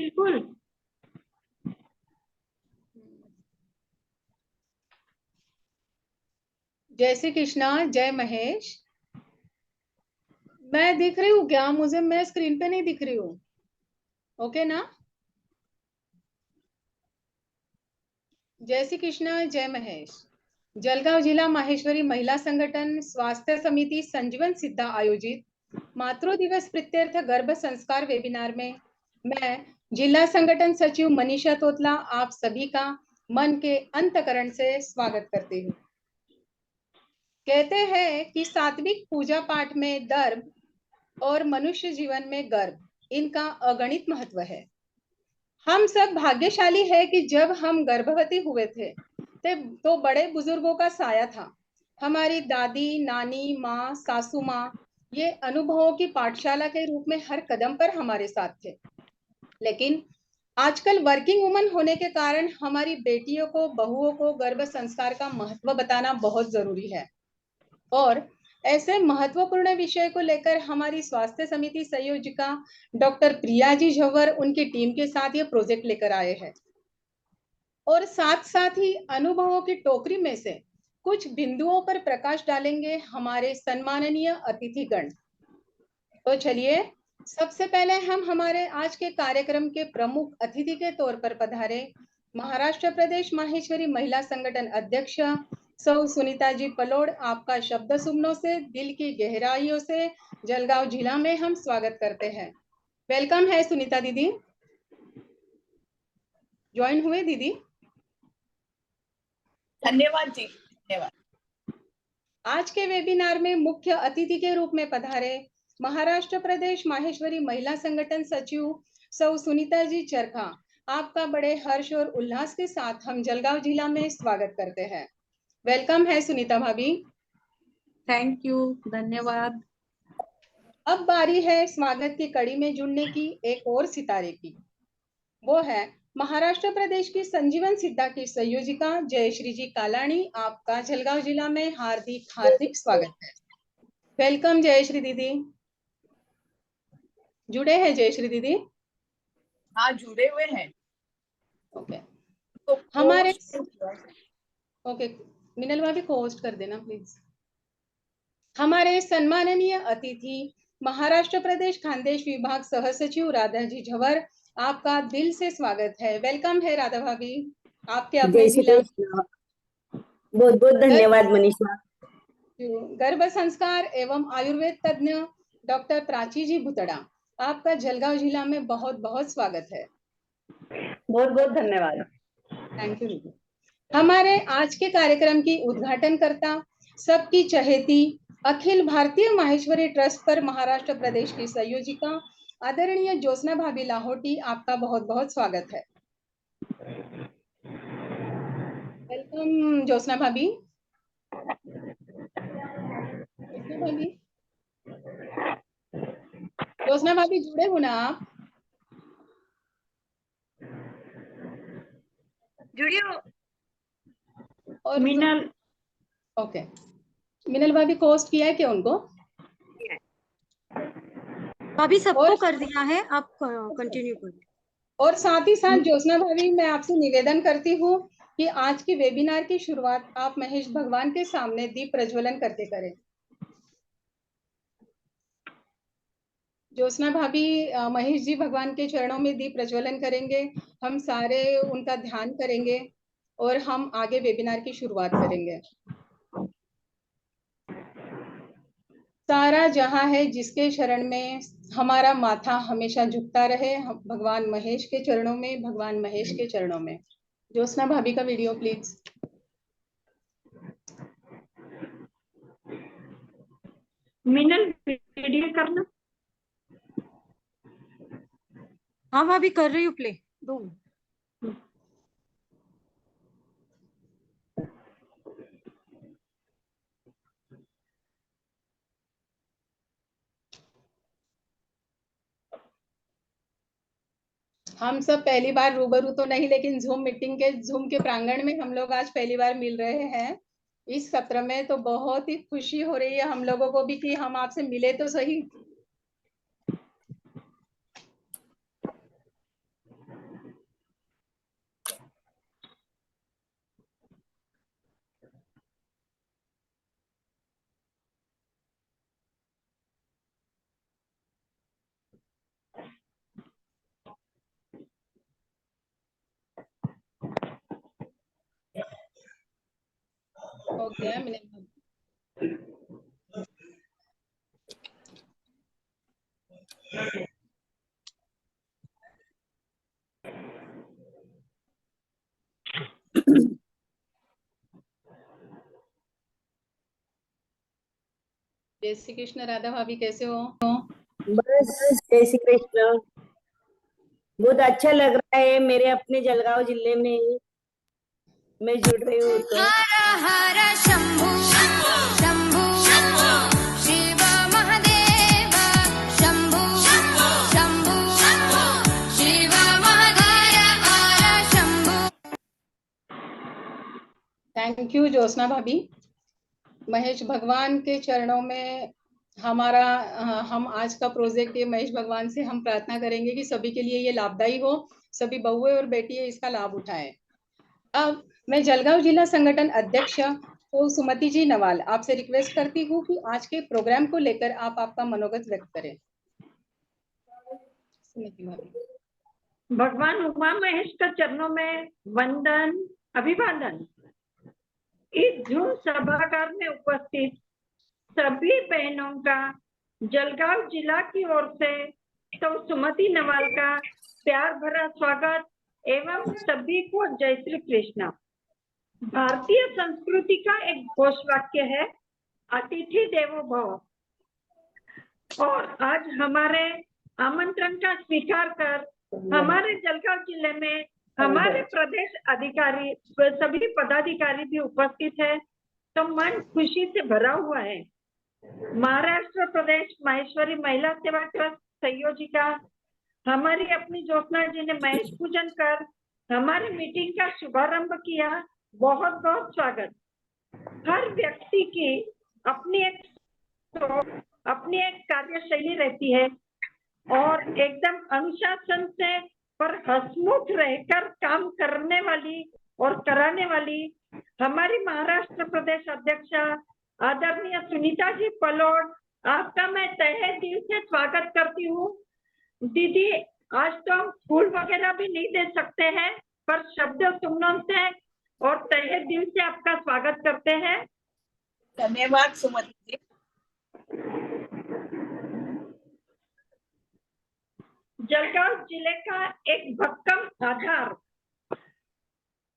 बिल्कुल। जय श्री कृष्णा, जय महेश। मैं दिख रही हूँ क्या? मैं स्क्रीन पे नहीं दिख रही हूँ। ओके ना? जय श्री कृष्णा, जय महेश। जलगांव जिला माहेश्वरी महिला संगठन स्वास्थ्य समिति संजीवन सिद्धा आयोजित मातृ दिवस प्रीत्यर्थ गर्भ संस्कार वेबिनार में मैं जिला संगठन सचिव मनीषा तोतला आप सभी का मन के अंतकरण से स्वागत करती हूँ। कहते हैं कि सात्विक पूजा पाठ में दर्भ और मनुष्य जीवन में गर्भ इनका अगणित महत्व है। हम सब भाग्यशाली है कि जब हम गर्भवती हुए थे तो बड़े बुजुर्गों का साया था। हमारी दादी, नानी, माँ, सासू माँ ये अनुभवों की पाठशाला के रूप में हर कदम पर हमारे साथ थे। लेकिन आजकल वर्किंग वुमन होने के कारण हमारी बेटियों को, बहुओं को गर्भ संस्कार का महत्व बताना बहुत जरूरी है। और ऐसे महत्वपूर्ण विषय को लेकर हमारी स्वास्थ्य समिति संयोजिका डॉक्टर प्रिया जी झव्वर उनकी टीम के साथ ये प्रोजेक्ट लेकर आए हैं और साथ साथ ही अनुभवों की टोकरी में से कुछ बिंदुओं पर प्रकाश डालेंगे हमारे सम्माननीय अतिथिगण। तो चलिए, सबसे पहले हम हमारे आज के कार्यक्रम के प्रमुख अतिथि के तौर पर पधारे महाराष्ट्र प्रदेश माहेश्वरी महिला संगठन अध्यक्ष सौ सुनीता जी पलोड़, आपका शब्द सुमनों से दिल की गहराइयों से जलगांव जिला में हम स्वागत करते हैं। वेलकम है सुनीता दीदी। ज्वाइन हुए दीदी? धन्यवाद जी, धन्यवाद। आज के वेबिनार में मुख्य अतिथि के रूप में पधारे महाराष्ट्र प्रदेश माहेश्वरी महिला संगठन सचिव सौ सुनीता जी चरखा, आपका बड़े हर्ष और उल्लास के साथ हम जलगांव जिला में स्वागत करते हैं। वेलकम है सुनीता भाभी। थैंक यू, धन्यवाद। अब बारी है स्वागत की कड़ी में जुड़ने की एक और सितारे की। वो है महाराष्ट्र प्रदेश की संजीवन सिद्धा की संयोजिका जयश्री जी कालाणी, आपका जलगांव जिला में हार्दिक हार्दिक स्वागत है। वेलकम जयश्री दीदी। जुड़े हैं जयश्री दीदी? हाँ, जुड़े हुए हैं। ओके। तो हमारे ओके, मिनल भाभी को होस्ट कर देना प्लीज। हमारे सम्माननीय अतिथि महाराष्ट्र प्रदेश खानदेश विभाग सह सचिव राधा जी झवर, आपका दिल से स्वागत है। वेलकम है राधा भाभी, आपके अपने जिला। बहुत बहुत धन्यवाद मनीषा। गर्भ संस्कार एवं आयुर्वेद तज्ञ डॉक्टर प्राची जी भुतड़ा, आपका जलगांव जिला में बहुत बहुत स्वागत है। बहुत बहुत धन्यवाद। Thank you. हमारे आज के कार्यक्रम की उद्घाटनकर्ता, सबकी चहेती अखिल भारतीय माहेश्वरी ट्रस्ट पर महाराष्ट्र प्रदेश की संयोजिका आदरणीय ज्योत्सना भाभी लाहोटी, आपका बहुत बहुत स्वागत है। वेलकम ज्योत्सना भाभी। ज्योत्सना भाभी जुड़े हो ना आप? जुड़िए हो। और मिनल। ओके, मिनल भाभी को होस्ट किया है क्या उनको? अभी सबको कर दिया है, आप कंटिन्यू करिए। और साथ ही साथ ज्योत्सना भाभी, मैं आपसे निवेदन करती हूँ कि आज की वेबिनार की शुरुआत आप महेश भगवान के सामने दीप प्रज्वलन करके करें। ज्योत्सना भाभी महेश जी भगवान के चरणों में दीप प्रज्वलन करेंगे, हम सारे उनका ध्यान करेंगे और हम आगे वेबिनार की शुरुआत करेंगे। सारा जहां है जिसके शरण में हमारा माथा हमेशा झुकता रहे, भगवान महेश के चरणों में, भगवान महेश के चरणों में। ज्योत्सना भाभी का वीडियो प्लीज। मिनल वीडियो करना। हाँ भाभी कर रही हूँ प्ले, 2 मिनट। हम सब पहली बार रूबरू तो नहीं, लेकिन जूम के प्रांगण में हम लोग आज पहली बार मिल रहे हैं इस सत्र में, तो बहुत ही खुशी हो रही है हम लोगों को भी कि हम आपसे मिले तो सही। हो गया है मिनल। जय श्री कृष्ण। राधा भाभी कैसे हो? बस जय श्री कृष्ण। बहुत अच्छा लग रहा है मेरे अपने जलगांव जिले में मैं जुड़ रही हूँ तो। हर हर शंभु शंभु शिव महादेव शंभु शंभु शिव महादेव हर शंभु। थैंक यू ज्योत्सना भाभी। महेश भगवान के चरणों में हमारा हम आज का प्रोजेक्ट ये महेश भगवान से हम प्रार्थना करेंगे कि सभी के लिए ये लाभदायी हो, सभी बहुएं और बेटियां इसका लाभ उठाएं। अब मैं जलगांव जिला संगठन अध्यक्ष तो सुमति जी नवाल आपसे रिक्वेस्ट करती हूँ कि आज के प्रोग्राम को लेकर आप आपका मनोगत व्यक्त करें। सुमति भाभी। भगवान उमा महेश का चरणों में वंदन अभिवादन। इस जून सभागार में उपस्थित सभी बहनों का जलगांव जिला की ओर से तो सुमति नवाल का प्यार भरा स्वागत एवं सभी को जय श्री कृष्ण। भारतीय संस्कृति का एक घोष वाक्य है अतिथि देवो भव और आज हमारे आमंत्रण का स्वीकार कर हमारे जलगांव जिले में हमारे प्रदेश अधिकारी सभी पदाधिकारी भी उपस्थित है तो मन खुशी से भरा हुआ है। महाराष्ट्र प्रदेश माहेश्वरी महिला सेवा ट्रस्ट संयोजिका हमारी अपनी ज्योत्सना जी ने महेश पूजन कर हमारी मीटिंग का शुभारंभ किया। बहुत बहुत स्वागत। हर व्यक्ति की अपनी एक कार्यशैली रहती है और एकदम अनुशासन से पर हंसमुख रहकर काम करने वाली और कराने वाली हमारी महाराष्ट्र प्रदेश अध्यक्ष आदरणीय सुनीता जी पलोड आपका मैं तहे दिल से स्वागत करती हूँ। दीदी आज तो हम फूल वगैरह भी नहीं दे सकते हैं पर शब्द सुमनों से और तहे दिल से आपका स्वागत करते हैं। धन्यवाद सुमति जी। जलगांव जिले का एक भक्कम आधार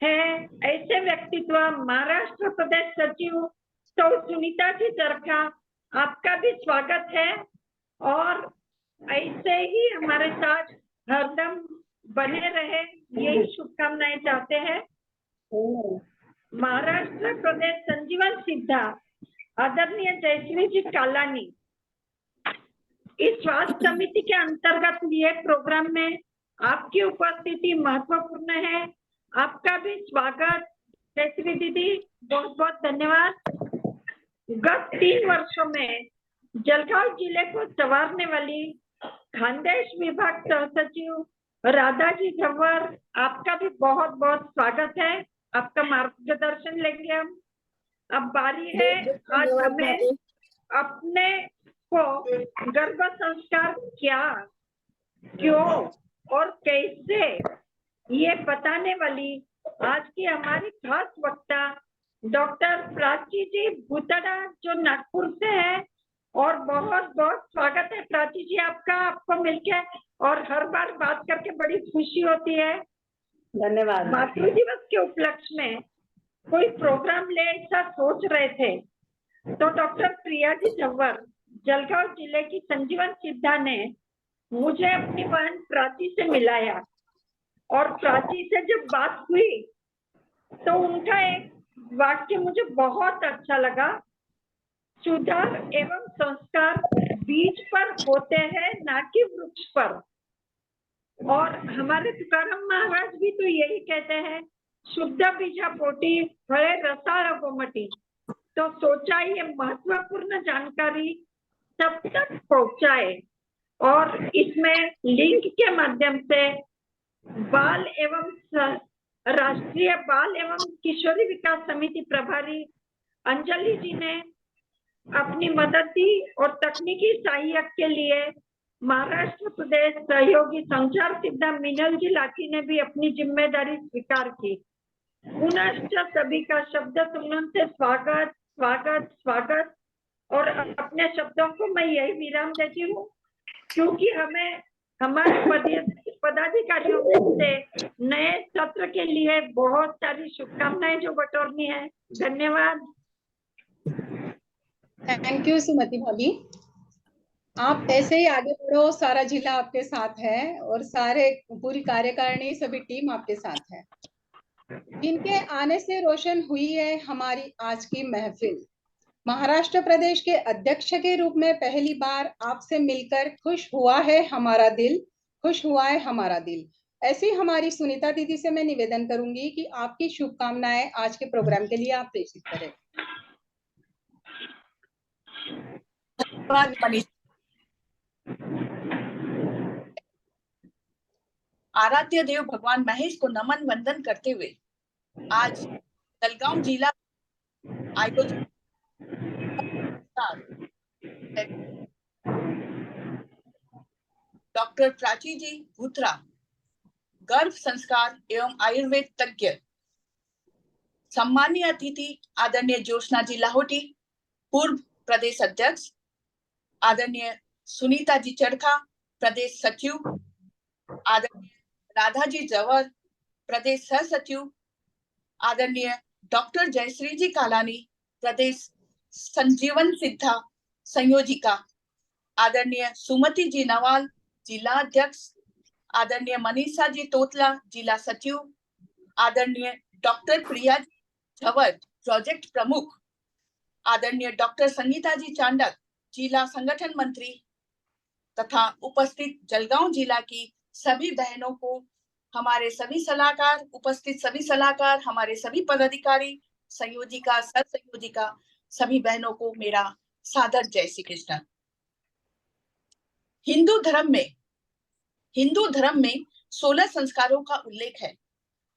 है ऐसे व्यक्तित्व महाराष्ट्र प्रदेश सचिव तो सुनीता जी चरखा आपका भी स्वागत है और ऐसे ही हमारे साथ हरदम बने रहे यही शुभकामनाएं चाहते हैं। महाराष्ट्र प्रदेश संजीवन सिद्धा आदरणीय जयश्री जी कालानी इस स्वास्थ्य समिति के अंतर्गत लिए प्रोग्राम में आपकी उपस्थिति महत्वपूर्ण है। आपका भी स्वागत जयश्री दीदी, बहुत बहुत धन्यवाद। गत 3 वर्षों में जलगांव जिले को संवारने वाली खानदेश विभाग सह सचिव राधा जी झव्वर आपका भी बहुत बहुत स्वागत है। आपका मार्गदर्शन लेंगे हम। अब बारी है आज हमें अपने को गर्भ संस्कार क्या क्यों और कैसे ये बताने वाली आज की हमारी खास वक्ता डॉक्टर प्राची जी भूतड़ा जो नागपुर से है और बहुत बहुत स्वागत है प्राची जी आपका। आपको मिलके और हर बार बात करके बड़ी खुशी होती है। धन्यवाद। मातृ दिवस के उपलक्ष्य में कोई प्रोग्राम ले ऐसा सोच रहे थे तो डॉक्टर प्रिया जी झव्वर जलगांव जिले की संजीवन सिद्धा ने मुझे अपनी बहन प्राची से मिलाया और प्राची से जब बात हुई तो उनका एक वाक्य मुझे बहुत अच्छा लगा। सुधार एवं संस्कार बीज पर होते हैं ना कि वृक्ष पर। और हमारे तुकाराम महाराज भी तो यही कहते हैं शुद्ध बीजा पोटी फले रसाळ गोमटी। तो सोचा ये महत्वपूर्ण जानकारी सब तक पहुंचाए और इसमें लिंक के माध्यम से बाल एवं राष्ट्रीय बाल एवं किशोरी विकास समिति प्रभारी अंजलि जी ने अपनी मदद दी और तकनीकी सहायक के लिए महाराष्ट्र प्रदेश सहयोगी संचार सिद्धा मिनल जी लाठी ने भी अपनी जिम्मेदारी स्वीकार की। पुनश्च सभी का शब्द सुमन से स्वागत स्वागत स्वागत। और अपने शब्दों को मैं यही विराम देती हूँ, क्योंकि हमें हमारे पदाधिकारियों से नए सत्र के लिए बहुत सारी शुभकामनाएं जो बटोरनी है। धन्यवाद। थैंक यू सुमति भाभी। आप ऐसे ही आगे बढ़ो, सारा जिला आपके साथ है और सारे पूरी कार्यकारिणी सभी टीम आपके साथ है। जिनके आने से रोशन हुई है हमारी आज की महफिल। महाराष्ट्र प्रदेश के अध्यक्ष के रूप में पहली बार आपसे मिलकर खुश हुआ है हमारा दिल, खुश हुआ है हमारा दिल। ऐसी हमारी सुनीता दीदी से मैं निवेदन करूंगी कि आपकी शुभकामनाएं आज के प्रोग्राम के लिए आप प्रेषित करें। धन्यवाद मनीष। आराध्य देव भगवान महेश को नमन वंदन करते हुए आज जलगांव जिला आयोजित डॉक्टर प्राची जी भूथरा, गर्भ संस्कार एवं आयुर्वेद तज्ञ, सम्मानीय अतिथि आदरणीय ज्योत्सना जी लाहोटी, पूर्व प्रदेश अध्यक्ष, आदरणीय सुनीता जी चरखा, प्रदेश सचिव, आदरणीय राधा जी जवर, प्रदेश सह सचिव, आदरणीय डॉक्टर जयश्री जी कालानी, प्रदेश संजीवन सिद्धा संयोजिका, आदरणीय सुमति जी नवाल, जिला अध्यक्ष, आदरणीय मनीषा जी तोतला, जिला सचिव, आदरणीय डॉक्टर प्रिया जी झवर, प्रोजेक्ट प्रमुख, आदरणीय डॉक्टर संगीता जी चांडक, जिला संगठन मंत्री, तथा उपस्थित जलगांव जिला की सभी बहनों को, हमारे सभी सलाहकार, उपस्थित सभी सलाहकार, हमारे सभी पदाधिकारी, संयोजिका, सह संयोजिका, सभी बहनों को मेरा सादर जय श्री कृष्ण। हिंदू धर्म में 16 संस्कारों का उल्लेख है।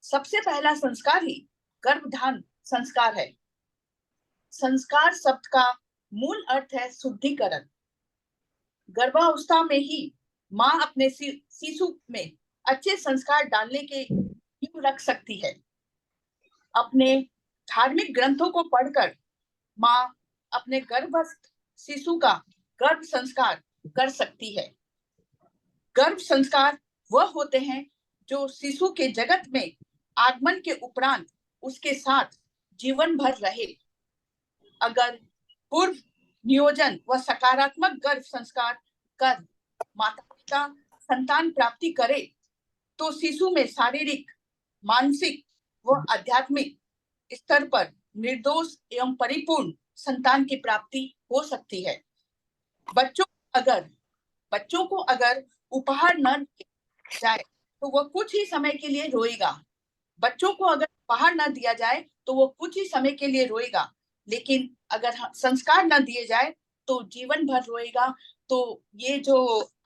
सबसे पहला संस्कार ही गर्भधान संस्कार है। संस्कार शब्द का मूल अर्थ है शुद्धिकरण। गर्भावस्था में ही माँ अपने शिशु में अच्छे संस्कार डालने के नींव रख सकती है। अपने धार्मिक ग्रंथों को पढ़कर माँ अपने गर्भस्थ शिशु का गर्भ संस्कार कर सकती है। गर्भ संस्कार वह होते हैं जो शिशु के जगत में आगमन के उपरांत उसके साथ जीवन भर रहे। अगर पूर्व नियोजन व सकारात्मक गर्भ संस्कार कर माता पिता संतान प्राप्ति करे तो शिशु में शारीरिक, मानसिक व आध्यात्मिक स्तर पर निर्दोष एवं परिपूर्ण संतान की प्राप्ति हो सकती है। बच्चों को अगर उपहार न दिया जाए तो वह कुछ ही समय के लिए रोएगा। बच्चों को अगर उपहार न दिया जाए तो वो कुछ ही समय के लिए रोएगा, लेकिन अगर संस्कार न दिए जाए तो जीवन भर रोएगा। तो ये जो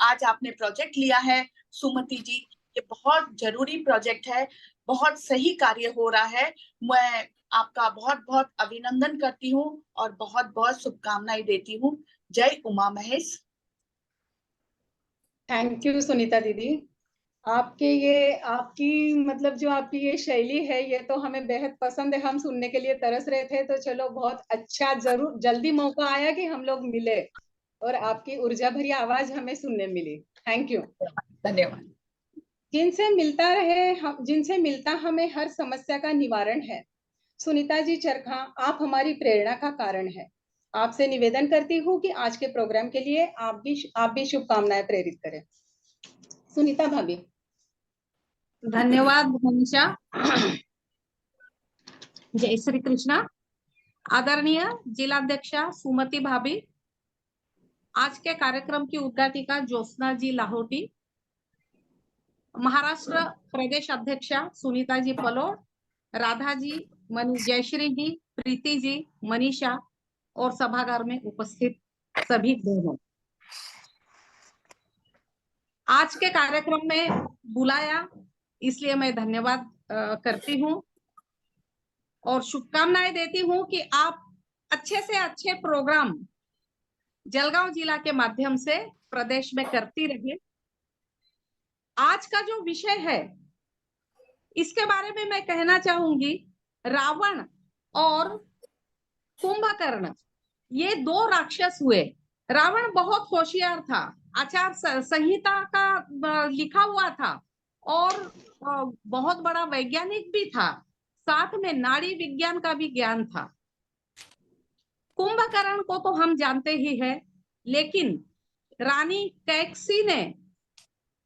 आज आपने प्रोजेक्ट लिया है सुमति जी, ये बहुत जरूरी प्रोजेक्ट है, बहुत सही कार्य हो रहा है। मैं आपका बहुत बहुत अभिनंदन करती हूँ और बहुत बहुत शुभकामनाएं देती हूँ। जय उमा महेश। थैंक यू सुनीता दीदी। आपकी मतलब जो आपकी ये शैली है ये तो हमें बेहद पसंद है। हम सुनने के लिए तरस रहे थे, तो चलो बहुत अच्छा, जरूर जल्दी मौका आया कि हम लोग मिले और आपकी ऊर्जा भरी आवाज हमें सुनने मिली। Thank you. धन्यवाद। जिनसे मिलता हमें हर समस्या का निवारण है। सुनीता जी चरखा, आप हमारी प्रेरणा का कारण है। आपसे निवेदन करती हूँ कि आज के प्रोग्राम के लिए आप भी शुभकामनाएं प्रेरित करें। सुनीता भाभी। धन्यवाद मनीषा। जय श्री कृष्णा। आदरणीय जिलाध्यक्षा सुमति भाभी, आज के कार्यक्रम की उद्घाटिका ज्योत्सना जी लाहोटी, महाराष्ट्र प्रदेश अध्यक्षा सुनीता जी पलोड, राधा जी, जयश्री जी, प्रीति जी, मनीषा और सभागार में उपस्थित सभी बहनों, आज के कार्यक्रम में बुलाया इसलिए मैं धन्यवाद करती हूँ और शुभकामनाएं देती हूँ कि आप अच्छे से अच्छे प्रोग्राम जलगांव जिला के माध्यम से प्रदेश में करती रहिए। आज का जो विषय है इसके बारे में मैं कहना चाहूंगी रावण और कुंभकर्ण, ये दो राक्षस हुए। रावण बहुत होशियार था, आचार संहिता का लिखा हुआ था और बहुत बड़ा वैज्ञानिक भी था, साथ में नाड़ी विज्ञान का भी ज्ञान था। कुंभकर्ण को तो हम जानते ही हैं, लेकिन रानी कैकसी ने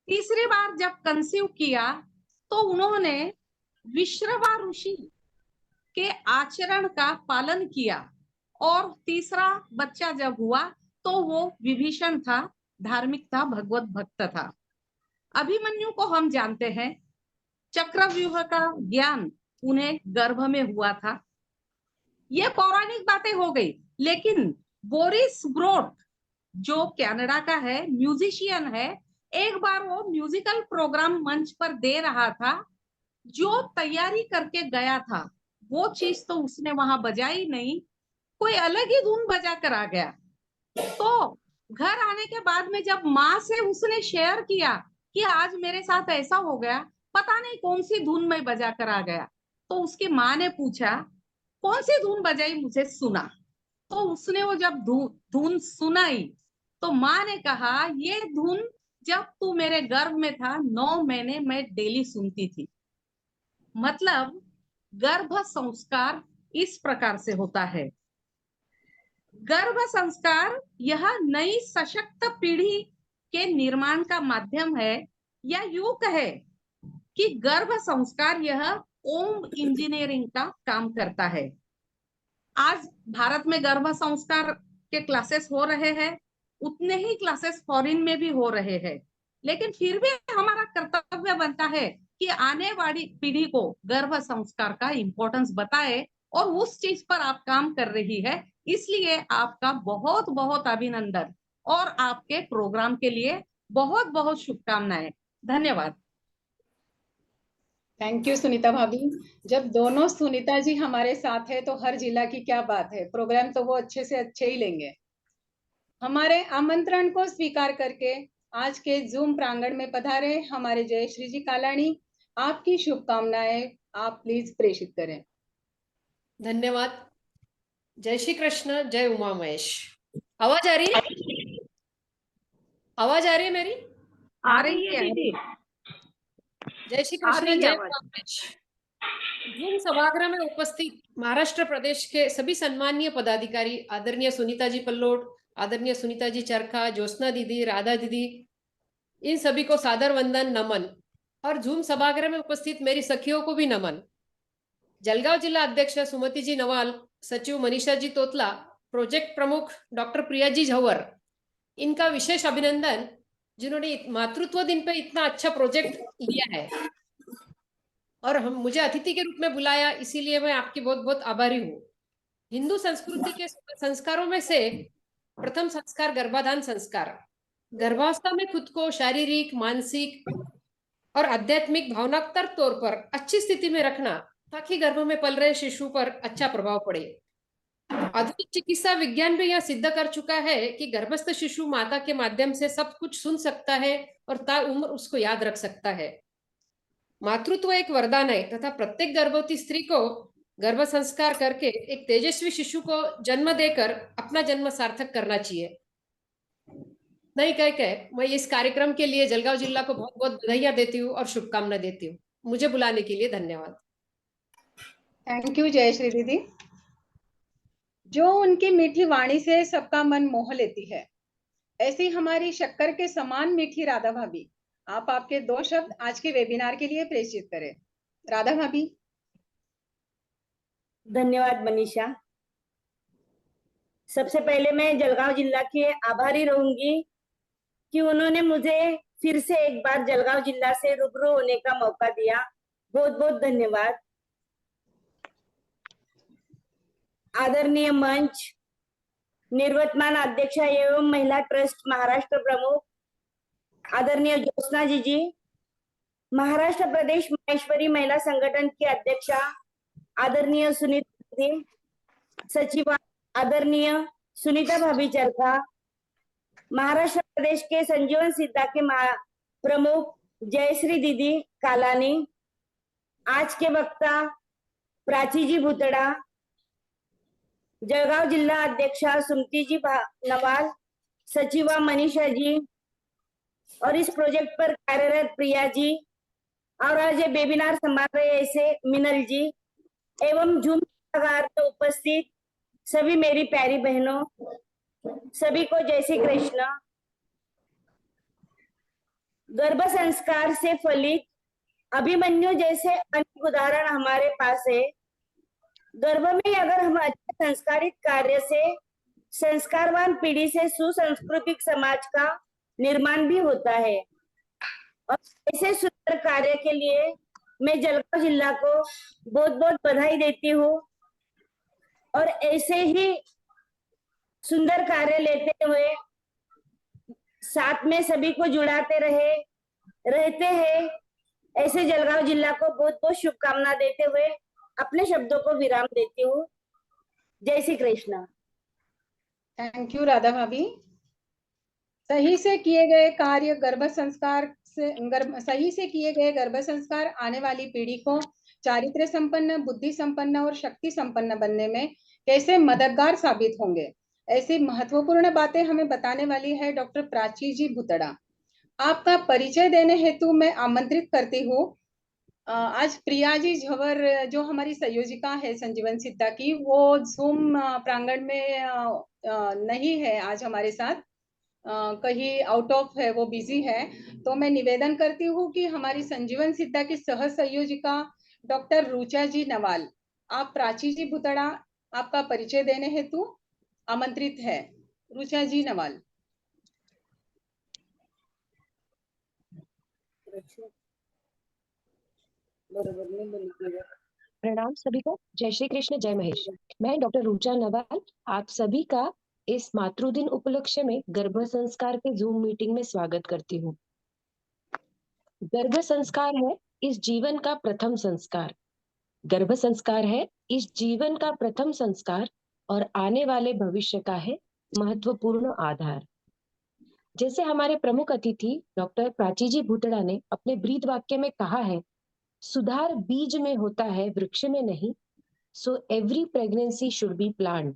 तीसरी बार जब कंसीव किया तो उन्होंने विश्रवा ऋषि के आचरण का पालन किया और तीसरा बच्चा जब हुआ तो वो विभीषण था, धार्मिक था, भगवत भक्त था। अभिमन्यु को हम जानते हैं, चक्रव्यूह का ज्ञान उन्हें गर्भ में हुआ था। ये पौराणिक बातें हो गई, लेकिन बोरिस ब्रोट जो कनाडा का है, म्यूजिशियन है, एक बार वो म्यूजिकल प्रोग्राम मंच पर दे रहा था, जो तैयारी करके गया था वो चीज तो उसने वहां बजाई नहीं, कोई अलग ही धुन बजा कर आ गया। तो घर आने के बाद में जब माँ से उसने शेयर किया कि आज मेरे साथ ऐसा हो गया, पता नहीं कौन सी धुन में बजा कर आ गया, तो उसकी माँ ने पूछा कौन सी धुन बजाई, मुझे सुना। तो उसने वो जब धुन सुनाई तो माँ ने कहा ये धुन जब तू मेरे गर्भ में था 9 महीने मैं डेली सुनती थी। मतलब गर्भ संस्कार इस प्रकार से होता है। गर्भ संस्कार यह नई सशक्त पीढ़ी के निर्माण का माध्यम है, या यूं कहे कि गर्भ संस्कार यह ओम इंजीनियरिंग का काम करता है। आज भारत में गर्भ संस्कार के क्लासेस हो रहे हैं, उतने ही क्लासेस फॉरेन में भी हो रहे हैं, लेकिन फिर भी हमारा कर्तव्य बनता है कि आने वाली पीढ़ी को गर्भ संस्कार का इम्पोर्टेंस बताए, और उस चीज पर आप काम कर रही है, इसलिए आपका बहुत बहुत अभिनंदन और आपके प्रोग्राम के लिए बहुत बहुत शुभकामनाएं। धन्यवाद। थैंक यू सुनीता भाभी। जब दोनों सुनीता जी हमारे साथ है तो हर जिला की क्या बात है, प्रोग्राम तो वो अच्छे से अच्छे ही लेंगे। हमारे आमंत्रण को स्वीकार करके आज के जूम प्रांगण में पधारे हमारे जयश्री जी कालानी, आपकी शुभकामनाएं आप प्लीज प्रेषित करें। धन्यवाद। जय श्री कृष्ण, जय उमा महेश। आवाज आ रही है? आवाज आ रही है मेरी? आ रही है दीदी। जय श्री कृष्ण, जय उमा महेश। जूम सभागृह में उपस्थित महाराष्ट्र प्रदेश के सभी सम्मानीय पदाधिकारी, आदरणीय सुनीता जी पल्लोड, आदरणीय सुनीता जी चरखा, ज्योत्सना दीदी, राधा दीदी, इन सभी को सादर वंदन, नमन। और जूम सभागृह में उपस्थित मेरी सखियों को भी नमन। जलगांव जिला अध्यक्ष सुमति जी नवाल, सचिव मनीषा जी तोतला, प्रोजेक्ट प्रमुख डॉक्टर प्रिया जी झवर, इनका विशेष अभिनंदन, जिन्होंने मातृत्व दिन पे इतना अच्छा प्रोजेक्ट लिया है और मुझे अतिथि के रूप में बुलाया, इसीलिए मैं आपकी बहुत बहुत आभारी हूँ। हिंदू संस्कृति के संस्कारों में से प्रथम संस्कार गर्भाधान संस्कार। गर्भावस्था में खुद को शारीरिक, मानसिक और आध्यात्मिक भावनात्मक तौर पर अच्छी स्थिति में रखना, ताकि गर्भ में पल रहे शिशु पर अच्छा प्रभाव पड़े। आधुनिक चिकित्सा विज्ञान भी यह सिद्ध कर चुका है कि गर्भस्थ शिशु माता के माध्यम से सब कुछ सुन सकता है और ताउम्र उसको याद रख सकता है। मातृत्व एक वरदान है तथा प्रत्येक गर्भवती स्त्री को गर्भ संस्कार करके एक तेजस्वी शिशु को जन्म देकर अपना जन्म सार्थक करना चाहिए। नहीं कह मैं इस कार्यक्रम के लिए जलगांव जिला को बहुत बहुत बधाइयां देती हूँ और शुभकामना देती हूँ। मुझे बुलाने के लिए धन्यवाद। थैंक यू जयश्री दीदी, जो उनकी मीठी वाणी से सबका मन मोह लेती है, ऐसी हमारी शक्कर के समान मीठी राधा भाभी, आप आपके 2 शब्द आज के वेबिनार के लिए प्रेषित करें। राधा भाभी। धन्यवाद मनीषा। सबसे पहले मैं जलगांव जिला के आभारी रहूंगी कि उन्होंने मुझे फिर से एक बार जलगांव जिला से रूबरू होने का मौका दिया। बहुत बहुत धन्यवाद। आदरणीय मंच, निर्वर्तमान अध्यक्ष एवं महिला ट्रस्ट महाराष्ट्र प्रमुख आदरणीय ज्योत्सना जी, महाराष्ट्र प्रदेश माहेश्वरी महिला संगठन की अध्यक्षा आदरणीय सुनीता जी, सचिव आदरणीय सुनीता भाभी चरखा, महाराष्ट्र प्रदेश के संजीवन सिद्धा के प्रमुख जयश्री दीदी कालानी, आज के वक्ता प्राची जी भुतड़ा, जळगाव जिल्हा अध्यक्षा सुमती जी नवाल, सचिवा मनीषा जी, और इस प्रोजेक्ट पर कार्यरत प्रिया जी, और आज ये वेबिनार संभाल रहे ऐसे मिनल जी, एवं जूम में उपस्थित सभी मेरी प्यारी बहनों, सभी को जय श्री कृष्ण। गर्भ संस्कार से फलित अभिमन्यु जैसे अनेक उदाहरण हमारे पास है। गर्भ में अगर हम अच्छे संस्कारित कार्य से संस्कारवान पीढ़ी से सुसंस्कृतिक समाज का निर्माण भी होता है, और ऐसे सुंदर कार्य के लिए मैं जलगांव जिला को बहुत बहुत बधाई देती हूँ, और ऐसे ही सुंदर कार्य लेते हुए साथ में सभी को जुड़ाते रहते हैं, ऐसे जलगांव जिला को बहुत बहुत शुभकामना देते हुए अपने शब्दों को विराम देती हूँ। जय श्री कृष्ण। थैंक यू राधा भाभी। सही से किए गए कार्य सही से किए गए गर्भ संस्कार आने वाली पीढ़ी को चारित्र्य संपन्न, बुद्धि संपन्न और शक्ति संपन्न बनने में कैसे मददगार साबित होंगे, ऐसी महत्वपूर्ण बातें हमें बताने वाली है डॉक्टर प्राची जी भुतड़ा। आपका परिचय देने हेतु मैं आमंत्रित करती हूँ आज प्रिया जी झवर, जो हमारी संयोजिका है संजीवन सिद्धा की, वो जूम प्रांगण में नहीं है आज हमारे साथ, कहीं आउट ऑफ है, वो बिजी है। तो मैं निवेदन करती हूँ कि हमारी संजीवन सिद्धा की सह संयोजिका डॉक्टर रुचा जी नवाल, आप प्राची जी भुतड़ा, आपका परिचय देने हेतु आमंत्रित है। रुचा जी नवाल। प्रणाम सभी को, जय श्री कृष्ण, जय महेश। मैं डॉक्टर रुचा नवाल आप सभी का इस मातृदिन उपलक्ष्य में गर्भ संस्कार के जूम मीटिंग में स्वागत करती हूँ। गर्भ संस्कार है इस जीवन का प्रथम संस्कार। गर्भ संस्कार है इस जीवन का प्रथम संस्कार और आने वाले भविष्य का है महत्वपूर्ण आधार। जैसे हमारे प्रमुख अतिथि डॉक्टर प्राची जी भुतड़ा ने अपने ब्रीद वाक्य में कहा है, सुधार बीज में होता है, वृक्ष में नहीं। So every pregnancy should be plant.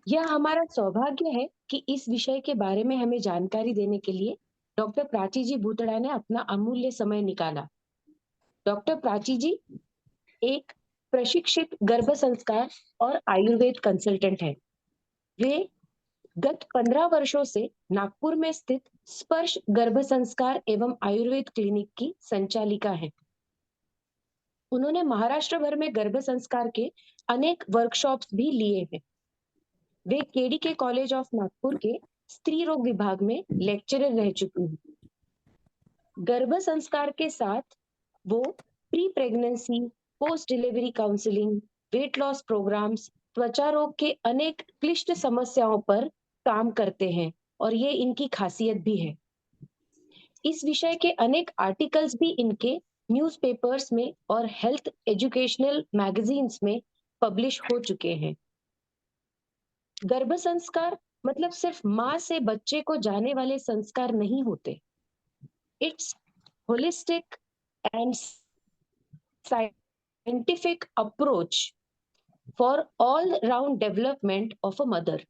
यह हमारा सौभाग्य है कि इस विषय के बारे में हमें जानकारी देने के लिए डॉक्टर प्राची जी भुतड़ा ने अपना अमूल्य समय निकाला। डॉक्टर प्राची जी एक प्रशिक्षित गर्भ संस्कार और आयुर्वेद कंसल्टेंट है। वे गत 15 वर्षों से नागपुर में स्थित स्पर्श गर्भ संस्कार एवं आयुर्वेद क्लिनिक की संचालिका है। उन्होंने महाराष्ट्र भर में गर्भ संस्कार के अनेक वर्कशॉप्स भी लिए हैं। वे केडीके कॉलेज ऑफ नागपुर के स्त्री रोग विभाग में लेक्चरर रह चुकी हैं। गर्भ संस्कार के साथ वो pre pregnancy, post delivery counselling, weight loss programmes, त्वचा रोग के अनेक क्लिष्ट समस्याओं पर काम करते हैं, और ये इनकी खासियत भी है। इस विषय के अनेक आर्टिकल्स भी इनके न्यूज़पेपर्स में और हेल्थ एजुकेशनल मैगजीन्स में पब्लिश हो चुके हैं। गर्भ संस्कार मतलब सिर्फ माँ से बच्चे को जाने वाले संस्कार नहीं होते। It's holistic and scientific approach for all round development of a mother,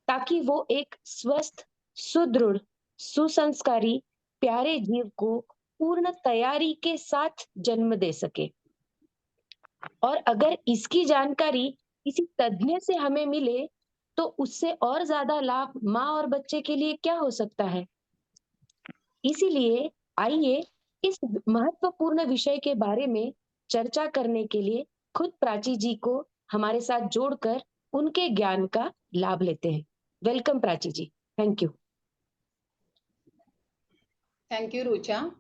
ताकि वो एक स्वस्थ, सुदृढ़, सुसंस्कारी, प्यारे जीव को पूर्ण तैयारी के साथ जन्म दे सके। और अगर इसकी जानकारी किसी तज्ञ से हमें मिले तो उससे और ज्यादा लाभ माँ और बच्चे के लिए क्या हो सकता है। इसीलिए आइए इस महत्वपूर्ण विषय के बारे में चर्चा करने के लिए खुद प्राची जी को हमारे साथ जोड़कर उनके ज्ञान का लाभ लेते हैं। Welcome Prachi ji, thank you. Thank you Rucha,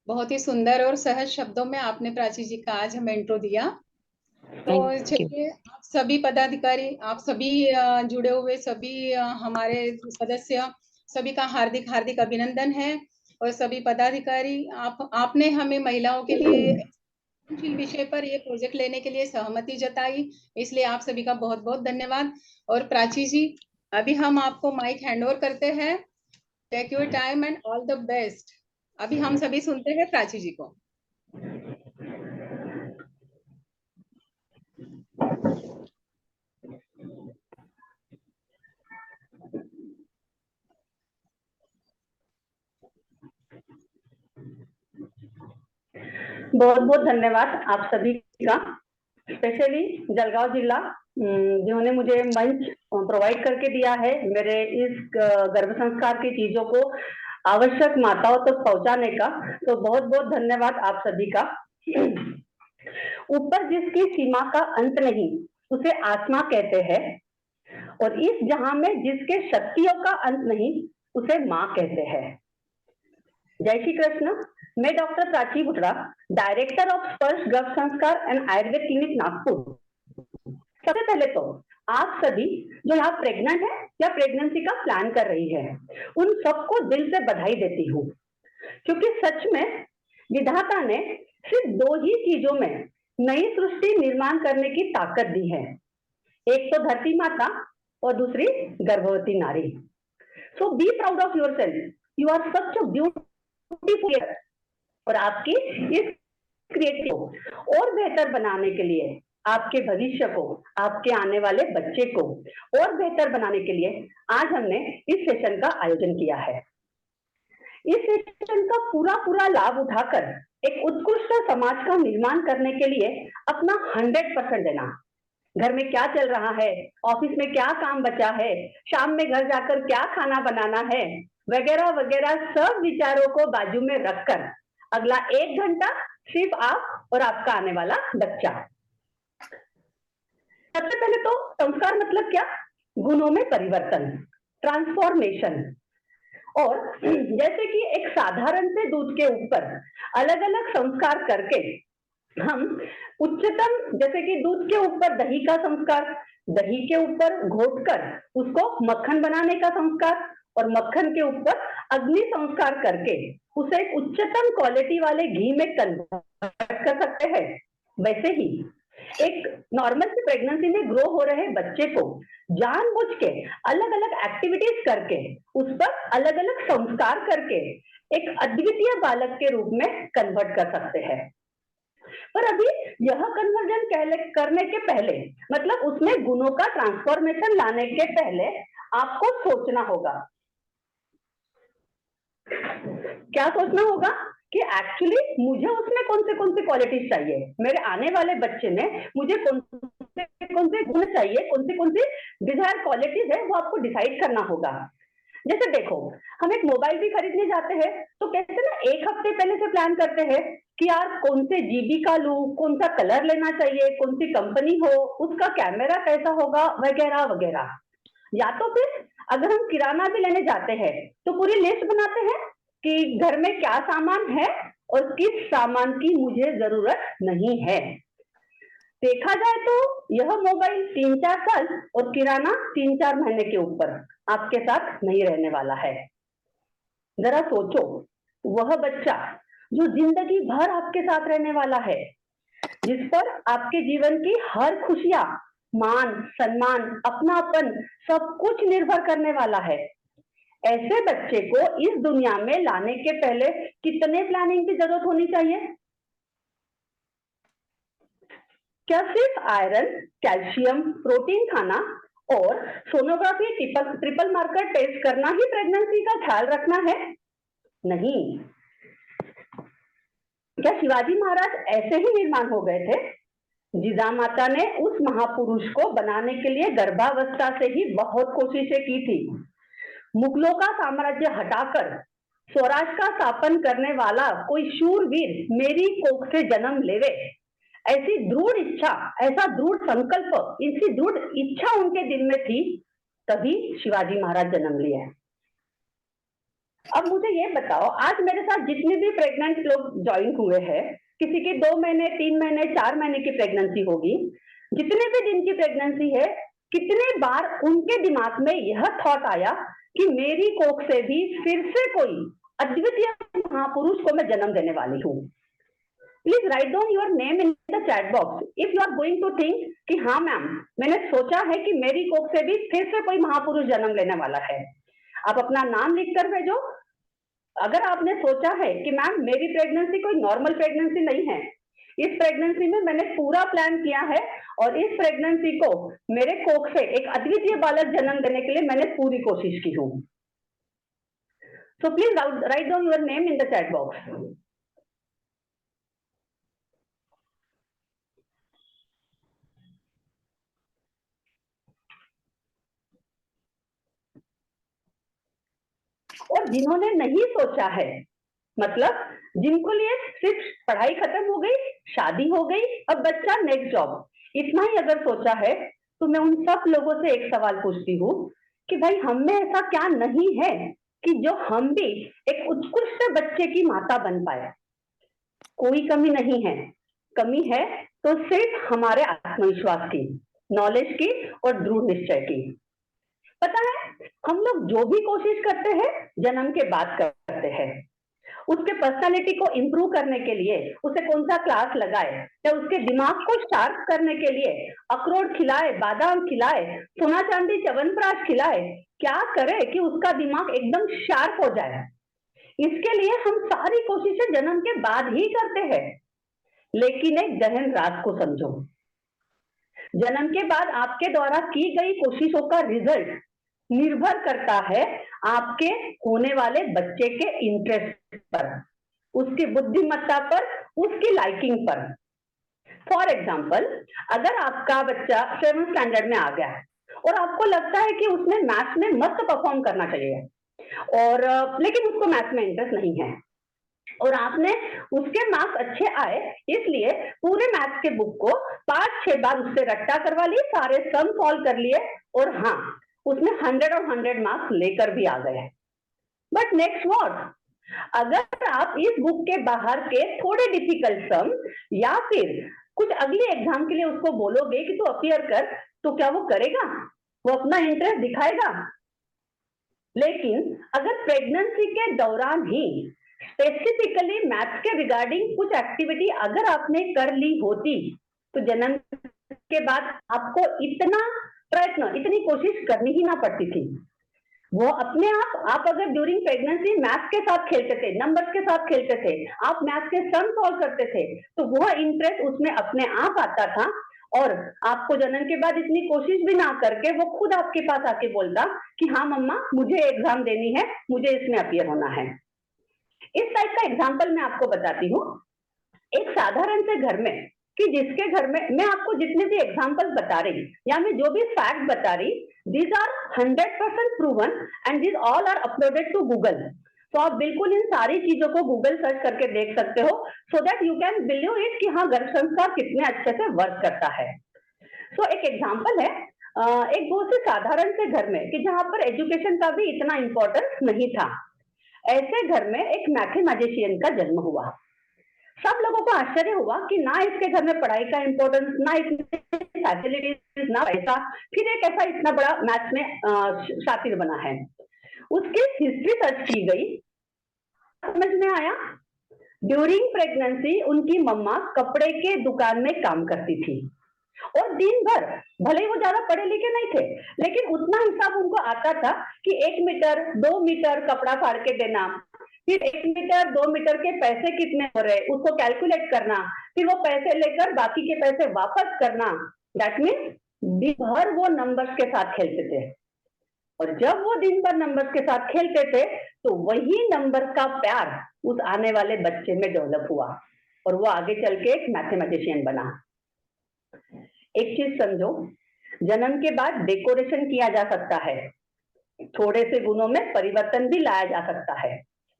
बहुत ही सुंदर और सहज शब्दों में आपने प्राची जी का आज हमें इंट्रो दिया। तो चलिए, आप सभी पदाधिकारी, आप सभी जुड़े हुए सभी हमारे सदस्य, सभी का हार्दिक हार्दिक अभिनंदन है। और सभी पदाधिकारी, आपने हमें महिलाओं के लिए विषय पर ये प्रोजेक्ट लेने के लिए सहमति जताई, इसलिए आप सभी का बहुत बहुत धन्यवाद। और प्राची जी, अभी हम आपको माइक हैंड ओवर करते हैं। Take your time and all the best. अभी हम सभी सुनते हैं प्राची जी को। बहुत बहुत धन्यवाद आप सभी का, स्पेशली जलगांव जिला जिन्होंने मुझे मंच प्रोवाइड करके दिया है मेरे इस गर्भ संस्कार की चीजों को आवश्यक माताओं तक पहुंचाने का। तो बहुत बहुत धन्यवाद आप सभी का। ऊपर जिसकी सीमा का अंत नहीं उसे आत्मा कहते हैं, और इस जहां में जिसके शक्तियों का अंत नहीं उसे माँ कहते हैं। जय श्री कृष्ण। मैं डॉक्टर प्राची बुटरा, डायरेक्टर ऑफ स्पर्श गर्भ संस्कार एंड आयुर्वेद क्लिनिक नागपुर। सबसे पहले तो आप सभी जो यहाँ प्रेग्नेंट है या प्रेगनेंसी का प्लान कर रही है, उन सबको दिल से बधाई देती हूँ, क्योंकि सच में विधाता ने सिर्फ 2 ही चीजों में नई सृष्टि निर्माण करने की ताकत दी है, एक तो धरती माता और दूसरी गर्भवती नारी। So be proud of yourself, you are such a beautiful. और आपकी इस क्रिएटिव और बेहतर बनाने के लिए, आपके भविष्य को, आपके आने वाले बच्चे को और बेहतर बनाने के लिए आज हमने इस सेशन का आयोजन किया है। इस सेशन का पूरा लाभ उठाकर एक उत्कृष्ट समाज का निर्माण करने के लिए अपना 100% देना। घर में क्या चल रहा है, ऑफिस में क्या काम बचा है, शाम में घर जाकर क्या खाना बनाना है, वगैरह वगैरह सब विचारों को बाजू में रखकर अगला 1 घंटा सिर्फ आप और आपका आने वाला बच्चा। सबसे पहले तो संस्कार मतलब क्या? गुणों में परिवर्तन, ट्रांसफॉर्मेशन। और जैसे कि एक साधारण से दूध के ऊपर अलग अलग संस्कार करके हम उच्चतम, जैसे कि दूध के ऊपर दही का संस्कार, दही के ऊपर घोटकर उसको मक्खन बनाने का संस्कार, और मक्खन के ऊपर अग्नि संस्कार करके उसे एक उच्चतम क्वालिटी वाले घी में कन्वर्ट कर सकते हैं। वैसे ही एक नॉर्मल से प्रेगनेंसी में ग्रो हो रहे बच्चे को जानबूझ के अलग अलग एक्टिविटीज करके उस पर अलग अलग संस्कार करके एक अद्वितीय बालक के रूप में कन्वर्ट कर सकते हैं। पर अभी यह कन्वर्जन करने के पहले, मतलब उसमें गुणों का ट्रांसफॉर्मेशन लाने के पहले आपको सोचना होगा। क्या सोचना होगा कि एक्चुअली मुझे उसमें कौन से क्वालिटीज चाहिए, मेरे आने वाले बच्चे में मुझे कौन से गुण चाहिए, कौन सी डिजायर क्वालिटीज है, वो आपको डिसाइड करना होगा। जैसे देखो, हम एक मोबाइल भी खरीदने जाते हैं तो कैसे ना 1 हफ्ते पहले से प्लान करते हैं कि यार कौन से जीबी का लूं, कौन सा कलर लेना चाहिए, कौन सी कंपनी हो, उसका कैमरा कैसा होगा, वगैरह वगैरह। या तो फिर अगर हम किराना भी लेने जाते हैं तो पूरी लिस्ट बनाते हैं कि घर में क्या सामान है और किस सामान की मुझे जरूरत नहीं है। देखा जाए तो यह मोबाइल 3-4 साल और किराना 3-4 महीने के ऊपर आपके साथ नहीं रहने वाला है। जरा सोचो, वह बच्चा जो जिंदगी भर आपके साथ रहने वाला है, जिस पर आपके जीवन की हर खुशियां, मान सम्मान, अपनापन सब कुछ निर्भर करने वाला है, ऐसे बच्चे को इस दुनिया में लाने के पहले कितने प्लानिंग की जरूरत होनी चाहिए? क्या सिर्फ आयरन, कैल्शियम, प्रोटीन खाना और सोनोग्राफी ट्रिपल मार्कर टेस्ट करना ही प्रेगनेंसी का ख्याल रखना है? नहीं। क्या शिवाजी महाराज ऐसे ही निर्माण हो गए थे? जिजा माता ने उस महापुरुष को बनाने के लिए गर्भावस्था से ही बहुत कोशिशें की थी। मुगलों का साम्राज्य हटाकर स्वराज का स्थापन करने वाला कोई शूरवीर मेरी कोख से जन्म लेवे, ऐसी दृढ़ इच्छा, ऐसा दृढ़ संकल्प, इसी दृढ़ इच्छा उनके दिल में थी, तभी शिवाजी महाराज जन्म लिए। अब मुझे ये बताओ, आज मेरे साथ जितने भी प्रेग्नेंट लोग ज्वाइन हुए हैं, किसी की 2 महीने, 3 महीने, 4 महीने की प्रेगनेंसी होगी, जितने भी दिन की प्रेगनेंसी है, कितने बार उनके दिमाग में यह थॉट आया कि मेरी कोख से भी फिर से कोई अद्वितीय महापुरुष को मैं जन्म देने वाली हूँ? Please write down your name in the chat box if you are going to think कि हाँ मैम, मैंने सोचा है कि मेरी कोख से भी फिर से कोई महापुरुष जन्म लेने वाला है। आप अपना नाम लिख कर भेजो। अगर आपने सोचा है कि मैम मेरी प्रेगनेंसी कोई नॉर्मल प्रेगनेंसी नहीं है, इस प्रेगनेंसी में मैंने पूरा प्लान किया है और इस प्रेगनेंसी को मेरे कोख से एक अद्वितीय बालक जन्म देने के लिए मैंने पूरी कोशिश की हूँ। So please write down your name in the chat box. और जिन्होंने नहीं सोचा है, मतलब जिनको लिए सिर्फ पढ़ाई खत्म हो गई, शादी हो गई, अब बच्चा नेक्स्ट जॉब, इतना ही अगर सोचा है, तो मैं उन सब लोगों से एक सवाल पूछती हूँ कि भाई हम में ऐसा क्या नहीं है कि जो हम भी एक उत्कृष्ट बच्चे की माता बन पाए। कोई कमी नहीं है, कमी है तो सिर्फ हमारे आत्मविश्वास की, नॉलेज की और दृढ़ निश्चय की। पता है हम लोग जो भी कोशिश करते हैं जन्म के बाद करते हैं। उसके पर्सनालिटी को इम्प्रूव करने के लिए उसे कौन सा क्लास लगाए, या उसके दिमाग को शार्प करने के लिए अखरोट खिलाए, बादाम खिलाए, सोना चांदी च्यवनप्राश खिलाए, क्या करे कि उसका दिमाग एकदम शार्प हो जाए। इसके लिए हम सारी कोशिशें जन्म के बाद ही करते हैं। लेकिन एक गहन रात को समझो, जन्म के बाद आपके द्वारा की गई कोशिशों का रिजल्ट निर्भर करता है आपके होने वाले बच्चे के इंटरेस्ट पर, उसकी बुद्धिमत्ता पर, उसकी लाइकिंग पर। फॉर एग्जाम्पल, अगर आपका बच्चा 7th स्टैंडर्ड में आ गया है और आपको लगता है कि उसने मैथ्स में मस्त परफॉर्म करना चाहिए और लेकिन उसको मैथ्स में इंटरेस्ट नहीं है और आपने उसके मार्क्स अच्छे आए इसलिए पूरे मैथ्स के बुक को 5-6 बार उससे रट्टा करवा लिए, सारे सम सॉल्व कर लिए और हाँ उसने 100 और 100 मार्क्स लेकर भी आ गए। बट नेक्स्ट व्हाट, अगर आप इस बुक के बाहर के थोड़े डिफिकल्ट सम या फिर कुछ अगले एग्जाम के लिए उसको बोलोगे कि तू अपीयर कर, तो क्या वो करेगा? वो अपना इंटरेस्ट दिखाएगा? लेकिन अगर प्रेगनेंसी के दौरान ही स्पेसिफिकली मैथ्स के रिगार्डिंग कुछ एक्टिविटी अगर आपने कर ली होती तो जन्म के बाद आपको इतना प्रयत्न, इतनी कोशिश करनी ही ना पड़ती थी। वो अपने आप अगर ड्यूरिंग प्रेगनेंसी मैथ्स के साथ खेलते थे, नंबर्स के साथ खेलते थे, आप मैथ्स के सम सॉल्व करते थे, तो वह इंटरेस्ट उसमें अपने आप आता था और आपको जन्म के बाद इतनी कोशिश भी ना करके वो खुद आपके पास आके बोलता कि हाँ मम्मा मुझे एग्जाम देनी है, मुझे इसमें अपीयर होना है। इस टाइप का एग्जाम्पल मैं आपको बताती हूँ एक साधारण से घर में, कि जिसके घर में मैं आपको जितने भी एग्जाम्पल बता रही या मैं जो भी फैक्ट बता रही, these are 100% proven and these all are uploaded to Google. तो आप बिल्कुल इन सारी चीजों को गूगल सर्च करके देख सकते हो so that you can believe it कि हाँ गर्भ संस्कार कितने अच्छे से वर्क करता है। सो एक एग्जाम्पल है एक बहुत से साधारण से घर में कि जहां पर एजुकेशन का भी इतना इंपॉर्टेंस नहीं था। ऐसे घर में एक मैथमेटिशियन का जन्म हुआ। सब लोगों को आश्चर्य हुआ कि ना इसके घर में पढ़ाई का इंपॉर्टेंस, ना इतनी फैसिलिटीज, ना पैसा, फिर एक ऐसा इतना बड़ा मैथ्स में शातिर बना है। उसकी हिस्ट्री सर्च की गई, समझ में आया ड्यूरिंग प्रेगनेंसी उनकी मम्मा कपड़े के दुकान में काम करती थी और दिन भर, भले ही वो ज्यादा पढ़े लिखे नहीं थे, लेकिन उतना हिसाब उनको आता था कि 1 मीटर 2 मीटर कपड़ा फाड़ के देना, फिर 1 मीटर 2 मीटर के पैसे कितने हो रहे उसको कैलकुलेट करना, फिर वो पैसे लेकर बाकी के पैसे वापस करना। दैट मीन्स दिन भर वो नंबर्स के साथ खेलते थे और जब वो दिन भर नंबर्स के साथ खेलते थे तो वही नंबर का प्यार उस आने वाले बच्चे में डेवलप हुआ और वो आगे चल के एक मैथमेटिशियन बना। एक चीज समझो, जन्म के बाद डेकोरेशन किया जा सकता है, थोड़े से गुणों में परिवर्तन भी लाया जा सकता है,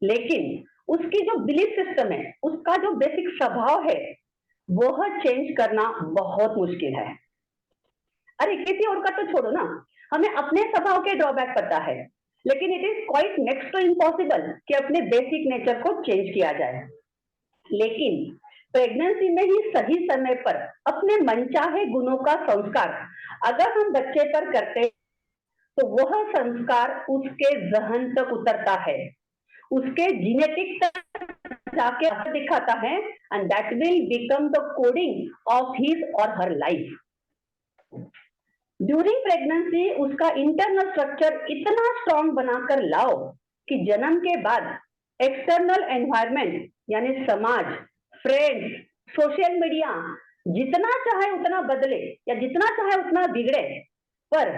लेकिन उसकी जो बिलीफ सिस्टम है, उसका जो बेसिक स्वभाव है, वह चेंज करना बहुत मुश्किल है। अरे किसी और का तो छोड़ो ना, हमें अपने स्वभाव के ड्रॉबैक पता है, लेकिन it is quite next to impossible कि अपने बेसिक नेचर को चेंज किया जाए। लेकिन प्रेगनेंसी में ही सही समय पर अपने मनचाहे गुणों का संस्कार अगर हम बच्चे पर करते तो वह संस्कार उसके जहन तक उतरता है, उसके जीनेटिक तक जाके असर दिखाता है and that will become the coding of his और हर लाइफ। ड्यूरिंग प्रेगनेंसी उसका इंटरनल स्ट्रक्चर इतना स्ट्रॉन्ग बनाकर लाओ कि जन्म के बाद एक्सटर्नल एनवायरनमेंट यानी समाज, फ्रेंड्स, सोशल मीडिया जितना चाहे उतना बदले या जितना चाहे उतना बिगड़े, पर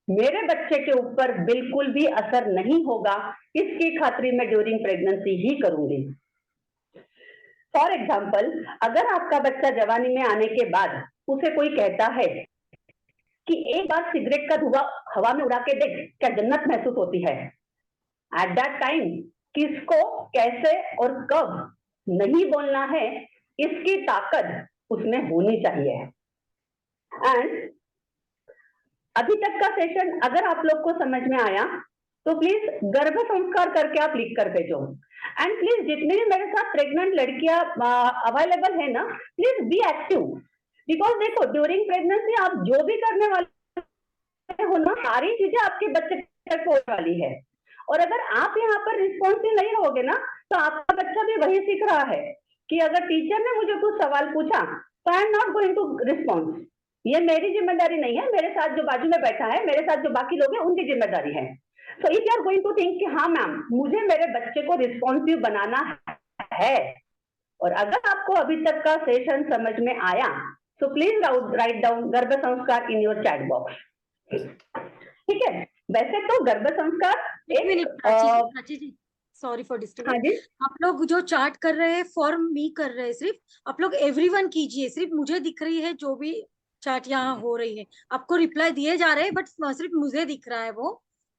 मेरे बच्चे के ऊपर बिल्कुल भी असर नहीं होगा, इसकी खातिर मैं ड्यूरिंग प्रेगनेंसी ही करूंगी। फॉर एग्जाम्पल, अगर आपका बच्चा जवानी में आने के बाद उसे कोई कहता है कि एक बार सिगरेट का धुआं हवा में उड़ा के देख, क्या जन्नत महसूस होती है, एट दैट टाइम किसको कैसे और कब नहीं बोलना है, इसकी ताकत उसमें होनी चाहिए। एंड अभी तक का सेशन अगर आप लोग को समझ में आया तो प्लीज गर्भ संस्कार करके आप लिख कर भेजो। एंड प्लीज जितने भी मेरे साथ प्रेग्नेंट लड़कियां अवेलेबल है ना, प्लीज बी एक्टिव, बिकॉज देखो ड्यूरिंग प्रेगनेंसी आप जो भी करने वाले हो ना, सारी चीजें आपके बच्चे तक पहुंचने वाली है। और अगर आप यहाँ पर रिस्पॉन्सिव नहीं रहोगे ना, तो आपका बच्चा भी वही सीख रहा है कि अगर टीचर ने मुझे कुछ सवाल पूछा तो I am not going to response, ये मेरी जिम्मेदारी नहीं है, मेरे साथ जो बाजू में बैठा है, मेरे साथ जो बाकी लोग हैं उनकी जिम्मेदारी है। So if you are going to think कि हाँ मैम मुझे मेरे बच्चे को रिस्पॉन्सिव बनाना है, और अगर आपको अभी तक का सेशन समझ में आया तो प्लीज राइट डाउन गर्भ संस्कार इन योर चैट बॉक्स। ठीक है, वैसे तो गर्भ संस्कार एक minute Prachi ji, sorry for disturbing. हाँ जी, आप लोग जो चार्ट कर रहे हैं फॉर मी कर रहे हैं, सिर्फ आप लोग एवरीवन कीजिए, सिर्फ मुझे दिख रही है जो भी चार्ट यहाँ हो रही है, आपको रिप्लाई दिए जा रहे हैं बट सिर्फ मुझे दिख रहा है वो,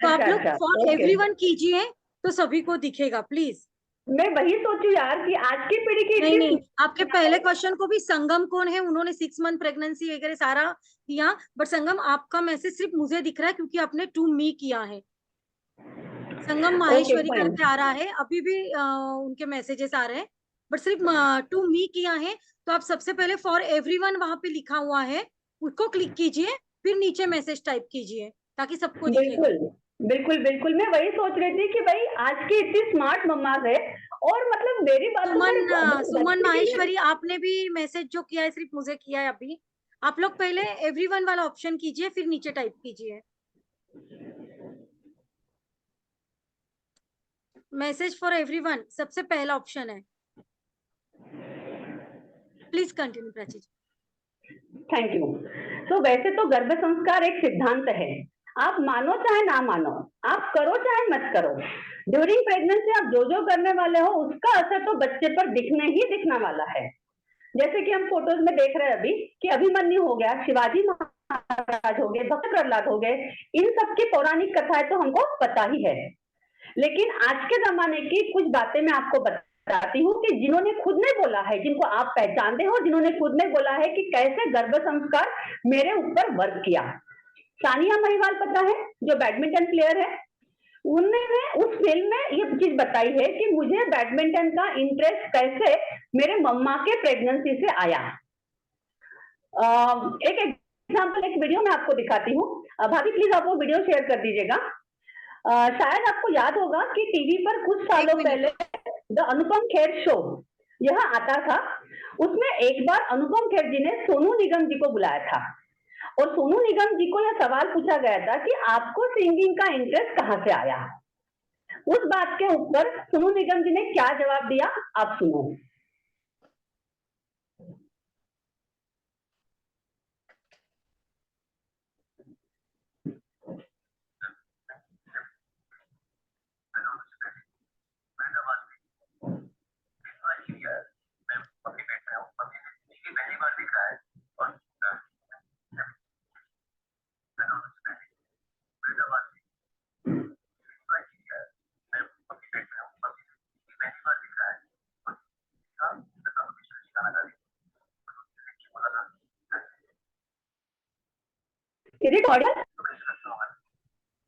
तो आप लोग फॉर एवरीवन कीजिए तो सभी को दिखेगा प्लीज। मैं वही सोचू यार कि आज की पीढ़ी की नहीं, आपके पहले क्वेश्चन को भी संगम कौन है, उन्होंने 6 मंथ प्रेगनेंसी वगैरह सारा किया, बट संगम आपका मैसेज सिर्फ मुझे दिख रहा है क्योंकि आपने टू मी किया है। संगम माहेश्वरी करके आ रहा है, अभी भी उनके मैसेजेस आ रहे हैं, बट सिर्फ टू मी किया है। तो आप सबसे पहले फॉर एवरीवन वहां पे लिखा हुआ है, उसको क्लिक कीजिए, फिर नीचे मैसेज टाइप कीजिए ताकि सबको दिखेगा। बिल्कुल बिल्कुल, मैं वही सोच रही थी कि भाई आज की इतनी स्मार्ट मम्मा है, और मतलब मेरी बात सुमन माहेश्वरी आपने भी मैसेज जो किया है सिर्फ मुझे किया है अभी। आप लोग पहले एवरीवन वाला ऑप्शन कीजिए फिर नीचे टाइप कीजिए मैसेज फॉर एवरीवन, सबसे पहला ऑप्शन है। Please continue Prachi ji. Thank you. तो वैसे तो गर्भ संस्कार एक सिद्धांत है, आप मानो चाहे ना मानो, आप करो चाहे मत करो, ड्यूरिंग प्रेगनेंसी आप जो जो करने वाले हो उसका असर तो बच्चे पर दिखने ही दिखना वाला है। जैसे कि हम फोटोज में देख रहे हैं अभी कि अभिमन्यु हो गया, शिवाजी महाराज हो गए, भक्त प्रहलाद हो गए, इन सब की पौराणिक कथाएं तो हमको पता ही है। लेकिन आज के जमाने की कुछ बातें मैं आपको बताती हूँ कि जिन्होंने खुद ने बोला है, जिनको आप पहचानते हो, जिन्होंने खुद ने बोला है कि कैसे गर्भ संस्कार मेरे ऊपर वर्क किया। सानिया महिवाल पता है, जो बैडमिंटन प्लेयर है, उन्होंने उस फिल्म में ये चीज बताई है कि मुझे बैडमिंटन का इंटरेस्ट कैसे मेरे मम्मा के प्रेगनेंसी से आया। एक एग्जांपल, एक वीडियो मैं आपको दिखाती हूँ। भाभी प्लीज आप वो वीडियो शेयर कर दीजिएगा। शायद आपको याद होगा कि टीवी पर कुछ सालों पहले द अनुपम खेर शो यह आता था, उसमें एक बार अनुपम खेर जी ने सोनू निगम जी को बुलाया था, और सोनू निगम जी को यह सवाल पूछा गया था कि आपको सिंगिंग का इंटरेस्ट कहाँ से आया। उस बात के ऊपर सोनू निगम जी ने क्या जवाब दिया, आप सुनो।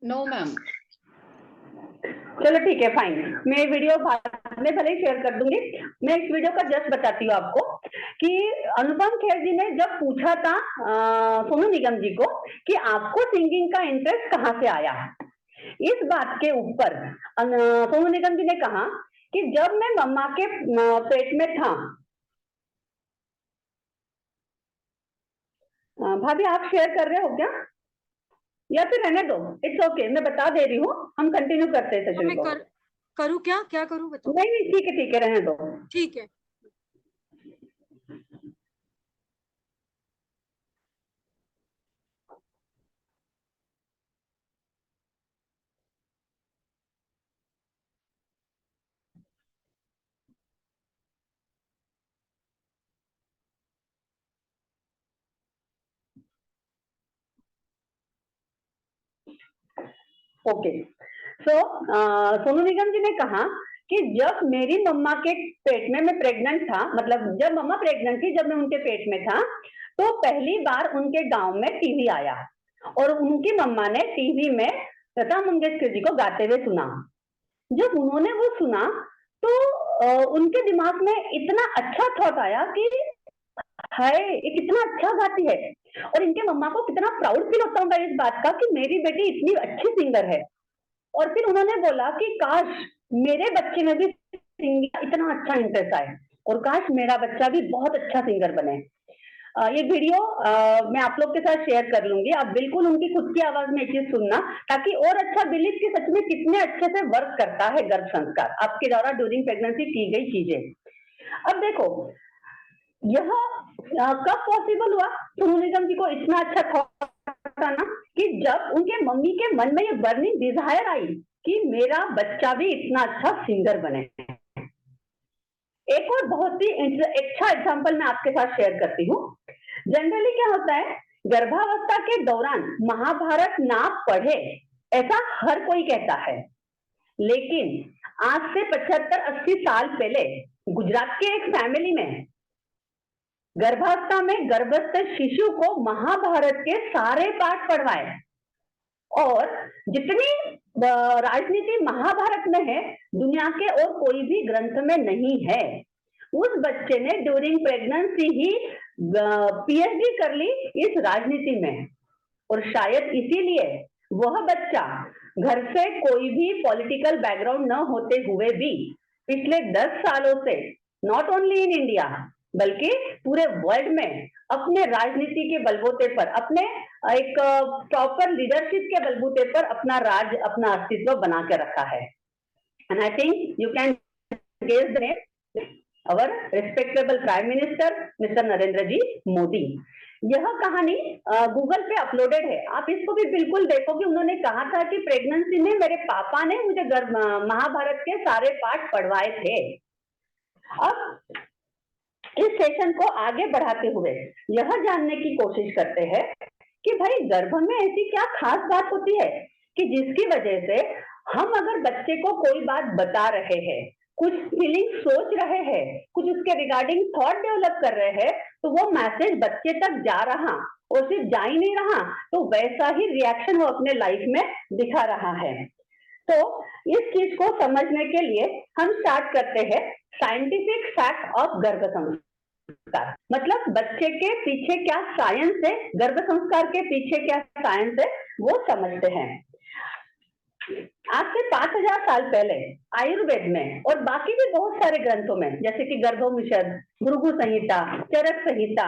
No ma'am. चलो ठीक है, फाइन, मैं वीडियो बाद में भले ही शेयर कर दूंगी। मैं इस वीडियो का जस्ट बताती हूँ आपको कि अनुपम खेर जी ने जब पूछा था सोनू निगम जी को कि आपको सिंगिंग का इंटरेस्ट कहाँ से आया, इस बात के ऊपर सोनू निगम जी ने कहा कि जब मैं मम्मा के पेट में था। भाभी आप शेयर कर रहे हो क्या, या फिर रहने दो, इट्स ओके, मैं बता दे रही हूँ, हम कंटिन्यू करते हैं सेशन को। करूँ क्या, क्या करूँ बताओ? नहीं ठीक है रहने दो। ठीक है। ओके, सो सोनू निगम जी ने कहा कि जब मेरी मम्मा के पेट में मैं प्रेग्नेंट था, मतलब जब मम्मा प्रेग्नेंट थी, जब मैं उनके पेट में था, तो पहली बार उनके गांव में टीवी आया और उनकी मम्मा ने टीवी में लता मंगेशकर जी को गाते हुए सुना। जब उन्होंने वो सुना तो उनके दिमाग में इतना अच्छा थॉट आया कि हाय, ये कितना अच्छा गाती है, और इनके मम्मा को कितना प्राउड फील होता होगा इस बात का कि मेरी बेटी इतनी अच्छी सिंगर है। और फिर उन्होंने बोला कि काश मेरे बच्चे में भी सिंगिंग इतना अच्छा इंटरेस्ट आए और काश मेरा बच्चा भी बहुत अच्छा सिंगर बने। ये वीडियो मैं आप लोग के साथ शेयर कर लूंगी, आप बिल्कुल उनकी खुद की आवाज में ये चीज सुनना, ताकि और अच्छा बिलीव कि सच में कितने अच्छे से वर्क करता है गर्भ संस्कार आपके द्वारा ड्यूरिंग प्रेगनेंसी की गई चीजें। अब देखो यह कब पॉसिबल हुआ सोनू निगम जी को इतना अच्छा थॉट आना, कि जब उनके मम्मी के मन में ये बर्निंग डिजायर आई कि मेरा बच्चा भी इतना अच्छा सिंगर बने। एक और बहुत ही अच्छा एग्जांपल मैं आपके साथ शेयर करती हूँ। जनरली क्या होता है, गर्भावस्था के दौरान महाभारत ना पढ़े ऐसा हर कोई कहता है, लेकिन आज से 75-80 साल पहले गुजरात के एक फैमिली में गर्भावस्था में गर्भस्थ शिशु को महाभारत के सारे पाठ पढ़वाए, और जितनी राजनीति महाभारत में है दुनिया के और कोई भी ग्रंथ में नहीं है। उस बच्चे ने ड्यूरिंग प्रेगनेंसी ही पीएचडी कर ली इस राजनीति में, और शायद इसीलिए वह बच्चा घर से कोई भी पॉलिटिकल बैकग्राउंड न होते हुए भी पिछले 10 सालों से नॉट ओनली इन इंडिया बल्कि पूरे वर्ल्ड में अपने राजनीति के बलबूते पर, अपने एक प्रॉपर लीडरशिप के बलबूते पर अपना राज, अपना अस्तित्व बना के रखा है। And I think you can guess the name, our respectable prime minister mister Narendra ji Modi. यह कहानी गूगल पे अपलोडेड है, आप इसको भी बिल्कुल देखो कि उन्होंने कहा था कि प्रेगनेंसी में मेरे पापा ने मुझे महाभारत के सारे पाठ पढ़वाए थे। अब इस सेशन को आगे बढ़ाते हुए यह जानने की कोशिश करते हैं कि भाई गर्भ में ऐसी क्या खास बात होती है कि जिसकी वजह से हम अगर बच्चे को कोई बात बता रहे हैं, कुछ फीलिंग सोच रहे हैं, कुछ उसके रिगार्डिंग थॉट डेवलप कर रहे हैं, तो वो मैसेज बच्चे तक जा रहा और सिर्फ जा ही नहीं रहा, तो वैसा ही रिएक्शन वो अपने लाइफ में दिखा रहा है। तो इस चीज को समझने के लिए हम स्टार्ट करते हैं साइंटिफिक फैक्ट ऑफ गर्भ संस्कार, मतलब बच्चे के पीछे क्या साइंस है, गर्भ संस्कार के पीछे क्या साइंस है वो समझते हैं। आज से 5000 साल पहले आयुर्वेद में और बाकी भी बहुत सारे ग्रंथों में, जैसे कि गर्भोपनिषद, भृगु संहिता, चरक संहिता,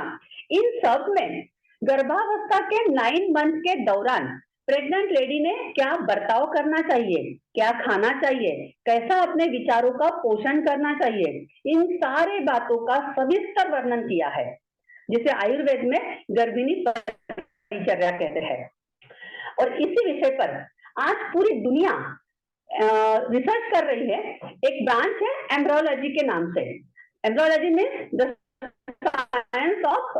इन सब में गर्भावस्था के 9 मंथ के दौरान प्रेग्नेंट लेडी ने क्या बर्ताव करना चाहिए, क्या खाना चाहिए, कैसा अपने विचारों का पोषण करना चाहिए, इन सारे बातों का सविस्तर वर्णन किया है, जिसे आयुर्वेद में गर्भिणी परिचर्या कहते हैं। और इसी विषय पर आज पूरी दुनिया रिसर्च कर रही है। एक ब्रांच है एम्ब्रियोलॉजी के नाम से। Embryology means the science of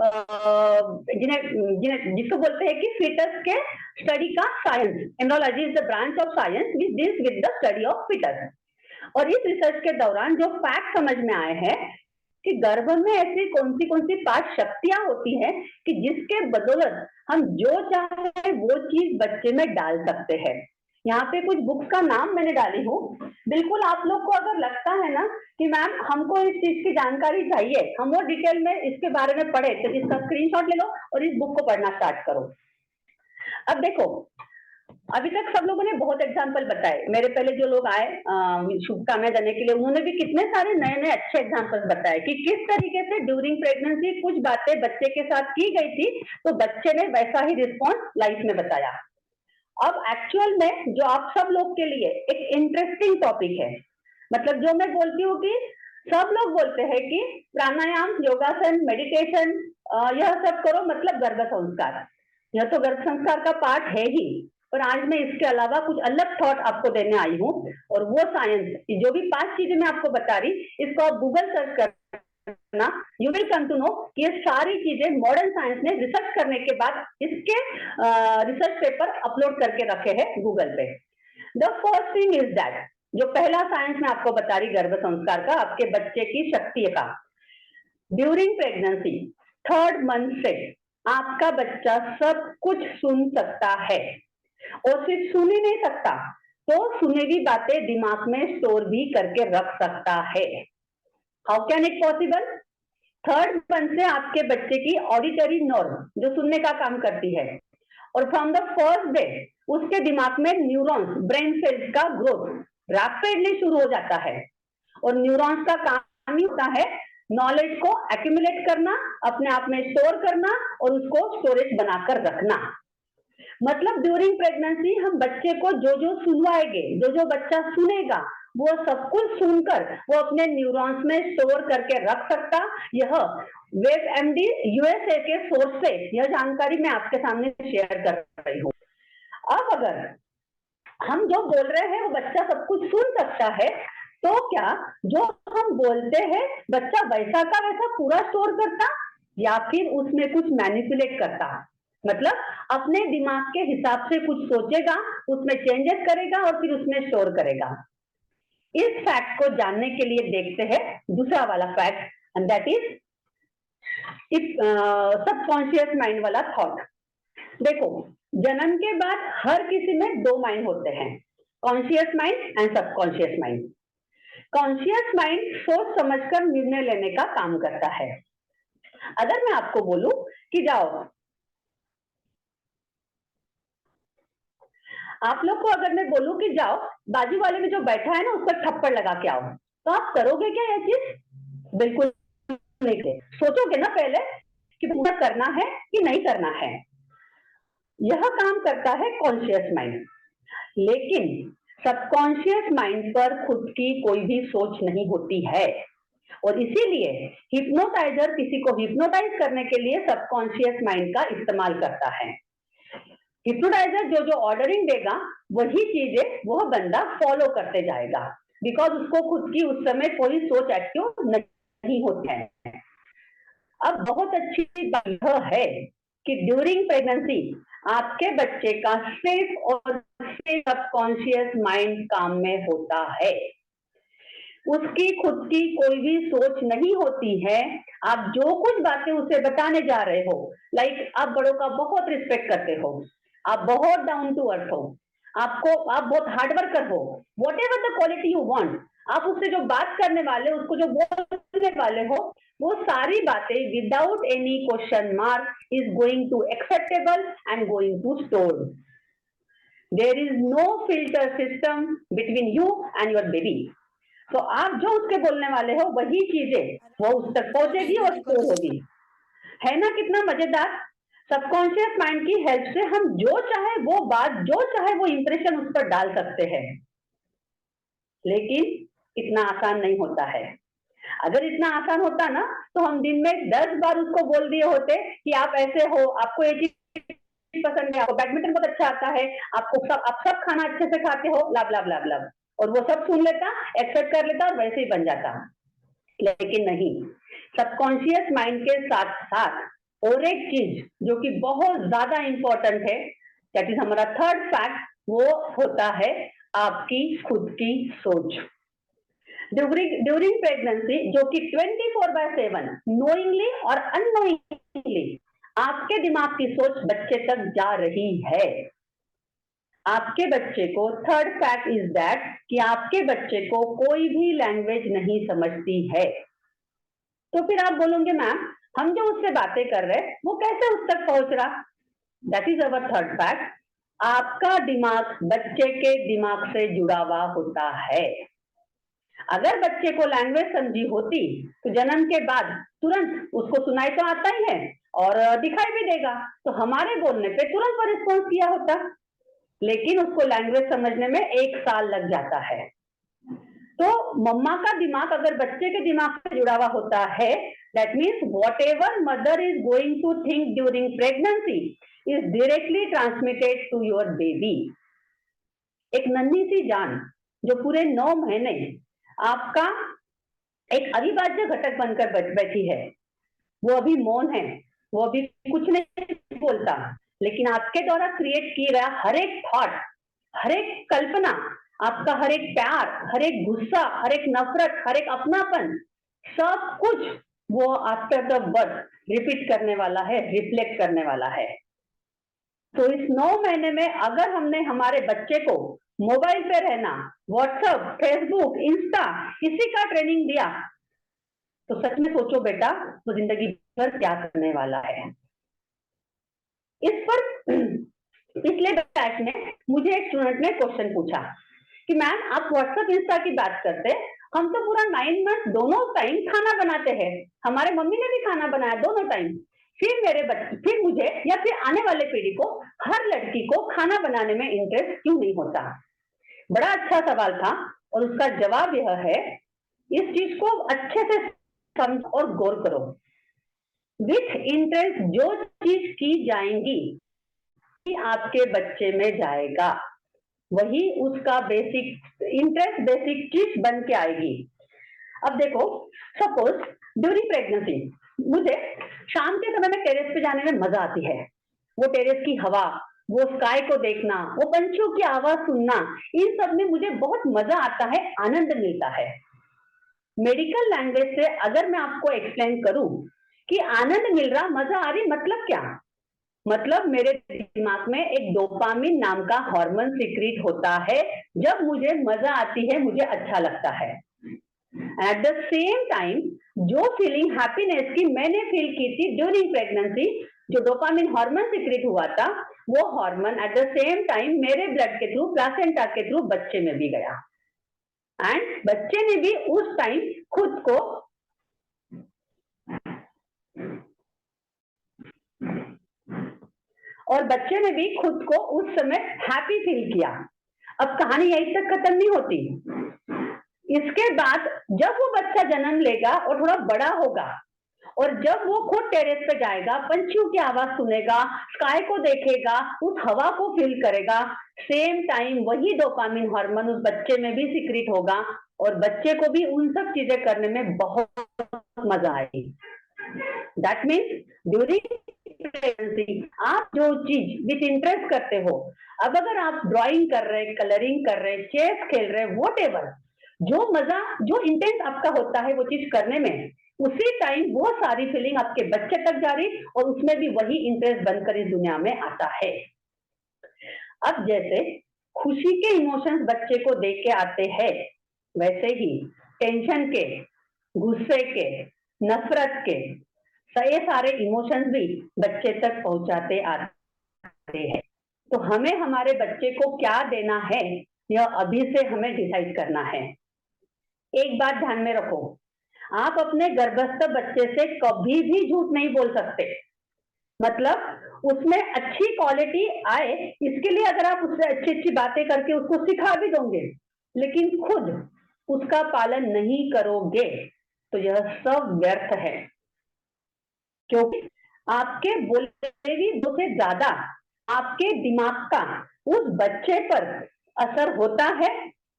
जिसको बोलते हैं कि फीटस के स्टडी का science. Embryology is the branch of science which deals with the study of foetus. और इस रिसर्च के दौरान जो फैक्ट समझ में आए हैं कि गर्भ में ऐसी कौन सी 5 शक्तियां होती हैं कि जिसके बदौलत हम जो चाहे वो चीज बच्चे में डाल सकते हैं। यहाँ पे कुछ बुक्स का नाम मैंने डाली हूँ, बिल्कुल आप लोग को अगर लगता है ना कि मैम हमको इस चीज की जानकारी चाहिए, हम वो डिटेल में इसके बारे में पढ़े, तो इसका स्क्रीनशॉट ले लो और इस बुक को पढ़ना स्टार्ट करो। अब देखो, अभी तक सब लोगों ने बहुत एग्जाम्पल बताए, मेरे पहले जो लोग आए शुभकामनाएं देने के लिए, उन्होंने भी कितने सारे नए अच्छे एग्जाम्पल बताए कि किस तरीके से ड्यूरिंग प्रेगनेंसी कुछ बातें बच्चे के साथ की गई थी, तो बच्चे ने वैसा ही रिस्पॉन्स लाइफ में बताया। अब एक्चुअल में जो आप सब लोग के लिए एक इंटरेस्टिंग टॉपिक है, मतलब जो मैं बोलती हूँ कि सब लोग बोलते हैं कि प्राणायाम, योगासन, मेडिटेशन यह सब करो, मतलब गर्भ संस्कार, यह तो गर्भ संस्कार का पार्ट है ही, और आज मैं इसके अलावा कुछ अलग थॉट आपको देने आई हूँ। और वो साइंस, जो भी 5 चीजें मैं आपको बता रही, इसको आप गूगल सर्च करना, you will come to know कि ये सारी चीजें मॉडर्न साइंस ने रिसर्च करने के बाद इसके रिसर्च पेपर अपलोड करके रखे हैं गूगल पे। The first thing is that, जो पहला साइंस में आपको बता रही गर्भ संस्कार का, आपके बच्चे की शक्ति का, ड्यूरिंग प्रेगनेंसी 3rd मंथ से आपका बच्चा सब कुछ सुन सकता है, और सिर्फ सुन ही नहीं सकता तो सुनी हुई बातें दिमाग में स्टोर भी करके रख सकता है। How can it possible? 3rd month से आपके बच्चे की ऑडिटरी नर्व जो सुनने का काम करती है, और फ्रॉम द फर्स्ट डे उसके दिमाग में न्यूरॉन्स, ब्रेन सेल्स का ग्रोथ रैपिडली शुरू हो जाता है, और न्यूरॉन्स का काम ही होता है नॉलेज को एक्यूमुलेट करना, अपने आप में स्टोर करना और उसको स्टोरेज बनाकर रखना। मतलब ड्यूरिंग प्रेगनेंसी हम बच्चे को जो जो सुनवाएंगे, जो जो बच्चा सुनेगा, वो सब कुछ सुनकर वो अपने न्यूरॉन्स में स्टोर करके रख सकता। यह WebMD USA के सोर्स से यह जानकारी मैं आपके सामने शेयर कर रही हूँ। अब अगर हम जो बोल रहे हैं वो बच्चा सब कुछ सुन सकता है, तो क्या जो हम बोलते हैं बच्चा वैसा का वैसा पूरा स्टोर करता, या फिर उसमें कुछ मैनिपुलेट करता? मतलब अपने दिमाग के हिसाब से कुछ सोचेगा, उसमें चेंजेस करेगा और फिर उसमें स्टोर करेगा। इस फैक्ट को जानने के लिए देखते हैं दूसरा वाला fact, and that is subconscious mind वाला थॉट। देखो, जन्म के बाद हर किसी में 2 माइंड होते हैं, conscious mind and subconscious mind. Conscious mind सोच समझकर निर्णय लेने का काम करता है। अगर मैं आपको बोलूं कि जाओ, आप लोग को अगर मैं बोलूं कि जाओ बाजू वाले में जो बैठा है ना उस पर थप्पड़ लगा के आओ, तो आप करोगे क्या यह चीज? बिल्कुल नहीं। सोचोगे ना पहले कि पूरा करना है कि नहीं करना है। यह काम करता है कॉन्शियस माइंड, लेकिन सबकॉन्शियस माइंड पर खुद की कोई भी सोच नहीं होती है, और इसीलिए हिप्नोटाइजर किसी को हिप्नोटाइज करने के लिए सबकॉन्शियस माइंड का इस्तेमाल करता है। हिप्नोटाइजर जो जो ऑर्डरिंग देगा वही चीजें वह बंदा फॉलो करते जाएगा, बिकॉज उसको खुद की उस समय कोई सोच एक्टिव नहीं होती है। अब बहुत अच्छी बात यह है कि ड्यूरिंग प्रेगनेंसी आपके बच्चे का सिर्फ और सिर्फ सबकॉन्शियस माइंड काम में होता है, उसकी खुद की कोई भी सोच नहीं होती है। आप जो कुछ बातें उसे बताने जा रहे हो, लाइक आप बड़ों का बहुत रिस्पेक्ट करते हो, आप बहुत डाउन टू अर्थ हो, आप बहुत हार्ड वर्कर हो, what ever the quality you want, आप उससे जो बात करने वाले हो, उसको जो बोलने वाले हो, वो सारी बातें without any question mark is going to acceptable and going to store. There is no filter system between you and your baby. तो आप जो उसके बोलने वाले हो वही चीजें वो उस तक पहुंचेगी और स्टोर होगी। है ना कितना मजेदार? सबकॉन्शियस माइंड की हेल्प से हम जो चाहे वो बात, जो चाहे वो इंप्रेशन उस पर डाल सकते हैं, लेकिन इतना आसान नहीं होता है। अगर इतना आसान होता ना तो हम दिन में 10 बार उसको बोल दिए होते कि आप ऐसे हो, आपको एक चीज पसंद है, आपको बैडमिंटन बहुत अच्छा आता है, आप सब खाना अच्छे से खाते हो, लाभ लाभ लाभ लाभ, और वो सब सुन लेता, एक्सेप्ट कर लेता और वैसे ही बन जाता। लेकिन नहीं, सबकॉन्शियस माइंड के साथ साथ और एक चीज जो कि बहुत ज्यादा इंपॉर्टेंट है, दैट इज हमारा 3rd फैक्ट, वो होता है आपकी खुद की सोच। ड्यूरिंग प्रेगनेंसी, जो कि 24/7 नोइंगली और अननोइंगली आपके दिमाग की सोच बच्चे तक जा रही है। आपके बच्चे को 3rd फैक्ट इज दैट कि आपके बच्चे को कोई भी लैंग्वेज नहीं समझती है। तो फिर आप बोलोगे मैम हम जो उससे बातें कर रहे हैं वो कैसे उस तक पहुंच रहा? That is our 3rd fact. आपका दिमाग बच्चे के दिमाग से जुड़ा हुआ होता है। अगर बच्चे को लैंग्वेज समझी होती तो जन्म के बाद तुरंत उसको सुनाई तो आता ही है और दिखाई भी देगा, तो हमारे बोलने पे तुरंत वो रिस्पॉन्स किया होता, लेकिन उसको लैंग्वेज समझने में 1 साल लग जाता है। तो मम्मा का दिमाग अगर बच्चे के दिमाग से जुड़ा हुआ होता है, that means whatever mother is going to think during pregnancy is directly transmitted to your baby. एक नन्ही सी जान जो पूरे 9 महीने आपका एक अविभाज्य घटक बनकर बैठी है, वो अभी मौन है, वो अभी कुछ नहीं बोलता, लेकिन आपके द्वारा क्रिएट किया गया हर एक थॉट हर एक कल्पना, आपका हर एक प्यार, हर एक गुस्सा, हर एक नफरत, हर एक अपनापन, सब कुछ वो आफ्टर द बर्थ रिपीट करने वाला है, रिफ्लेक्ट करने वाला है। तो इस 9 महीने में अगर हमने हमारे बच्चे को मोबाइल पे रहना, व्हाट्सएप, फेसबुक, इंस्टा, इसी का ट्रेनिंग दिया, तो सच में सोचो बेटा वो जिंदगी भर क्या करने वाला है। इस पर पिछले बैच में मुझे एक स्टूडेंट ने क्वेश्चन पूछा कि मैम आप व्हाट्सएप, इंस्टा की बात करते, हम तो पूरा 9 मंथ दोनों टाइम खाना बनाते हैं, हमारे मम्मी ने भी खाना बनाया दोनों टाइम, फिर मुझे या फिर आने वाले पीढ़ी को, हर लड़की को खाना बनाने में इंटरेस्ट क्यों नहीं होता? बड़ा अच्छा सवाल था और उसका जवाब यह है, इस चीज को अच्छे से समझो और गौर करो। विथ इंटरेस्ट जो चीज की जाएंगी आपके बच्चे में जाएगा, वही उसका बेसिक इंटरेस्ट, बेसिक चीज बन के आएगी। अब देखो, सपोज ड्यूरिंग प्रेगनेंसी मुझे शाम के समय में टेरेस पे जाने में मजा आती है। वो टेरेस की हवा, वो स्काई को देखना, वो पंछियों की आवाज सुनना, इन सब में मुझे बहुत मजा आता है, आनंद मिलता है। मेडिकल लैंग्वेज से अगर मैं आपको एक्सप्लेन करूं कि आनंद मिल रहा, मजा आ रही, मतलब क्या? मतलब मेरे दिमाग में एक डोपामिन नाम का हार्मोन सीक्रेट होता है, जब मुझे मजा आती है, मुझे अच्छा लगता है। एट द सेम टाइम जो फीलिंग हैप्पीनेस की मैंने फील की थी ड्यूरिंग प्रेगनेंसी, जो डोपामिन हार्मोन सीक्रेट हुआ था, वो hormone at the same time मेरे ब्लड के थ्रू, प्लासेंटा के थ्रू बच्चे में भी गया, एंड बच्चे ने भी उस टाइम खुद को उस समय हैप्पी फील किया। अब कहानी यहीं तक खत्म नहीं होती। इसके बाद जब वो बच्चा जन्म लेगा और थोड़ा बड़ा होगा, और जब वो खुद टेरेस पे जाएगा, पंछियों की आवाज सुनेगा, स्काई को देखेगा, उस हवा को फील करेगा, सेम टाइम वही डोपामिन हार्मोन उस बच्चे में भी सीक्रेट होगा और बच्चे को भी उन सब चीजें करने में बहुत मजा आएगी। दैट मीन्स ड्यूरिंग प्रेगनेंसी आप जो चीज विथ इंटरेस्ट करते हो, अब अगर आप ड्राइंग कर रहे, कलरिंग कर रहे, चेस खेल रहे, व्हाटएवर, जो मजा, जो इंटेंस आपका होता है वो चीज करने में, उसी टाइम वो सारी फीलिंग आपके बच्चे तक जा रही और उसमें भी वही इंटरेस्ट बनकर इस दुनिया में आता है। अब जैसे खुशी के इमोशंस बच्चे को देख के आते हैं, वैसे ही टेंशन के, गुस्से के, नफरत के, ये सारे इमोशंस भी बच्चे तक पहुंचाते आते हैं। तो हमें हमारे बच्चे को क्या देना है, यह अभी से हमें डिसाइड करना है। एक बात ध्यान में रखो, आप अपने गर्भस्थ बच्चे से कभी भी झूठ नहीं बोल सकते। मतलब उसमें अच्छी क्वालिटी आए, इसके लिए अगर आप उससे अच्छी अच्छी बातें करके उसको सिखा भी दोगे, लेकिन खुद उसका पालन नहीं करोगे तो यह सब व्यर्थ है, क्योंकि आपके बोले दो से ज्यादा आपके दिमाग का उस बच्चे पर असर होता है।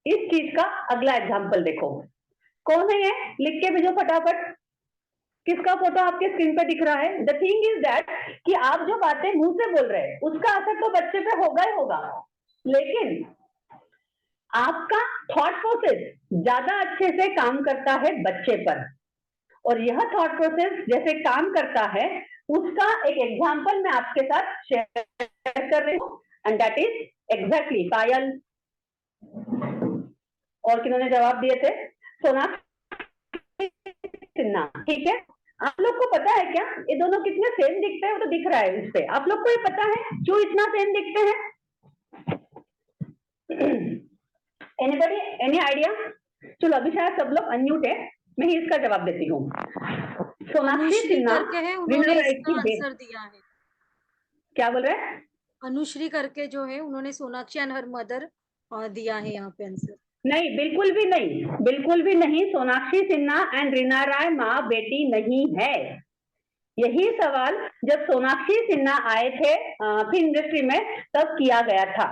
इस चीज का अगला एग्जाम्पल देखो, कौन है ये, लिख के भेजो फटाफट, किसका फोटो आपके स्क्रीन पे दिख रहा है? द थिंग इज दैट कि आप जो बातें मुंह से बोल रहे हैं उसका असर तो बच्चे पे होगा ही होगा, लेकिन आपका थॉट प्रोसेस ज्यादा अच्छे से काम करता है बच्चे पर, और यह थॉट प्रोसेस जैसे काम करता है उसका एक एग्जांपल मैं आपके साथ शेयर कर रही हूँ, एंड दैट इज एग्जैक्टली पायल। और किन्होंने जवाब दिए थे? सोनाक्षी सिन्हा। ठीक है, आप लोग को पता है क्या ये दोनों कितने सेम दिखते हैं? वो तो दिख रहा है इस पे, आप लोग को ये पता है क्यों इतना सेम दिखते हैं? Anybody, any idea? चलो अभी शायद सब लोग अनम्यूट है, मैं ही इसका जवाब देती हूँ। सोनाक्षी सिन्हा उन्होंने इसका आंसर दिया है। क्या बोल रहे हैं? अनुश्री करके जो है उन्होंने सोनाक्षी एंड हर मदर दिया है यहाँ पे आंसर। नहीं, बिल्कुल भी नहीं, बिल्कुल भी नहीं। सोनाक्षी सिन्हा एंड रीना राय माँ बेटी नहीं है। यही सवाल जब सोनाक्षी सिन्हा आए थे फिल्म इंडस्ट्री में तब किया गया था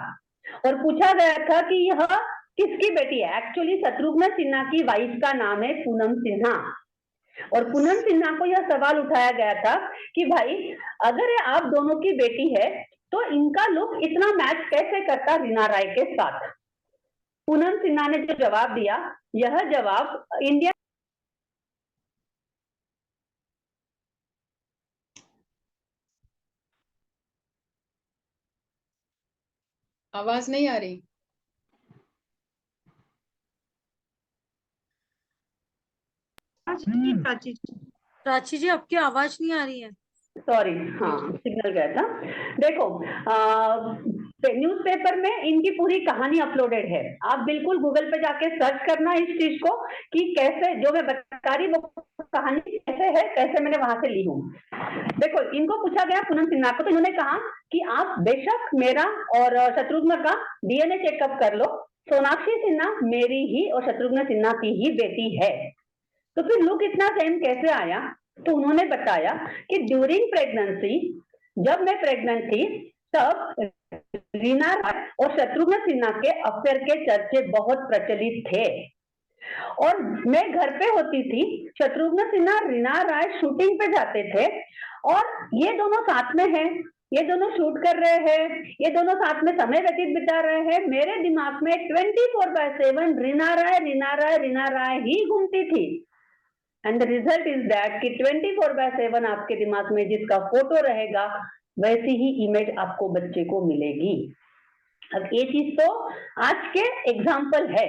और पूछा गया था कि यह किसकी बेटी है। एक्चुअली शत्रुघ्न सिन्हा की वाइफ का नाम है पूनम सिन्हा, और पूनम सिन्हा को यह सवाल उठाया गया था कि भाई अगर ये आप दोनों की बेटी है तो इनका लुक इतना मैच कैसे करता रीना राय के साथ? पूनम सिन्हा ने जो जवाब दिया, यह जवाब इंडिया आवाज नहीं आ रही। प्राची जी आपकी आवाज नहीं आ रही है। सॉरी, हाँ सिग्नल गया था। देखो न्यूज़पेपर में इनकी पूरी कहानी अपलोडेड है, आप बिल्कुल गूगल पे जाके सर्च करना इस चीज को कि कैसे जो मैं बता रही वो कहानी कैसे है, कैसे मैंने वहां से ली हूँ। देखो इनको पूछा गया पूनम सिन्हा को, तो इन्होंने कहा कि आप बेशक मेरा और शत्रुघ्न का डीएनए चेकअप कर लो, सोनाक्षी सिन्हा मेरी ही और शत्रुघ्न सिन्हा की ही बेटी है। तो फिर लुक इतना सेम कैसे आया? तो उन्होंने बताया कि ड्यूरिंग प्रेगनेंसी, जब मैं प्रेग्नेंट थी तब रीना राय और शत्रुघ्न सिन्हा के अफेयर के चर्चे बहुत प्रचलित थे और मैं घर पे होती थी, शत्रुघ्न सिन्हा रीना राय शूटिंग पे जाते थे और ये दोनों साथ में हैं, ये दोनों शूट कर रहे हैं, ये दोनों साथ में समय व्यतीत बिता रहे हैं। मेरे दिमाग में 24/7 रीना राय ही घूमती थी। And the result is that कि 24/7 आपके दिमाग में जिसका फोटो रहेगा वैसी ही इमेज आपको बच्चे को मिलेगी। अब ये चीज तो आज के एग्जाम्पल है।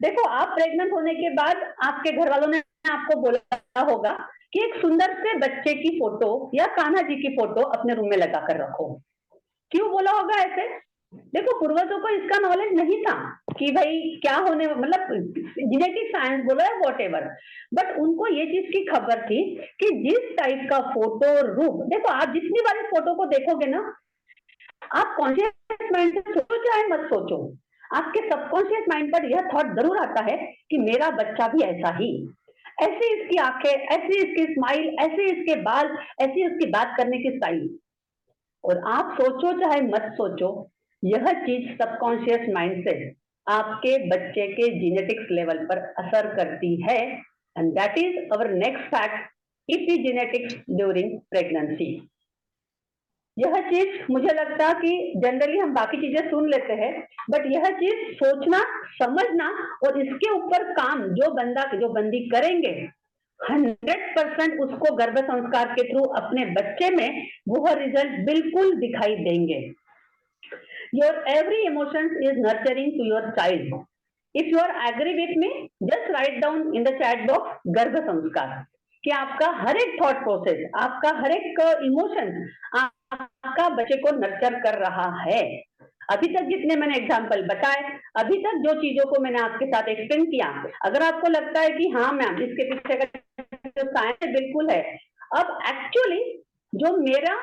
देखो आप प्रेग्नेंट होने के बाद आपके घर वालों ने आपको बोला होगा कि एक सुंदर से बच्चे की फोटो या कान्हा जी की फोटो अपने रूम में लगा कर रखो। क्यों बोला होगा ऐसे? देखो पूर्वजों को इसका नॉलेज नहीं था कि भाई क्या होने, मतलब जेनेटिक साइंस बोलो या वॉटेवर, बट उनको ये चीज की खबर थी कि जिस टाइप का फोटो रूप, देखो आप जितनी बार इस फोटो को देखोगे ना, आप कॉन्शियस माइंड से सोचो चाहे मत सोचो, आपके सबकॉन्शियस माइंड पर यह थॉट जरूर आता है कि मेरा बच्चा भी ऐसा ही, ऐसी इसकी आंखें, ऐसी इसकी स्माइल, ऐसे इसके बाल, ऐसी उसकी बात करने की स्टाइल। और आप सोचो चाहे मत सोचो, यह चीज सबकॉन्शियस माइंड से आपके बच्चे के जेनेटिक्स लेवल पर असर करती है। And that is our next fact, epigenetics during pregnancy. यह चीज मुझे लगता कि जनरली हम बाकी चीजें सुन लेते हैं, बट यह चीज सोचना, समझना और इसके ऊपर काम जो बंदी करेंगे 100% उसको गर्भ संस्कार के थ्रू अपने बच्चे में वो रिजल्ट बिल्कुल दिखाई देंगे। Your every emotion is nurturing to your child. If you are agree with me, just write down in the chat box गर्भ संस्कार, कि आपका हर एक थॉट प्रोसेस, आपका हर एक इमोशन आपका बच्चे को नर्चर कर रहा है। अभी तक जितने मैंने एग्जाम्पल बताए, अभी तक जो चीजों को मैंने आपके साथ एक्सप्लेन किया, अगर आपको लगता है कि हाँ मैम इसके पीछे का जो साइंस बिल्कुल है, अब एक्चुअली जो मेरा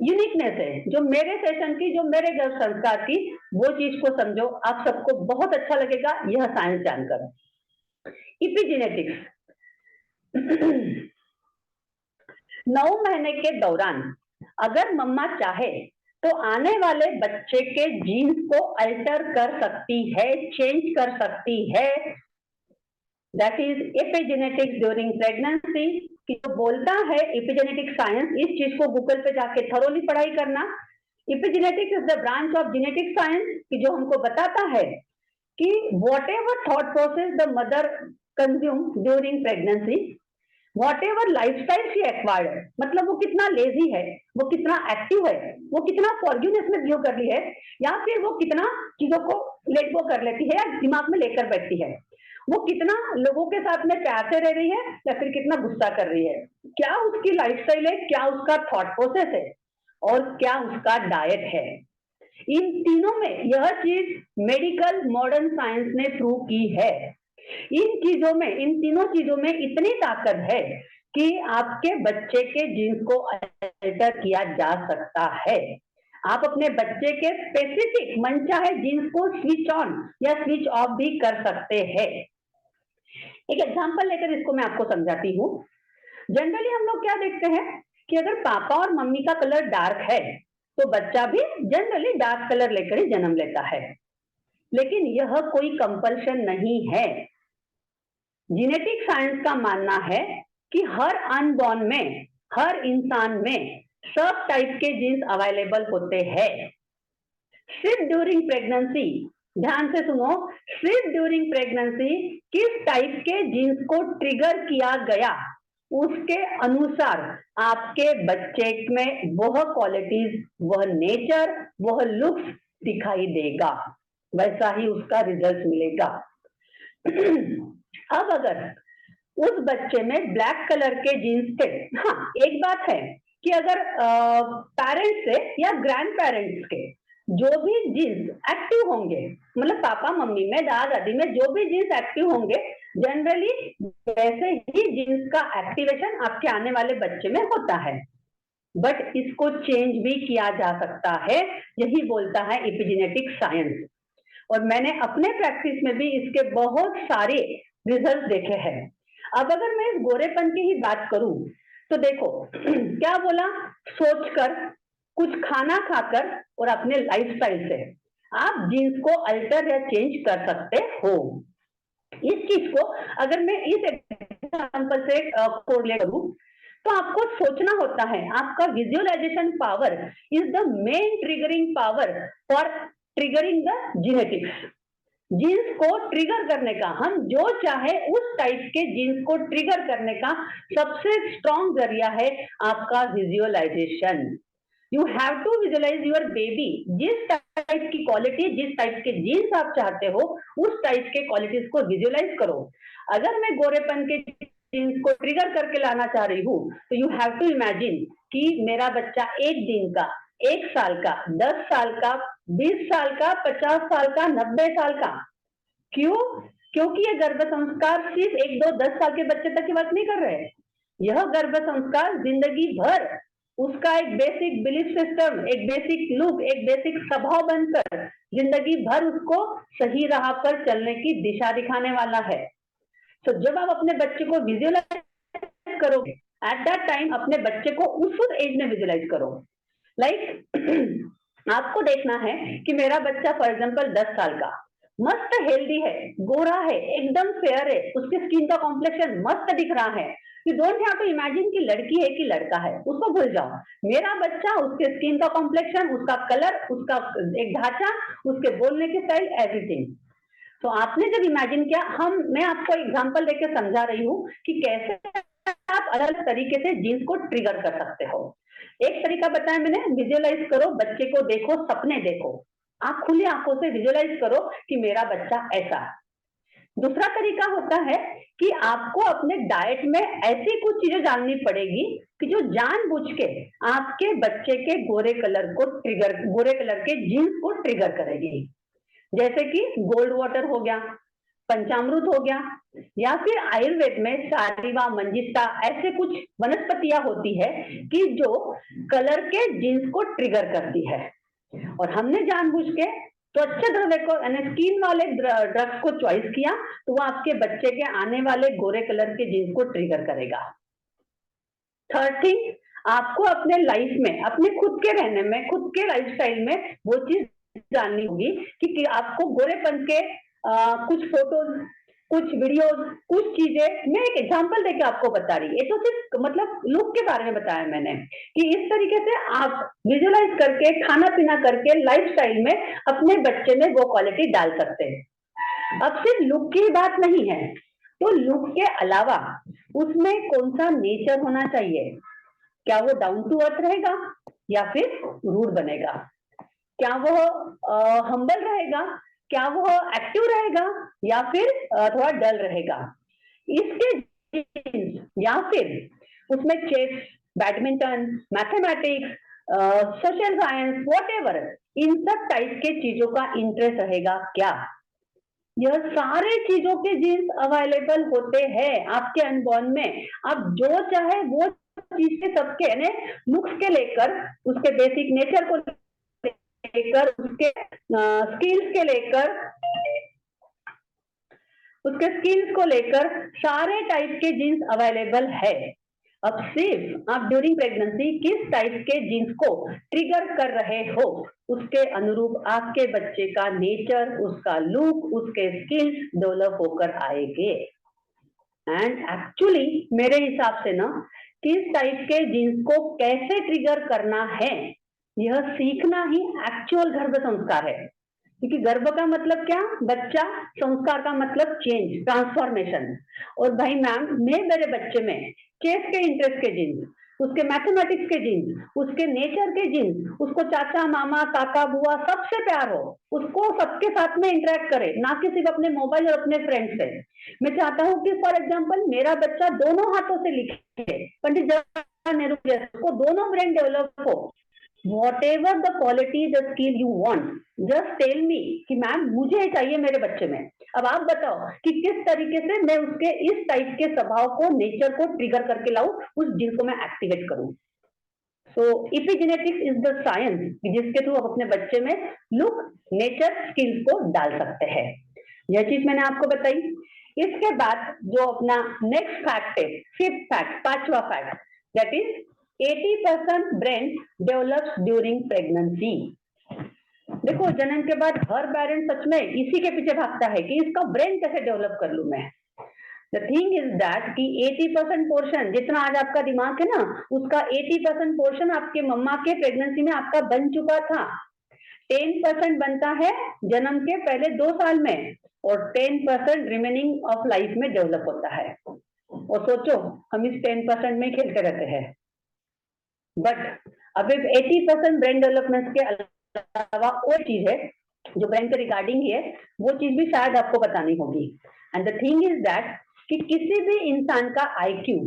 यूनिकनेस है, जो मेरे सेशन की, जो मेरे गर्भ संस्कार की, वो चीज को समझो, आप सबको बहुत अच्छा लगेगा यह साइंस जानकर। इपिजेनेटिक्स 9 महीने के दौरान अगर मम्मा चाहे तो आने वाले बच्चे के जीन्स को अल्टर कर सकती है, चेंज कर सकती है। That is epigenetics during pregnancy. कि जो बोलता है एपिजेनेटिक साइंस, इस चीज को गूगल पे जाके थरोली पढ़ाई करना। Epigenetics is the branch of genetic science कि जो हमको बताता है कि what ever thought process the mother consume during pregnancy, what ever lifestyle she acquired, मतलब वो कितना लेजी है, वो कितना एक्टिव है, वो कितना फॉर्ग्यूनेस में व्यू कर ली है, या फिर वो कितना चीजों को लेट गो कर लेती है या दिमाग में लेकर बैठती है, वो कितना लोगों के साथ में प्यार से रह रही है या फिर कितना गुस्सा कर रही है, क्या उसकी लाइफस्टाइल है, क्या उसका थॉट प्रोसेस है और क्या उसका डाइट है। इन तीनों में यह चीज मेडिकल मॉडर्न साइंस ने प्रूव की है। इन चीजों में, इन तीनों चीजों में इतनी ताकत है कि आपके बच्चे के जीन्स को अल्टर किया जा सकता है। आप अपने बच्चे के स्पेसिफिक मनचाहे जीन्स को स्विच ऑन या स्विच ऑफ भी कर सकते हैं। एक एग्जांपल लेकर इसको मैं आपको समझाती हूँ। जनरली हम लोग क्या देखते हैं कि अगर पापा और मम्मी का कलर डार्क है तो बच्चा भी जनरली डार्क कलर लेकर ही जन्म लेता है, लेकिन यह कोई कंपल्शन नहीं है। जेनेटिक साइंस का मानना है कि हर अनबॉर्न में, हर इंसान में सब टाइप के जीन्स अवेलेबल होते हैं। सिर्फ ड्यूरिंग प्रेगनेंसी, ध्यान से सुनो, सिर्फ ड्यूरिंग प्रेगनेंसी किस टाइप के जीन्स को ट्रिगर किया गया उसके अनुसार आपके बच्चे में वह क्वालिटीज, वह नेचर, वह लुक्स दिखाई देगा, वैसा ही उसका रिजल्ट मिलेगा। अब अगर उस बच्चे में ब्लैक कलर के जीन्स थे, हाँ एक बात है कि अगर पेरेंट्स से या ग्रैंड पेरेंट्स के जो भी जीन्स एक्टिव होंगे, मतलब पापा मम्मी में, दादा दादी में जो भी जीन्स एक्टिव होंगे, जनरली वैसे ही जीन्स का एक्टिवेशन आपके आने वाले बच्चे में होता है। बट इसको चेंज भी किया जा सकता है, यही बोलता है एपिजेनेटिक साइंस। और मैंने अपने प्रैक्टिस में भी इसके बहुत सारे रिजल्ट देखे हैं। अब अगर मैं इस गोरेपन की ही बात करूं तो देखो क्या बोला, सोचकर, कुछ खाना खाकर और अपने लाइफस्टाइल से आप जीन्स को अल्टर या चेंज कर सकते हो। इस चीज को अगर मैं इस एग्जांपल से कोरिलेट करूं तो आपको सोचना होता है, आपका visualisation power is the main triggering power for triggering the genetics. Genes को ट्रिगर करने का, हम जो चाहे उस टाइप के जीन्स को ट्रिगर करने का सबसे स्ट्रॉन्ग जरिया है आपका visualisation. You have to visualise your baby, जिस टाइप की क्वालिटी, जिस टाइप के जीन्स आप चाहते हो उस टाइप के क्वालिटीज को विजुअलाइज करो। अगर मैं गोरेपन के जीन्स को ट्रिगर करके लाना चाह रही हूँ तो यू हैव टू इमेजिन कि मेरा बच्चा 1 दिन का, 1 साल का, 10 साल का, 20 साल का, 50 साल का, 90 साल का। क्यों? क्योंकि ये गर्भ संस्कार सिर्फ 1, 2, 10 साल के बच्चे तक की बात नहीं कर रहे। यह गर्भ संस्कार जिंदगी भर उसका एक बेसिक बिलीफ सिस्टम, एक बेसिक लुक, एक बेसिक स्वभाव बनकर जिंदगी भर उसको सही राह पर चलने की दिशा दिखाने वाला है। तो जब आप अपने बच्चे को विजुअलाइज करोगे, एट दैट टाइम अपने बच्चे को उस एज में विजुअलाइज करो। लाइक आपको देखना है कि मेरा बच्चा फॉर एग्जांपल 10 साल का, मस्त हेल्दी है, गोरा है, एकदम फेयर है, उसके स्किन का कॉम्प्लेक्शन मस्त दिख रहा है। You don't have to imagine कि लड़की है कि लड़का है, उसको भूल जाओ। मेरा बच्चा, उसके स्किन का कॉम्प्लेक्शन, उसका कलर, उसका एक ढांचा, उसके बोलने की स्टाइल, एवरीथिंग। तो आपने जब इमेजिन किया, मैं आपको एग्जांपल देके समझा रही हूँ कि कैसे आप अलग अलग तरीके से जीन्स को ट्रिगर कर सकते हो। एक तरीका बताया मैंने, विजुअलाइज करो, बच्चे को देखो, सपने देखो, आप खुली आंखों से विजुअलाइज करो कि मेरा बच्चा ऐसा। दूसरा तरीका होता है कि आपको अपने डाइट में ऐसी कुछ चीजें जाननी पड़ेगी कि जो जानबूझ के आपके बच्चे के गोरे कलर के जीन्स को ट्रिगर करेगी। जैसे कि गोल्ड वाटर हो गया, पंचामृत हो गया, या फिर आयुर्वेद में सारिवा, मंजिष्ठा, ऐसे कुछ वनस्पतियां होती है कि जो कलर के जीन्स को ट्रिगर करती है। और हमने जानबूझ के तो अच्छे द्रव्य को, यानी स्किन वाले ड्रग्स को चॉइस किया, तो वो आपके बच्चे के आने वाले गोरे कलर के जीन्स को ट्रिगर करेगा। थर्ड थिंग, आपको अपने लाइफ में, अपने खुद के रहने में, खुद के लाइफस्टाइल में वो चीज जाननी होगी कि आपको गोरेपन के कुछ फोटोज, कुछ वीडियोस, कुछ चीजें, मैं एक एग्जांपल देके आपको बता रही, ये तो सिर्फ मतलब लुक के बारे में बताया मैंने कि इस तरीके से आप विजुअलाइज करके, खाना पीना करके, लाइफस्टाइल में अपने बच्चे में वो क्वालिटी डाल सकते हैं। अब सिर्फ लुक की बात नहीं है, तो लुक के अलावा उसमें कौन सा नेचर होना चाहिए, क्या वो डाउन टू अर्थ रहेगा या फिर रूड बनेगा, क्या वो हम्बल रहेगा, क्या वो एक्टिव रहेगा या फिर थोड़ा डल रहेगा। इसके या फिर उसमें chess, badminton, mathematics, social science, whatever, इन सब टाइप के चीजों का इंटरेस्ट रहेगा क्या। यह सारे चीजों के जीन्स अवेलेबल होते हैं आपके अनबॉर्न में। आप जो चाहे वो चीज के सबके, यानी लुक्स के लेकर, उसके बेसिक नेचर को लेकर, उसके स्किल्स के लेकर, उसके स्किल्स को लेकर सारे टाइप के जीन्स अवेलेबल है। अब सिर्फ आप ड्यूरिंग प्रेगनेंसी किस टाइप के जीन्स को ट्रिगर कर रहे हो, उसके अनुरूप आपके बच्चे का नेचर, उसका लुक, उसके स्किल्स डेवलप होकर आएंगे। एंड एक्चुअली मेरे हिसाब से ना, किस टाइप के जीन्स को कैसे ट्रिगर करना है, यह सीखना ही एक्चुअल गर्भ संस्कार है। क्योंकि गर्भ का मतलब क्या, बच्चा, संस्कार का मतलब चेंज, ट्रांसफॉर्मेशन। और भाई मैम, मैं मेरे बच्चे में चेस के इंटरेस्ट के जीन्स, उसके मैथमेटिक्स के जीन्स, उसके नेचर के जीन्स, उसको चाचा मामा काका बुआ सबसे प्यार हो, उसको सबके साथ में इंटरेक्ट करे, ना कि सिर्फ अपने मोबाइल और अपने फ्रेंड से। मैं चाहता हूँ कि फॉर एग्जाम्पल मेरा बच्चा दोनों हाथों से लिखे, पंडित जवाहरलाल नेहरू जैसे, उसको दोनों ब्रेन डेवलप हो। Whatever the quality, the skill you want, just tell me कि मैम मुझे चाहिए मेरे बच्चे में। अब आप बताओ कि किस तरीके से मैं उसके इस टाइप के स्वभाव को, नेचर को ट्रिगर करके लाऊं, उस जीन को मैं एक्टिवेट करूं। सो इपिजेनेटिक्स इज द साइंस जिसके थ्रू आप अपने बच्चे में लुक, नेचर, स्किल्स को डाल सकते हैं। यह चीज मैंने आपको बताई। इसके बाद जो अपना नेक्स्ट फैक्ट है, फिफ्थ फैक्ट, पांचवा fact, that is 80% brain develops during pregnancy. देखो, जन्म के बाद हर पेरेंट सच में इसी के पीछे भागता है कि इसका ब्रेन कैसे डेवलप कर लूं मैं। द थिंग इज दैट कि 80% पोर्शन, जितना आज आपका दिमाग है ना, उसका 80% पोर्शन आपके मम्मा के प्रेगनेंसी में आपका बन चुका था। 10% बनता है जन्म के पहले 2 साल में, और 10% रिमेनिंग ऑफ लाइफ में डेवलप होता है। और सोचो, हम इस 10% में खेलते रहते हैं। बट अब 80% ब्रेन डेवलपमेंट के अलावा और चीज है जो ब्रेन के रिगार्डिंग है, वो चीज भी शायद आपको पता नहीं होगी। And the thing is that कि किसी भी इंसान का IQ,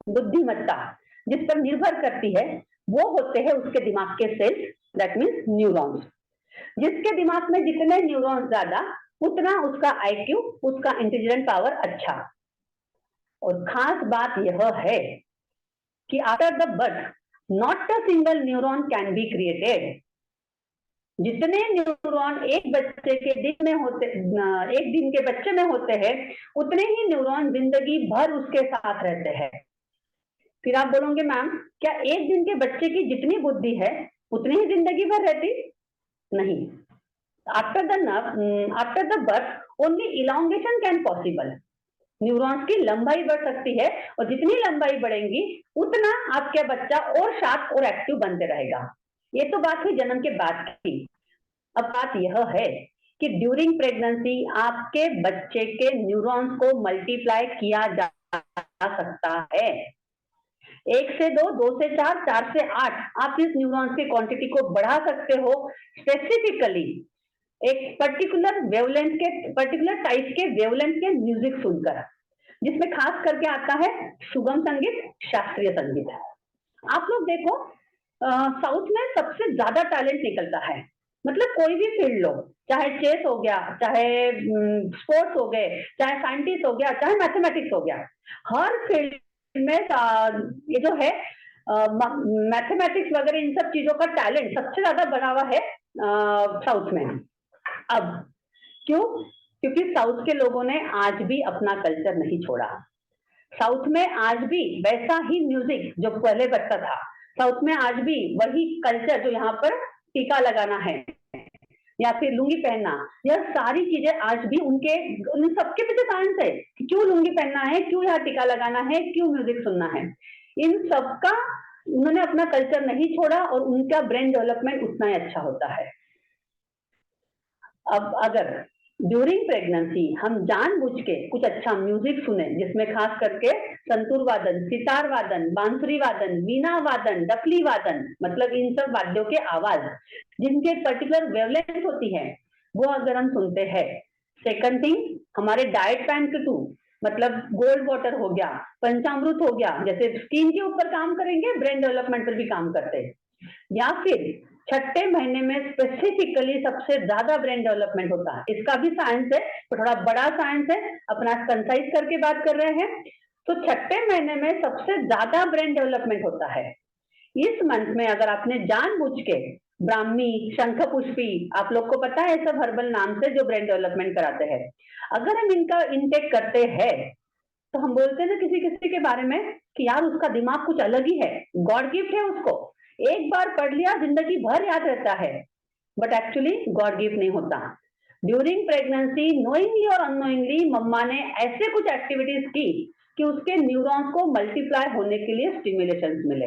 बुद्धिमत्ता, जिस पर निर्भर करती है वो होते हैं उसके दिमाग के सेल्स, दैट मीन्स न्यूरॉन्स। जिसके दिमाग में जितने न्यूरॉन्स ज्यादा, उतना उसका IQ, उसका इंटेलिजेंट पावर अच्छा। और खास बात यह है कि after the birth not a single neuron can be created. जितने न्यूरॉन एक बच्चे के दिन में होते, एक दिन के बच्चे में होते हैं, उतने ही न्यूरॉन जिंदगी भर उसके साथ रहते हैं। फिर आप बोलोगे मैम, क्या एक दिन के बच्चे की जितनी बुद्धि है उतनी ही जिंदगी भर रहती? नहीं। After the birth only elongation can possible. Neurons की लंबाई बढ़ सकती है, और जितनी लंबाई बढ़ेगी उतना आपका बच्चा और शार्प और एक्टिव बनते रहेगा। ये तो बात हुई जन्म के बाद की। अब बात यह है कि ड्यूरिंग प्रेगनेंसी आपके बच्चे के न्यूरॉन्स को मल्टीप्लाई किया जा सकता है। 1 से 2, 2 से 4, 4 से 8, आप इस न्यूरॉन्स की क्वांटिटी को बढ़ा सकते हो। स्पेसिफिकली एक पर्टिकुलर वेवलेंथ के, पर्टिकुलर टाइप के वेवलेंथ के म्यूजिक सुनकर, जिसमें खास करके आता है सुगम संगीत, शास्त्रीय संगीत। आप लोग देखो, साउथ में सबसे ज्यादा टैलेंट निकलता है। मतलब कोई भी फील्ड लो, चाहे चेस हो गया, चाहे स्पोर्ट्स हो गए, चाहे साइंटिस्ट हो गया, चाहे मैथमेटिक्स हो गया, हर फील्ड में ये जो है मैथमेटिक्स वगैरह, इन सब चीजों का टैलेंट सबसे ज्यादा बना हुआ है साउथ में। अब क्यों? क्योंकि साउथ के लोगों ने आज भी अपना कल्चर नहीं छोड़ा। साउथ में आज भी वैसा ही म्यूजिक जो पहले बजता था, साउथ में आज भी वही कल्चर, जो यहाँ पर टीका लगाना है या फिर लुंगी पहनना, यह सारी चीजें आज भी उन सबके पीछे साइंस है कि क्यों लुंगी पहनना है, क्यों यहाँ टीका लगाना है, क्यों म्यूजिक सुनना है। इन सबका उन्होंने अपना कल्चर नहीं छोड़ा, और उनका ब्रेन डेवलपमेंट उतना ही अच्छा होता है। अब अगर ड्यूरिंग प्रेगनेंसी हम जानबूझ के कुछ अच्छा म्यूजिक सुने, जिसमें खास करके संतूर वादन, सितार वादन, बांसुरी वादन, वीणा वादन, डफली वादन, मतलब इन सब वाद्यों के आवाज जिनके पर्टिकुलर वेवलेंथ होती है, वो अगर हम सुनते हैं। सेकंड थिंग, हमारे डाइट प्लान के थ्रू, मतलब गोल्ड वाटर हो गया, पंचामृत हो गया, जैसे स्किन के ऊपर काम करेंगे, ब्रेन डेवलपमेंट पर भी काम करते हैं। या फिर छठे महीने में स्पेसिफिकली सबसे ज्यादा ब्रेन डेवलपमेंट होता है। इसका भी साइंस है, तो थोड़ा बड़ा साइंस है, अपना कंसाइज करके बात कर रहे हैं। तो छठे महीने में सबसे ज्यादा ब्रेन डेवलपमेंट होता है। इस मंथ में अगर आपने जानबूझ के ब्राह्मी, शंखपुष्पी, आप लोग को पता है सब हर्बल नाम से जो ब्रेन डेवलपमेंट कराते हैं, अगर हम इनका इंटेक करते हैं, तो हम बोलते हैं ना किसी किसी के बारे में कि यार उसका दिमाग कुछ अलग ही है, गॉड गिफ्ट है उसको, एक बार पढ़ लिया जिंदगी भर याद रहता है। बट एक्चुअली गॉड गिफ्ट नहीं होता। ड्यूरिंग प्रेगनेंसी नोइंगली और अननोइंगली मम्मा ने ऐसे कुछ एक्टिविटीज की कि उसके न्यूरॉन्स को मल्टीप्लाई होने के लिए स्टिमुलेशन मिले।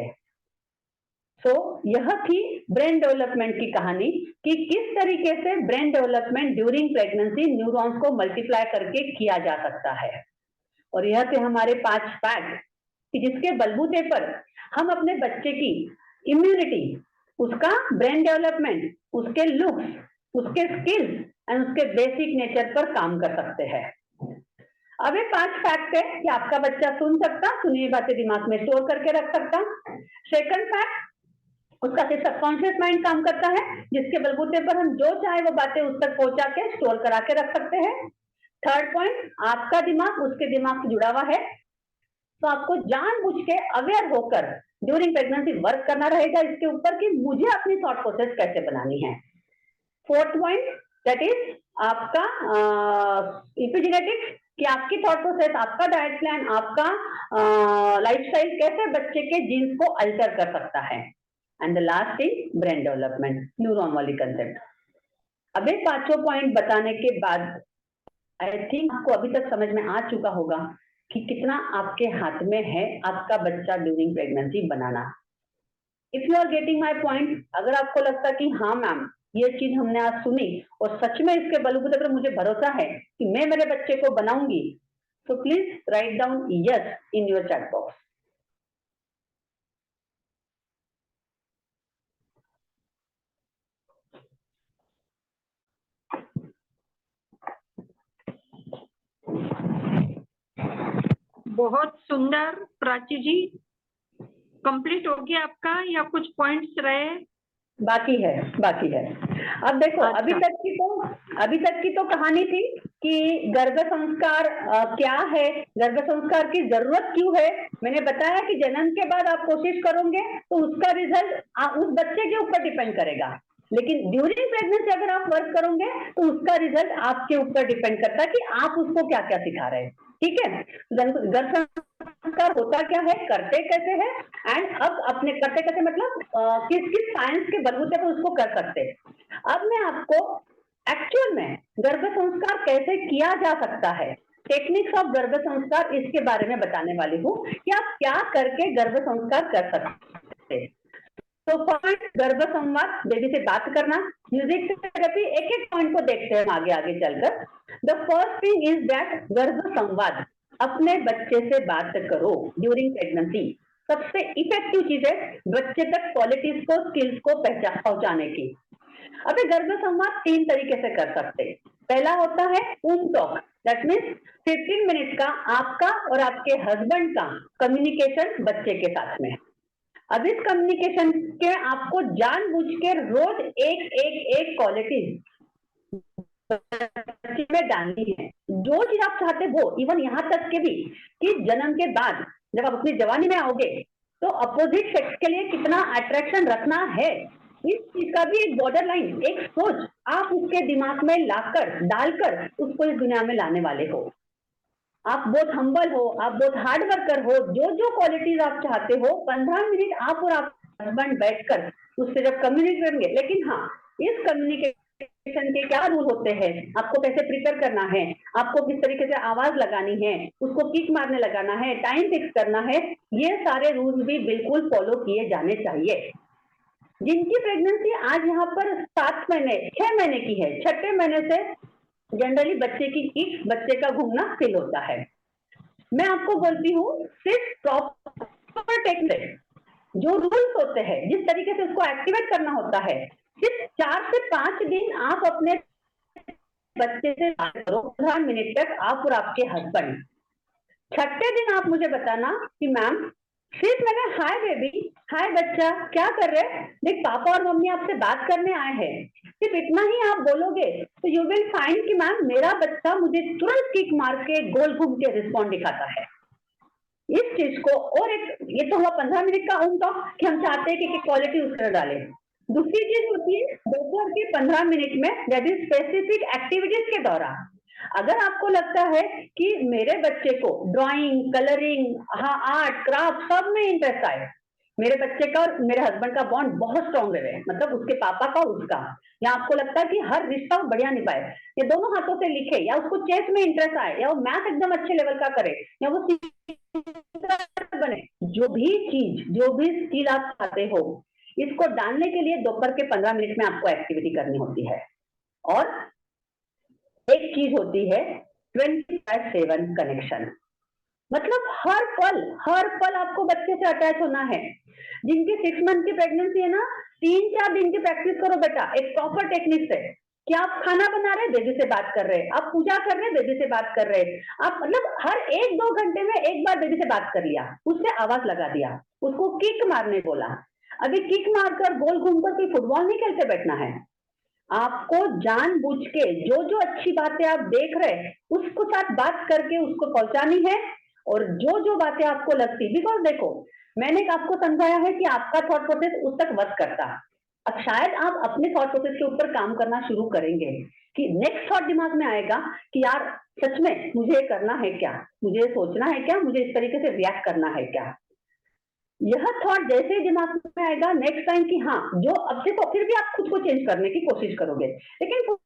यह थी ब्रेन डेवलपमेंट की कहानी कि किस तरीके से brain development during pregnancy neurons को मल्टीप्लाई करके किया जा सकता है। और यह थे हमारे 5 फैक्ट कि जिसके बलबूते पर हम अपने बच्चे की इम्यूनिटी, उसका ब्रेन डेवलपमेंट, उसके लुक्स, उसके स्किल्स एंड उसके बेसिक नेचर पर काम कर सकते हैं। अब ये 5 फैक्ट है कि आपका बच्चा सुन सकता, सुनी बातें दिमाग में स्टोर करके रख सकता। सेकंड फैक्ट, उसका सिर्फ सबकॉन्शियस माइंड काम करता है, जिसके बलबूते पर हम जो चाहे वो बातें उस तक पहुंचा के स्टोर करा के रख सकते हैं। थर्ड पॉइंट, आपका दिमाग उसके दिमाग से जुड़ा हुआ है, तो आपको जानबूझ के अवेयर होकर ड्यूरिंग प्रेगनेंसी वर्क करना रहेगा इसके ऊपर कि मुझे अपनी थॉट प्रोसेस कैसे बनानी है। फोर्थ पॉइंट, दैट इज आपका इपिजेनेटिक्स, कि आपकी थॉट प्रोसेस, आपका डाइट प्लान, आपका लाइफस्टाइल कैसे बच्चे के जीन्स को अल्टर कर सकता है। And the last is brain development, neuron वाली कंसेप्ट। अब ये 5 पॉइंट बताने के बाद आई थिंक आपको अभी तक समझ में आ चुका होगा कि कितना आपके हाथ में है आपका बच्चा ड्यूरिंग प्रेगनेंसी बनाना। If you are getting my point, अगर आपको लगता कि हाँ मैम ये चीज हमने आज सुनी और सच में इसके बलबूते पर मुझे भरोसा है कि मैं मेरे बच्चे को बनाऊंगी, तो please write down yes in your chat box. बहुत सुंदर प्राची जी, कंप्लीट हो गया आपका या कुछ पॉइंट्स रहे? बाकी है। अब देखो, अच्छा। अभी तक की तो कहानी थी कि गर्भ संस्कार क्या है, गर्भ संस्कार की जरूरत क्यों है। मैंने बताया कि जन्म के बाद आप कोशिश करोगे तो उसका रिजल्ट उस बच्चे के ऊपर डिपेंड करेगा, लेकिन ड्यूरिंग प्रेगनेंसी अगर आप वर्क करोगे तो उसका रिजल्ट आपके ऊपर डिपेंड करता है कि आप उसको क्या क्या सिखा रहे हैं। ठीक है, गर्भ संस्कार होता क्या है, करते कैसे हैं, एंड अब अपने करते कैसे मतलब किस किस साइंस के बलबूते पर उसको कर सकते हैं। अब मैं आपको एक्चुअल में गर्भ संस्कार कैसे किया जा सकता है, टेक्निक्स ऑफ गर्भ संस्कार, इसके बारे में बताने वाली हूँ कि आप क्या करके गर्भ संस्कार कर सकते हैं। तो फर्स्ट, गर्भ संवाद, बेबी से बात करना, म्यूजिक थेरेपी, एक एक पॉइंट को देखते हैं आगे आगे चलकर। The first thing is that गर्भ संवाद, अपने बच्चे से बात करो ड्यूरिंग प्रेगनेंसी। सबसे इफेक्टिव चीज है बच्चे तक क्वालिटीज को, स्किल्स को पहुंचाने की। अब गर्भ संवाद 3 तरीके से कर सकते हैं। पहला होता है ऊम टॉक, दैट मीन्स 15 मिनट का आपका और आपके हस्बैंड का कम्युनिकेशन बच्चे के साथ में। अब इस कम्युनिकेशन के आपको जानबूझ के रोज एक क्वालिटीज बच्चे में डालनी है, जो चीज आप चाहते हो। इवन यहाँ तक के भी कि जन्म के बाद जब आप अपनी जवानी में आओगे तो अपोजिट सेक्स के लिए कितना अट्रैक्शन रखना है, इस चीज का भी एक बॉर्डर लाइन, एक सोच आप उसके दिमाग में लाकर डालकर उसको इस दुनिया में लाने वाले हो। आप बहुत हम्बल हो, आप बहुत हार्ड वर्कर हो, जो जो क्वालिटीज आप चाहते हो, 15 मिनट आप और आप हस्बैंड बैठकर उससे जब कम्युनिकेट करेंगे। लेकिन हाँ, इस कम्युनिकेशन के क्या रूल होते हैं, आपको कैसे प्रिपेयर करना है, आपको किस तरीके से आवाज लगानी है, उसको किक मारने लगाना है, टाइम फिक्स करना है, ये सारे रूल्स भी बिल्कुल फॉलो किए जाने चाहिए। जिनकी प्रेगनेंसी आज यहाँ पर 7 महीने 6 महीने की है, 6ठे महीने से जनरली बच्चे की किक, बच्चे का घूमना फील होता है। मैं आपको बोलती हूँ सिर्फ प्रॉपर टेक्निक, जो रूल्स होते हैं, जिस तरीके से उसको एक्टिवेट करना होता है, सिर्फ 4 से 5 दिन आप अपने बच्चे से बात करो, 15 मिनट तक आप और आपके हस्बैंड। 6ठे दिन आप मुझे बताना कि मैम सिर्फ मैंने हाय बेबी, हाय बच्चा, क्या कर रहे, देख पापा और मम्मी आपसे बात करने आए हैं, सिर्फ इतना ही आप बोलोगे तो यू विल फाइंड कि मैम मेरा बच्चा मुझे तुरंत किक मार के गोल घूम के रिस्पॉन्ड दिखाता है। इस चीज को, और एक ये तो हुआ 15 मिनट का उन टॉक कि हम चाहते हैं कि क्वालिटी उसका डालें। दूसरी चीज होती है दोपहर के 15 मिनट में, दैट इज स्पेसिफिक एक्टिविटीज के दौरान। अगर आपको लगता है कि मेरे बच्चे को ड्राइंग, कलरिंग, हाँ आर्ट, क्राफ्ट सब में इंटरेस्ट आए, मेरे बच्चे का और मेरे हस्बैंड का बॉन्ड बहुत स्ट्रॉन्ग है, मतलब उसके पापा का और उसका, या आपको लगता है कि हर रिश्ता वो बढ़िया निभाए, ये दोनों हाथों से लिखे, या उसको चेस में इंटरेस्ट आए, या वो मैथ एकदम अच्छे लेवल का करे, या वो बने, जो भी चीज, जो भी स्किल आप चाहते हो, इसको डालने के लिए दोपहर के 15 मिनट में आपको एक्टिविटी करनी होती है। और एक चीज होती है 24/7 कनेक्शन, मतलब हर पल आपको बच्चे से अटैच होना है। जिनकी 6 मंथ की प्रेगनेंसी है ना, 3-4 दिन की प्रैक्टिस करो बेटा, एक प्रॉपर टेक्निक से कि आप खाना बना रहे, बेबी से बात कर रहे, आप पूजा कर रहे, बेबी से बात कर रहे, आप मतलब हर 1-2 घंटे में एक बार बेबी से बात कर लिया, उससे आवाज लगा दिया, उसको किक मारने बोला। अभी किक मारकर गोल घूमकर कोई फुटबॉल नहीं खेलते बैठना है, आपको जानबूझ के जो जो अच्छी बातें आप देख रहे उसको साथ बात करके उसको पहुंचानी है। और जो जो बातें आपको लगती, बिकॉज देखो मैंने आपको समझाया है कि आपका थॉट प्रोसेस उस तक वर्क करता, अब शायद आप अपने थॉट प्रोसेस के ऊपर काम करना शुरू करेंगे कि नेक्स्ट थॉट दिमाग में आएगा कि यार सच में मुझे करना है क्या, मुझे सोचना है क्या, मुझे इस तरीके से रिएक्ट करना है क्या। यह थॉट जैसे ही दिमाग में आएगा नेक्स्ट टाइम कि हाँ जो अब देखो, फिर भी आप खुद को चेंज करने की कोशिश करोगे, लेकिन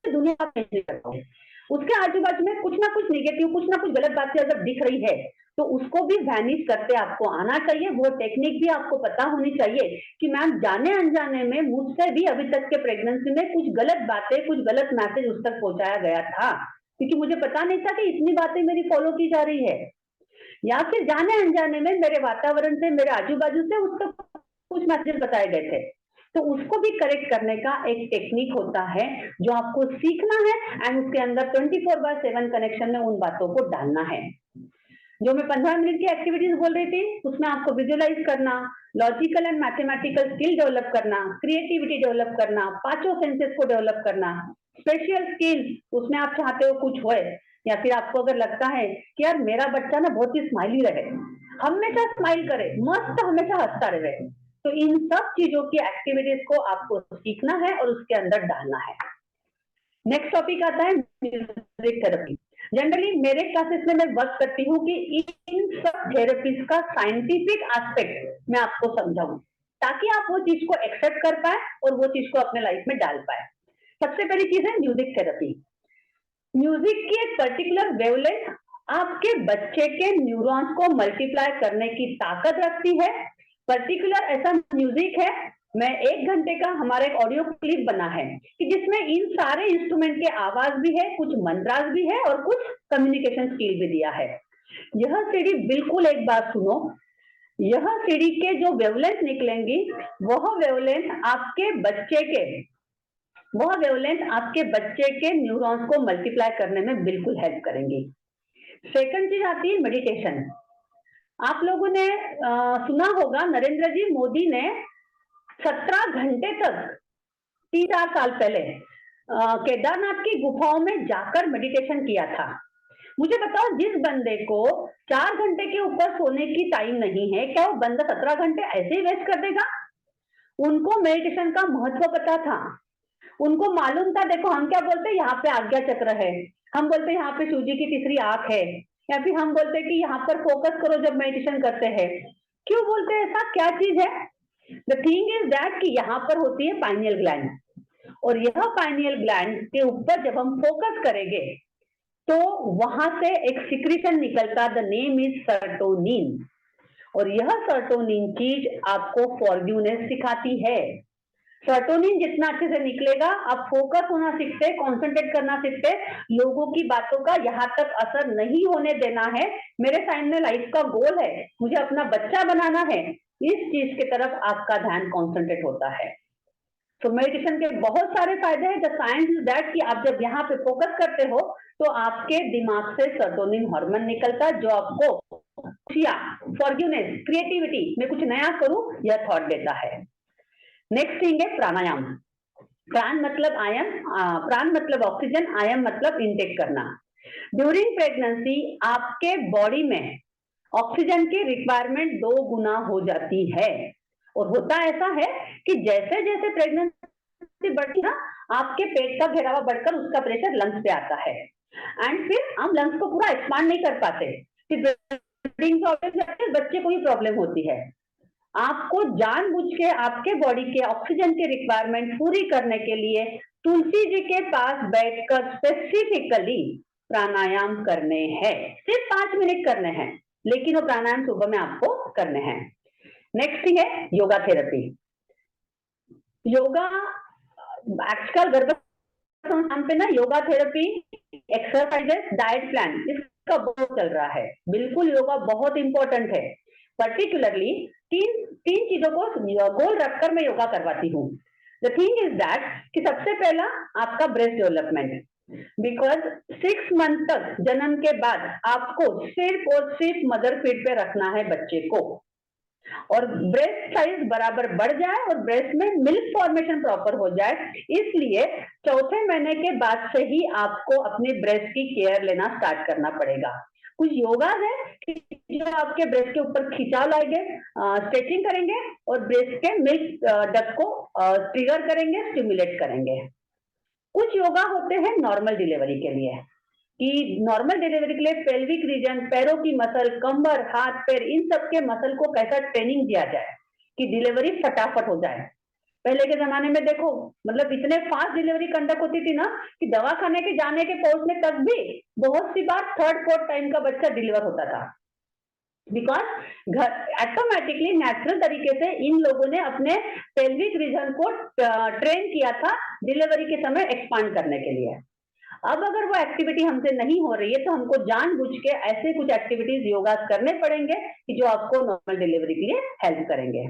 दुनिया आप चेंज नहीं कर पाओगे। उसके आजू बाजू में कुछ ना कुछ नेगेटिव, कुछ ना कुछ गलत बातें अगर दिख रही है तो उसको भी वैनिश करते आपको आना चाहिए। वो टेक्निक भी आपको पता होनी चाहिए कि मैम जाने अनजाने में मुझसे भी अभी तक के प्रेगनेंसी में कुछ गलत बातें, कुछ गलत मैसेज उस तक पहुंचाया गया था, क्योंकि मुझे पता नहीं था कि इतनी बातें मेरी फॉलो की जा रही है, या फिर जाने अनजाने में मेरे वातावरण से, मेरे आजू बाजू से उस तक कुछ मैसेज बताए गए थे। तो उसको भी करेक्ट करने का एक टेक्निक होता है जो आपको सीखना है, एंड उसके अंदर 24/7 कनेक्शन में उन बातों को डालना है। जो मैं 15 मिनट की एक्टिविटीज बोल रही थी उसमें आपको विजुअलाइज करना, logical and mathematical skill develop करना, क्रिएटिविटी डेवलप करना, 5 सेंसेस को डेवलप करना, स्पेशल स्किल उसमें आप चाहते हो कुछ होए, या फिर आपको अगर लगता है कि यार मेरा बच्चा ना बहुत ही स्माइली रहे, हमेशा स्माइल करे, मस्त हमेशा हंसता रहे, तो इन सब चीजों की एक्टिविटीज को आपको सीखना है और उसके अंदर डालना है। नेक्स्ट टॉपिक आता है म्यूजिक थेरेपी। जनरली मेरे क्लासेस में मैं वर्क करती हूँ कि इन सब थेरेपीज का साइंटिफिक एस्पेक्ट मैं आपको समझाऊं, ताकि आप वो चीज को एक्सेप्ट कर पाए और वो चीज को अपने लाइफ में डाल पाए। सबसे पहली चीज है म्यूजिक थेरेपी। म्यूजिक की एक पर्टिकुलर वेवलेंथ आपके बच्चे के न्यूरॉन्स को मल्टीप्लाई करने की ताकत रखती है। पर्टिकुलर ऐसा म्यूजिक है, मैं 1 घंटे का हमारा एक ऑडियो क्लिप बना है कि जिसमें इन सारे इंस्ट्रूमेंट के आवाज भी है, कुछ मंत्रास भी है और कुछ कम्युनिकेशन स्किल भी दिया है। यह सीडी बिल्कुल एक बात सुनो, यह सीडी के जो वेवलेंथ निकलेंगी वह वेवलेंथ आपके बच्चे के न्यूरॉन्स को मल्टीप्लाई करने में बिल्कुल हेल्प करेंगी। सेकंड चीज आती है मेडिटेशन। आप लोगों ने सुना होगा नरेंद्र जी मोदी ने 17 घंटे तक 3-4 साल पहले केदारनाथ की गुफाओं में जाकर मेडिटेशन किया था। मुझे बताओ, जिस बंदे को 4 घंटे के ऊपर सोने की टाइम नहीं है, क्या वो बंदा 17 घंटे ऐसे ही वेस्ट कर देगा? उनको मेडिटेशन का महत्व पता था, उनको मालूम था। देखो हम क्या बोलते हैं, यहाँ पे आज्ञा चक्र है, हम बोलते हैं यहाँ पे सूजी की तीसरी आंख है, या फिर हम बोलते हैं कि यहाँ पर फोकस करो जब मेडिटेशन करते हैं। क्यों बोलते हैं ऐसा, क्या चीज है? द थिंग इज दैट कि यहाँ पर होती है पाइनियल ग्लैंड, और यह पाइनियल ग्लैंड के ऊपर जब हम फोकस करेंगे तो वहां से एक सिक्रीशन निकलता, द नेम इज सर्टोनिन, और यह सर्टोनिन चीज आपको फॉरगिवनेस सिखाती है। सर्टोनिन जितना अच्छे से निकलेगा, आप फोकस होना सीखते, कॉन्सेंट्रेट करना सीखते, लोगों की बातों का यहाँ तक असर नहीं होने देना है। मेरे सामने लाइफ का गोल है, मुझे अपना बच्चा बनाना है, इस चीज की तरफ आपका ध्यान कॉन्सेंट्रेट होता है। तो मेडिटेशन के बहुत सारे फायदे हैं। द साइंस इज दैट कि आप जब यहाँ पे फोकस करते हो तो आपके दिमाग से सर्टोनिन हार्मोन निकलता, जो आपको फॉरगिवनेस, क्रिएटिविटी में कुछ नया करूं यह थॉट देता है। नेक्स्ट थिंग है प्राणायाम। प्राण मतलब आयन, प्राण मतलब ऑक्सीजन, आयन मतलब इनटेक करना। ड्यूरिंग प्रेगनेंसी आपके बॉडी में ऑक्सीजन की रिक्वायरमेंट 2 गुना हो जाती है, और होता ऐसा है कि जैसे जैसे प्रेगनेंसी बढ़ती है आपके पेट का घेरावा बढ़कर उसका प्रेशर लंग्स पे आता है, एंड फिर हम लंग्स को पूरा एक्सपांड नहीं कर पाते। फिर ब्रीडिंग प्रॉब्लम बच्चे को ही प्रॉब्लम होती है। आपको जानबूझ के आपके बॉडी के ऑक्सीजन की रिक्वायरमेंट पूरी करने के लिए तुलसी जी के पास बैठकर स्पेसिफिकली प्राणायाम करने हैं। सिर्फ 5 मिनट करने हैं, लेकिन वो प्राणायाम सुबह में आपको करने हैं। नेक्स्ट थिंग है योगा थेरेपी। योगा आजकल गर्भाधान पे ना yoga therapy, exercises, diet plan इसका बहुत चल रहा है। बिल्कुल योगा बहुत इंपॉर्टेंट है। पर्टिकुलरली तीन चीजों को गोल रखकर मैं योगा करवाती हूँ। द थिंग इज दैट कि सबसे पहला आपका ब्रेस्ट डेवलपमेंट, बिकॉज 6 मंथ तक जन्म के बाद आपको सिर्फ और सिर्फ मदर फीड पे रखना है बच्चे को, और ब्रेस्ट साइज बराबर बढ़ जाए और ब्रेस्ट में मिल्क फॉर्मेशन प्रॉपर हो जाए। इसलिए चौथे महीने के बाद से ही आपको अपने ब्रेस्ट की केयर लेना स्टार्ट करना पड़ेगा। कुछ योगा है जो आपके ब्रेस्ट के ऊपर खिंचाव लाएंगे, स्ट्रेचिंग करेंगे और ब्रेस्ट के मिल्क डक्ट को ट्रिगर करेंगे, स्टिमुलेट करेंगे। कुछ योगा होते हैं नॉर्मल डिलीवरी के लिए, कि नॉर्मल डिलीवरी के लिए पेल्विक रीजन, पैरों की मसल, कमर, हाथ पैर, इन सब के मसल को कैसा ट्रेनिंग दिया जाए कि डिलीवरी फटाफट हो जाए। पहले के जमाने में देखो, मतलब इतने फास्ट डिलीवरी कंडक्ट होती थी ना कि दवाखाने के जाने के पहुंचने तक भी बहुत सी बार 3rd-4th टाइम का बच्चा डिलीवर होता था, बिकॉज घर ऑटोमेटिकली नेचुरल तरीके से इन लोगों ने अपने पेल्विक रीजन को ट्रेन किया था डिलीवरी के समय एक्सपांड करने के लिए। अब अगर वो एक्टिविटी हमसे नहीं हो रही है तो हमको जानबूझ के ऐसे कुछ एक्टिविटीज योगा करने पड़ेंगे कि जो आपको नॉर्मल डिलीवरी के लिए हेल्प करेंगे।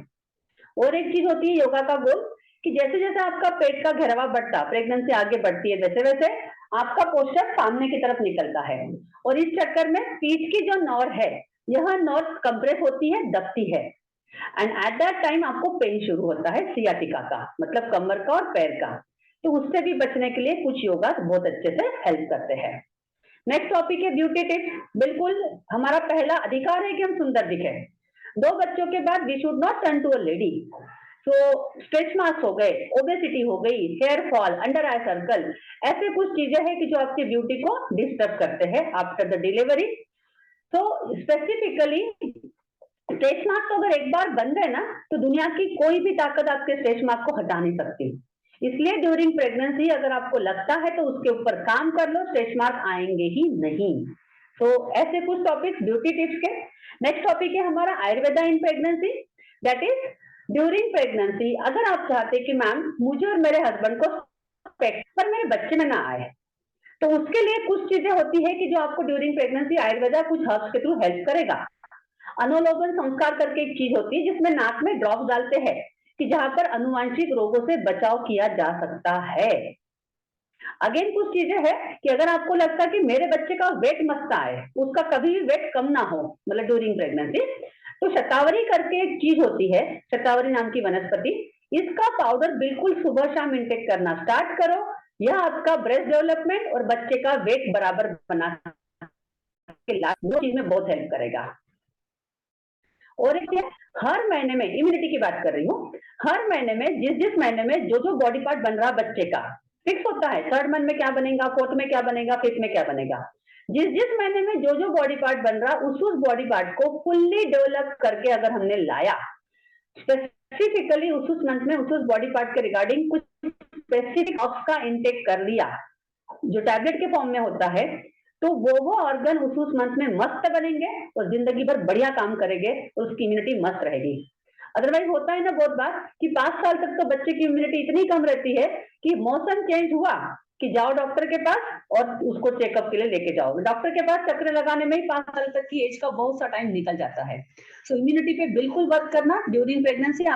और एक चीज होती है योगा का गोल कि जैसे जैसे आपका पेट का घेरावा बढ़ता, प्रेगनेंसी आगे बढ़ती है, वैसे वैसे आपका पोस्चर सामने की तरफ निकलता है, और इस चक्कर में पीठ की जो नॉर है, यह नॉर कंप्रेस होती है, दबती है, एंड एट दैट टाइम आपको पेन शुरू होता है सियाटिका का, मतलब कमर का और पैर का। तो उससे भी बचने के लिए कुछ योगा बहुत अच्छे से हेल्प करते हैं। नेक्स्ट टॉपिक है ब्यूटी टिप्स। बिल्कुल हमारा पहला अधिकार है कि हम सुंदर दिखे। 2 बच्चों के बाद we should not turn to a lady. तो स्ट्रेच मार्क्स हो गए, ओबेसिटी हो गई, hair fall, under eye circle, ऐसे कुछ चीजें हैं कि जो आपकी ब्यूटी को डिस्टर्ब करते हैं आफ्टर द डिलीवरी। तो स्पेसिफिकली स्ट्रेच मार्क तो अगर एक बार बन गए ना तो दुनिया की कोई भी ताकत आपके स्ट्रेच मार्क को हटा नहीं सकती। इसलिए ड्यूरिंग प्रेगनेंसी अगर आपको लगता है तो उसके ऊपर काम कर लो, स्ट्रेच मार्क आएंगे ही नहीं। तो ऐसे कुछ टॉपिक्स ब्यूटी टिप्स के। नेक्स्ट टॉपिक है हमारा Ayurveda in pregnancy. That is during pregnancy अगर आप चाहते कि मैम मुझे और मेरे हस्बैंड को पर मेरे बच्चे में ना आए, तो उसके लिए कुछ चीजें होती है कि जो आपको ड्यूरिंग प्रेगनेंसी आयुर्वेदा कुछ हर्ब्स के थ्रू हेल्प करेगा। अनुलोमन संस्कार करके एक चीज होती है जिसमें नाक में ड्रॉप्स डालते हैं कि जहां पर अनुवांशिक रोगों से बचाव किया जा सकता है। अगेन कुछ चीजें है कि अगर आपको लगता है कि मेरे बच्चे का वेट मत आए, उसका कभी भी वेट कम ना हो, मतलब ड्यूरिंग प्रेगनेंसी, तो शतावरी करके एक चीज होती है, शतावरी नाम की वनस्पति, इसका पाउडर बिल्कुल सुबह शाम इंटेक करना स्टार्ट करो। यह आपका ब्रेस्ट डेवलपमेंट और बच्चे का वेट बराबर बना दो चीज में बहुत हेल्प करेगा। और एक हर महीने में इम्यूनिटी की बात कर रही हूँ, हर महीने में जिस महीने में जो बॉडी पार्ट बन रहा बच्चे का फिक्स होता है, 3rd मंथ में क्या बनेगा, 4th में क्या बनेगा, 5th में क्या बनेगा, जिस महीने में जो बॉडी पार्ट बन रहा उस बॉडी पार्ट को फुल्ली डेवलप करके अगर हमने लाया, स्पेसिफिकली उस मंथ में उस बॉडी पार्ट के रिगार्डिंग कुछ स्पेसिफिक ऑक्स का इंटेक कर लिया जो टैबलेट के फॉर्म में होता है, तो वो ऑर्गन उस मंथ में मस्त बनेंगे और जिंदगी भर बढ़िया काम करेंगे और उसकी इम्यूनिटी मस्त रहेगी। अदरवाइज होता है ना बहुत बार कि 5 साल तक तो बच्चे की इम्यूनिटी इतनी कम रहती है कि मौसम चेंज हुआ कि जाओ डॉक्टर के पास और उसको चेकअप के लिए लेके जाओ। डॉक्टर के पास चक्कर लगाने में ही 5 साल तक की एज का बहुत सा टाइम निकल जाता है। सो इम्यूनिटी पे बिल्कुल वर्क करना ड्यूरिंग प्रेगनेंसी।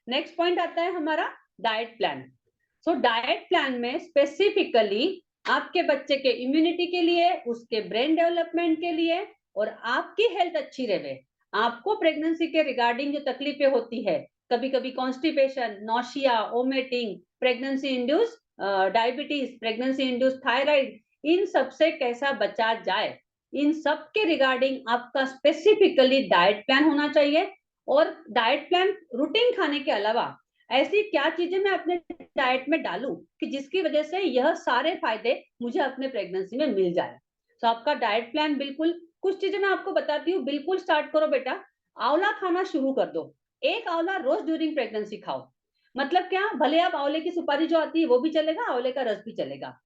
नेक्स्ट पॉइंट आता है हमारा diet plan. So diet plan में स्पेसिफिकली आपके बच्चे के इम्यूनिटी के लिए, उसके ब्रेन डेवलपमेंट के लिए और आपकी हेल्थ अच्छी रहे, आपको प्रेगनेंसी के रिगार्डिंग जो तकलीफें होती है, कभी कभी constipation, nausea, vomiting, pregnancy induce diabetes, pregnancy induce thyroid, इन सब से कैसा बचा जाए, इन सब के रिगार्डिंग आपका स्पेसिफिकली डाइट प्लान होना चाहिए। और डाइट प्लान रूटीन खाने के अलावा ऐसी क्या चीजें मैं अपने डाइट में डालूं कि जिसकी वजह से यह सारे फायदे मुझे अपने प्रेगनेंसी में मिल जाए। तो आपका डाइट प्लान बिल्कुल, कुछ चीजें मैं आपको बताती हूँ, बिल्कुल स्टार्ट करो बेटा। आंवला खाना शुरू कर दो, एक आंवला रोज ड्यूरिंग प्रेगनेंसी खाओ। मतलब क्या, भले आप आंवले की सुपारी जो आती है वो भी चलेगा, आंवले का रस भी चलेगा।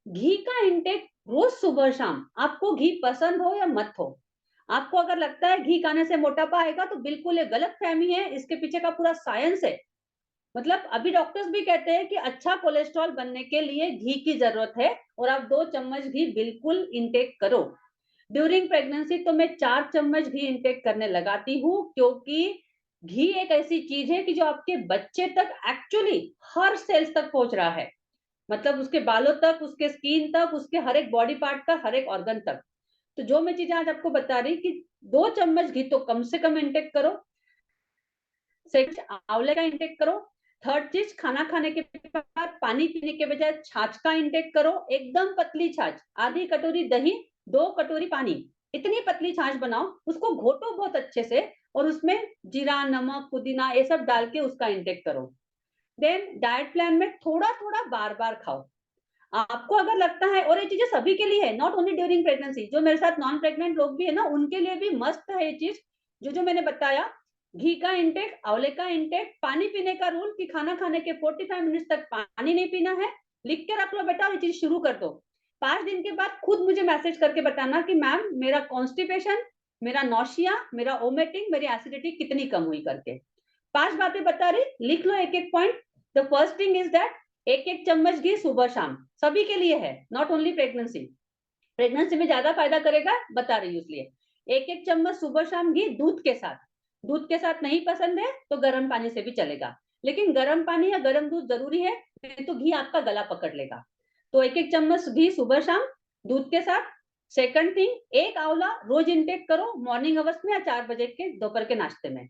घी का इंटेक रोज सुबह शाम, आपको घी पसंद हो या मत हो। आपको अगर लगता है घी खाने से मोटापा आएगा तो बिल्कुल ये गलत फहमी है, इसके पीछे का पूरा साइंस है। मतलब अभी डॉक्टर्स भी कहते हैं कि अच्छा कोलेस्ट्रॉल बनने के लिए घी की जरूरत है, और आप 2 चम्मच घी बिल्कुल इंटेक करो। ड्यूरिंग प्रेगनेंसी तो मैं 4 चम्मच घी इंटेक करने लगाती हूँ, क्योंकि घी एक ऐसी चीज है कि जो आपके बच्चे तक एक्चुअली हर सेल्स तक पहुंच रहा है। मतलब उसके बालों तक, उसके स्किन तक, उसके हर एक बॉडी पार्ट का हर एक ऑर्गन तक। तो जो मैं चीजें आज आपको बता रही कि 2 चम्मच घी तो कम से कम इंटेक करो। सेकंड, आंवले का इंटेक करो। थर्ड चीज, खाना खाने के बाद पानी पीने के बजाय छाछ का इंटेक करो, एकदम पतली छाछ, आधी कटोरी दही, 2 कटोरी पानी, इतनी पतली छाछ बनाओ, उसको घोटो बहुत अच्छे से, और उसमें जीरा, नमक, पुदीना ये सब डाल के उसका इंटेक करो। देन डाइट प्लान में थोड़ा थोड़ा बार बार खाओ। आपको अगर लगता है, और ये चीजें सभी के लिए है, नॉट ओनली ड्यूरिंग प्रेगनेंसी, जो मेरे साथ नॉन प्रेग्नेंट लोग भी है ना, उनके लिए भी मस्त है ये चीज जो मैंने बताया। घी का इंटेक, आंवले का इंटेक, पानी पीने का रूल कि खाना खाने के 45 मिनट तक पानी नहीं पीना है, लिख के रख लो बेटा, और ये चीज शुरू कर दो। 5 दिन के बाद खुद मुझे मैसेज करके बताना कि मैम मेरा कॉन्स्टिपेशन, मेरा नौशिया, मेरा वोमिटिंग, मेरी एसिडिटी कितनी कम हुई करके। 5 बातें बता रही, लिख लो एक एक point. The first thing is that एक एक चम्मच घी सुबह शाम, सभी के लिए है, नॉट ओनली प्रेगनेंसी। प्रेगनेंसी में ज्यादा फायदा करेगा बता रही हूँ इसलिए। एक एक चम्मच सुबह शाम घी दूध के साथ। दूध के साथ नहीं पसंद है तो गर्म पानी से भी चलेगा, लेकिन गर्म पानी या गर्म दूध जरूरी है, नहीं तो घी आपका गला पकड़ लेगा। तो एक एक चम्मच घी सुबह शाम दूध के साथ। सेकंड थिंग, एक आंवला रोज इंटेक करो, मॉर्निंग अवर्स में या 4 बजे के दोपहर के नाश्ते में।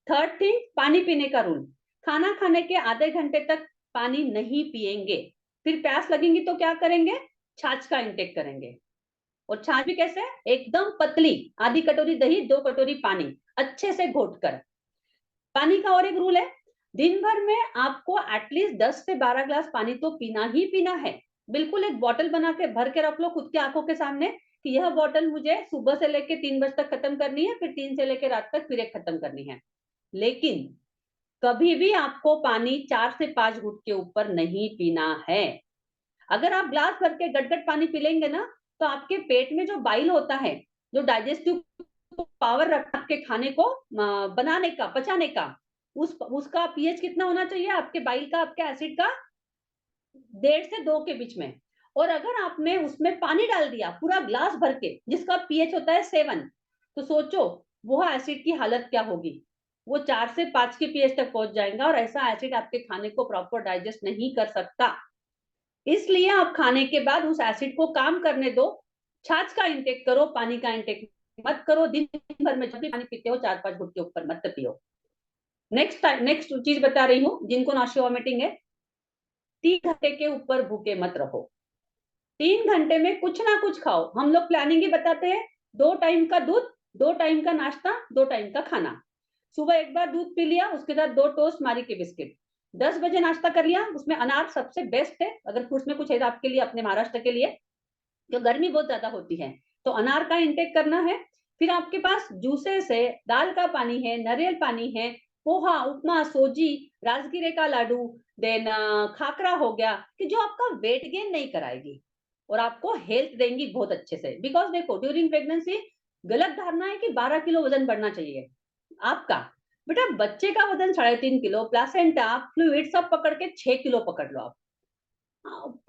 थर्ड थिंग, पानी पीने का रूल, खाना खाने के आधे घंटे तक पानी नहीं पिएंगे। फिर प्यास लगेंगी तो क्या करेंगे, छाछ का इंटेक करेंगे। और छाछ भी कैसे, एकदम पतली, आधी कटोरी दही, 2 कटोरी पानी, अच्छे से घोटकर। पानी का और एक रूल है, दिन भर में आपको एटलीस्ट 10 से 12 ग्लास पानी तो पीना ही पीना है। बिल्कुल एक बॉटल बना के भर के रख लो खुद की आंखों के सामने कि यह बॉटल मुझे सुबह से लेके 3 बजे तक खत्म करनी है, फिर 3 से लेके रात तक फिर एक खत्म करनी है। लेकिन कभी भी आपको पानी 4 से 5 घुट के ऊपर नहीं पीना है। अगर आप ग्लास भर के गटगट पानी पी लेंगे ना, तो आपके पेट में जो बाइल होता है, जो डाइजेस्टिव पावर रखता है आपके खाने को बनाने का, पचाने का, उसका पीएच कितना होना चाहिए आपके बाइल का, आपके एसिड का, 1.5 से 2 के बीच में। और अगर आपने उसमें पानी डाल दिया पूरा ग्लास भर के, जिसका पीएच होता है 7, तो सोचो वो एसिड की हालत क्या होगी। वो 4 से 5 के पीएच तक पहुंच जाएगा, और ऐसा एसिड आपके खाने को प्रॉपर डाइजेस्ट नहीं कर सकता। इसलिए आप खाने के बाद उस एसिड को काम करने दो। छाछ का इंटेक करो, पानी का इंटेक मत करो। दिन भर में जब भी पानी पीते हो 4-5 घुट के ऊपर मत पियो। नेक्स्ट चीज बता रही हूँ, जिनको नाशिया वॉमिटिंग है, 3 घंटे के ऊपर भूखे मत रहो। 3 घंटे में कुछ ना कुछ खाओ। हम लोग प्लानिंग ही बताते हैं, 2 टाइम का दूध, 2 टाइम का नाश्ता, 2 टाइम का खाना। सुबह एक बार दूध पी लिया, उसके साथ 2 टोस्ट मारी के बिस्किट। 10 बजे नाश्ता कर लिया, उसमें अनार सबसे बेस्ट है, अगर फ्रूट्स में कुछ है आपके लिए, अपने महाराष्ट्र के लिए, जो गर्मी बहुत ज्यादा होती है तो अनार का इंटेक करना है। फिर आपके पास जूसेस है, दाल का पानी है, नारियल पानी है, पोहा, उपमा, सोजी, राजगिरे का लाडू, देन खाकरा हो गया, कि जो आपका वेट गेन नहीं कराएगी और आपको हेल्थ देंगी बहुत अच्छे से। बिकॉज देखो, ड्यूरिंग प्रेगनेंसी गलत धारणा है कि 12 किलो वजन बढ़ना चाहिए आपका। बेटा बच्चे का वजन 3.5 किलो, प्लासेंटा, फ्लूइड सब पकड़ के 6 किलो पकड़ लो आप।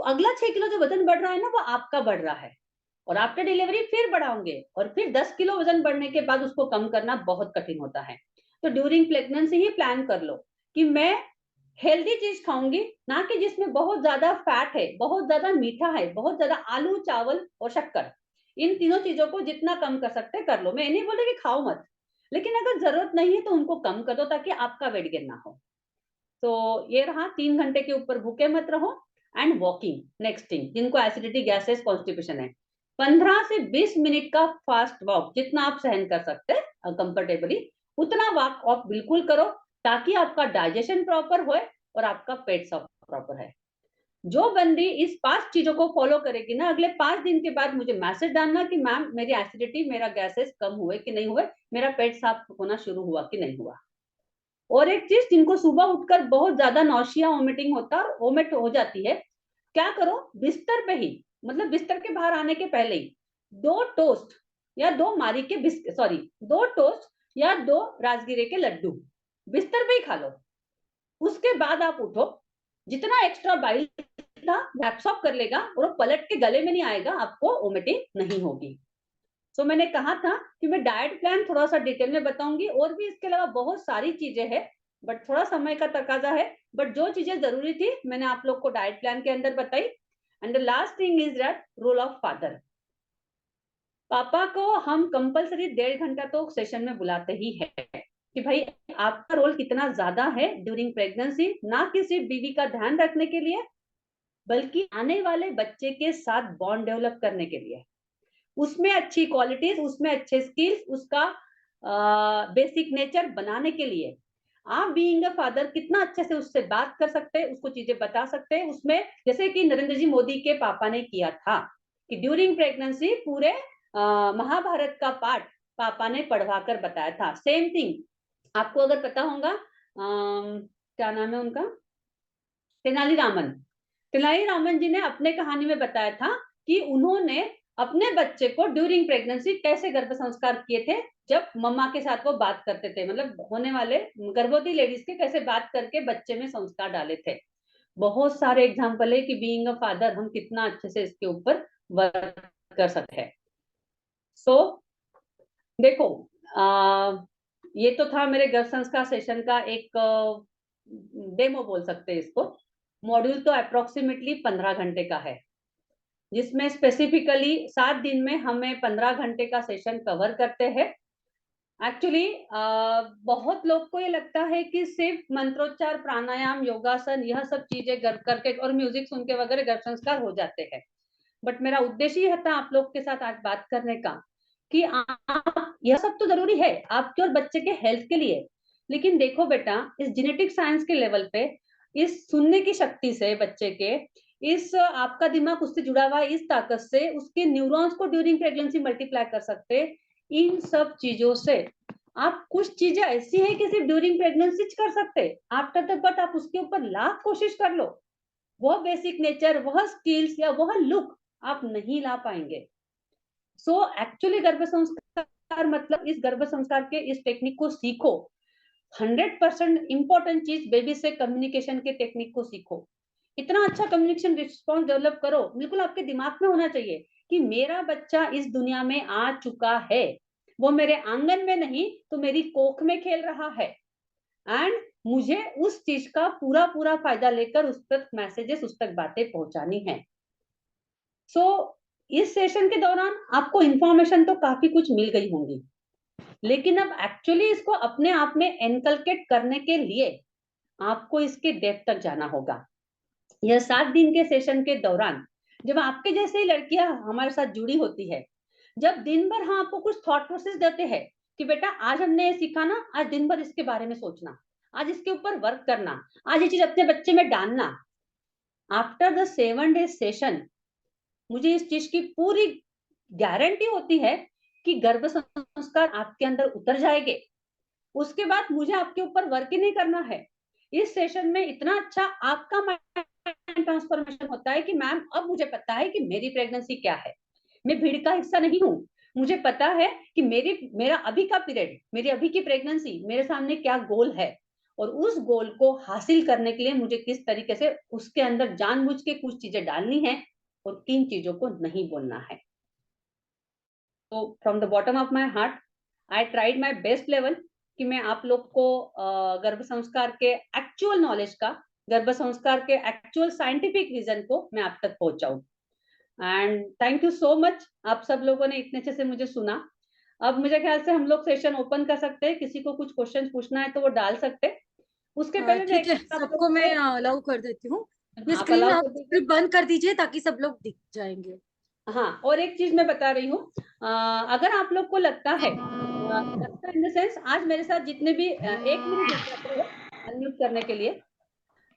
अगला 6 किलो जो वजन बढ़ रहा है ना, वो आपका बढ़ रहा है, और आफ्टर डिलीवरी फिर बढ़ाओगे, और फिर 10 किलो वजन बढ़ने के बाद उसको कम करना बहुत कठिन होता है। तो ड्यूरिंग प्रेगनेंसी ही प्लान कर लो कि मैं हेल्दी चीज खाऊंगी, ना कि जिसमें बहुत ज्यादा फैट है, बहुत ज्यादा मीठा है, बहुत ज्यादा आलू, चावल और शक्कर। इन तीनों चीजों को जितना कम कर सकते कर लो। मैं नहीं बोल रही कि खाओ मत, लेकिन अगर जरूरत नहीं है तो उनको कम कर दो ताकि आपका वेट गेन ना हो। तो ये रहा, 3 घंटे के ऊपर भूखे मत रहो। एंड वॉकिंग, नेक्स्ट थिंग, जिनको एसिडिटी, गैसेस, कॉन्स्टिपेशन है, 15 से 20 मिनट का फास्ट वॉक, जितना आप सहन कर सकते हैं कंफर्टेबली उतना वॉक बिल्कुल करो। ताकि आपका डाइजेशन प्रॉपर होए और आपका पेट साफ प्रॉपर है। जो बंदी इस 5 चीजों को फॉलो करेगी ना, अगले 5 दिन के बाद मुझे मैसेज डालना कि मैम मेरी एसिडिटी, मेरा गैसेस कम हुए कि नहीं हुए, मेरा पेट साफ होना शुरू हुआ कि नहीं हुआ। और एक चीज, जिनको सुबह उठकर बहुत ज्यादा नौशिया वोमिटिंग होता है, वोमिट हो जाती है, क्या करो, बिस्तर पे ही, मतलब बिस्तर के बाहर आने के पहले ही 2 टोस्ट या 2 मारी के बिस्किट, सॉरी 2 टोस्ट या 2 राजगिरे के लड्डू बिस्तर पे ही खा लो। उसके बाद आप उठो, जितना एक्स्ट्रा बाइल था वो एब्सॉर्ब कर लेगा और वो पलट के गले में नहीं आएगा, आपको वोमिटिंग नहीं होगी। सो मैंने कहा था कि मैं डाइट प्लान थोड़ा सा डिटेल में बताऊंगी, और भी इसके अलावा बहुत सारी चीजें हैं, बट थोड़ा समय का तकाजा है, बट जो चीजें जरूरी थी मैंने आप लोग को डाइट प्लान के अंदर बताई। And the last thing is that role of father. पापा को हम कंपलसरी 1.5 घंटा तो सेशन में बुलाते ही है कि भाई आपका रोल कितना ज्यादा है ड्यूरिंग प्रेगनेंसी, ना कि सिर्फ बीवी का ध्यान रखने के लिए, बल्कि आने वाले बच्चे के साथ बॉन्ड डेवलप करने के लिए, उसमें अच्छी क्वालिटीज, उसमें अच्छे स्किल्स, उसका बेसिक नेचर बनाने के लिए आप बीइंग अ फादर कितना अच्छे से उससे बात कर सकते हैं, उसको चीजें बता सकते हैं। उसमें जैसे कि नरेंद्र जी मोदी के पापा ने किया था कि ड्यूरिंग प्रेगनेंसी पूरे महाभारत का पाठ पापा ने पढ़वा कर बताया था। सेम थिंग आपको अगर पता होगा, क्या नाम है उनका, तेनालीरामन। तेनालीरामन जी ने अपने कहानी में बताया था कि उन्होंने अपने बच्चे को ड्यूरिंग प्रेगनेंसी कैसे गर्भ संस्कार किए थे, जब मम्मा के साथ वो बात करते थे, मतलब होने वाले गर्भवती लेडीज के कैसे बात करके बच्चे में संस्कार डाले थे। बहुत सारे एग्जाम्पल है कि बीइंग अ फादर हम कितना अच्छे से इसके ऊपर वर्क कर सकते हैं। सो देखो, ये तो था मेरे गर्भ संस्कार सेशन का एक डेमो बोल सकते हैं इसको। मॉड्यूल तो अप्रोक्सीमेटली 15 घंटे का है, जिसमें स्पेसिफिकली 7 दिन में हमें 15 घंटे का सेशन कवर करते हैं। एक्चुअली बहुत लोग को ये लगता है कि सिर्फ मंत्रोच्चार, प्राणायाम, योगासन, यह सब चीजें करके और म्यूजिक सुन के वगैरह गर्भ संस्कार हो जाते हैं, बट मेरा उद्देश्य यह था आप लोग के साथ आज बात करने का कि आप, यह सब तो जरूरी है आपके और बच्चे के हेल्थ के लिए, लेकिन देखो बेटा, इस जेनेटिक साइंस के लेवल पे, इस सुनने की शक्ति से बच्चे के, इस आपका दिमाग उससे जुड़ा हुआ है, इस ताकत से उसके न्यूरॉन्स को ड्यूरिंग प्रेगनेंसी मल्टीप्लाई कर सकते हैं। इन सब चीजों से आप, कुछ चीजें ऐसी है कि सिर्फ ड्यूरिंग प्रेगनेंसी कर सकते, आफ्टर द बर्थ आप उसके ऊपर लाख कोशिश कर लो, वह बेसिक नेचर, वह स्किल्स या वह लुक आप नहीं ला पाएंगे। सो एक्चुअली गर्भ संस्कार मतलब इस गर्भ संस्कार के इस टेक्निक को सीखो। 100% इंपॉर्टेंट चीज बेबी से कम्युनिकेशन के टेक्निक को सीखो। इतना अच्छा कम्युनिकेशन रिस्पॉन्स डेवलप करो, बिल्कुल आपके दिमाग में होना चाहिए कि मेरा बच्चा इस दुनिया में आ चुका है, वो मेरे आंगन में नहीं तो मेरी कोख में खेल रहा है, एंड मुझे उस चीज का पूरा पूरा फायदा लेकर उस तक मैसेजेस, उस तक बातें पहुंचानी है। सो इस सेशन के दौरान आपको इंफॉर्मेशन तो काफी कुछ मिल गई होंगी, लेकिन अब एक्चुअली इसको अपने आप में एनकलकेट करने के लिए आपको इसके डेप्थ तक जाना होगा। यह 7 दिन के सेशन के दौरान जब आपके जैसे ही लड़कियां हमारे साथ जुड़ी होती है, जब दिन भर हम आपको कुछ थॉट प्रोसेस देते हैं कि बेटा आज हमने ये सीखा ना, आज दिन भर इसके बारे में सोचना, आज इसके ऊपर वर्क करना, आज ये चीज अपने बच्चे में डालना। आफ्टर द 7 डे सेशन मुझे इस चीज की पूरी गारंटी होती है कि गर्भ संस्कार आपके अंदर उतर जाएंगे। उसके बाद मुझे आपके ऊपर वर्क ही नहीं करना है। इस सेशन में इतना अच्छा आपका माइंड ट्रांसफॉर्मेशन होता है कि मैम अब मुझे पता है कि मेरी प्रेगनेंसी क्या है, मैं भीड़ का हिस्सा नहीं हूँ, मुझे पता है कि मेरा अभी का पीरियड, मेरी अभी की प्रेगनेंसी, मेरे सामने क्या गोल है, और उस गोल को हासिल करने के लिए मुझे किस तरीके से उसके अंदर जानबूझ के कुछ चीजें डालनी है और किन चीजों को नहीं बोलना है। तो from the bottom of my heart I tried my best level कि मैं आप लोग को गर्भ संस्कार के एक्चुअल नॉलेज का, गर्भ संस्कार के एक्चुअल साइंटिफिक विजन को मैं आप तक पहुंचाऊं। And thank you so much, आप सब लोगों ने इतने अच्छे से मुझे सुना। अब मुझे ख्याल से हम लोग सेशन ओपन कर सकते हैं, किसी को कुछ क्वेश्चन पूछना है तो वो डाल सकते हैं। उसके पहले ठीक है, सबको मैं अलाउ कर देती हूँ। ये स्क्रीन आप बंद कर दीजिए ताकि सब लोग दिख जाएंगे। हाँ, और एक चीज मैं बता रही हूँ, अगर आप लोग को लगता है इन द सेंस आज मेरे साथ जितने भी 1 मिनट अनम्यूट करने के लिए।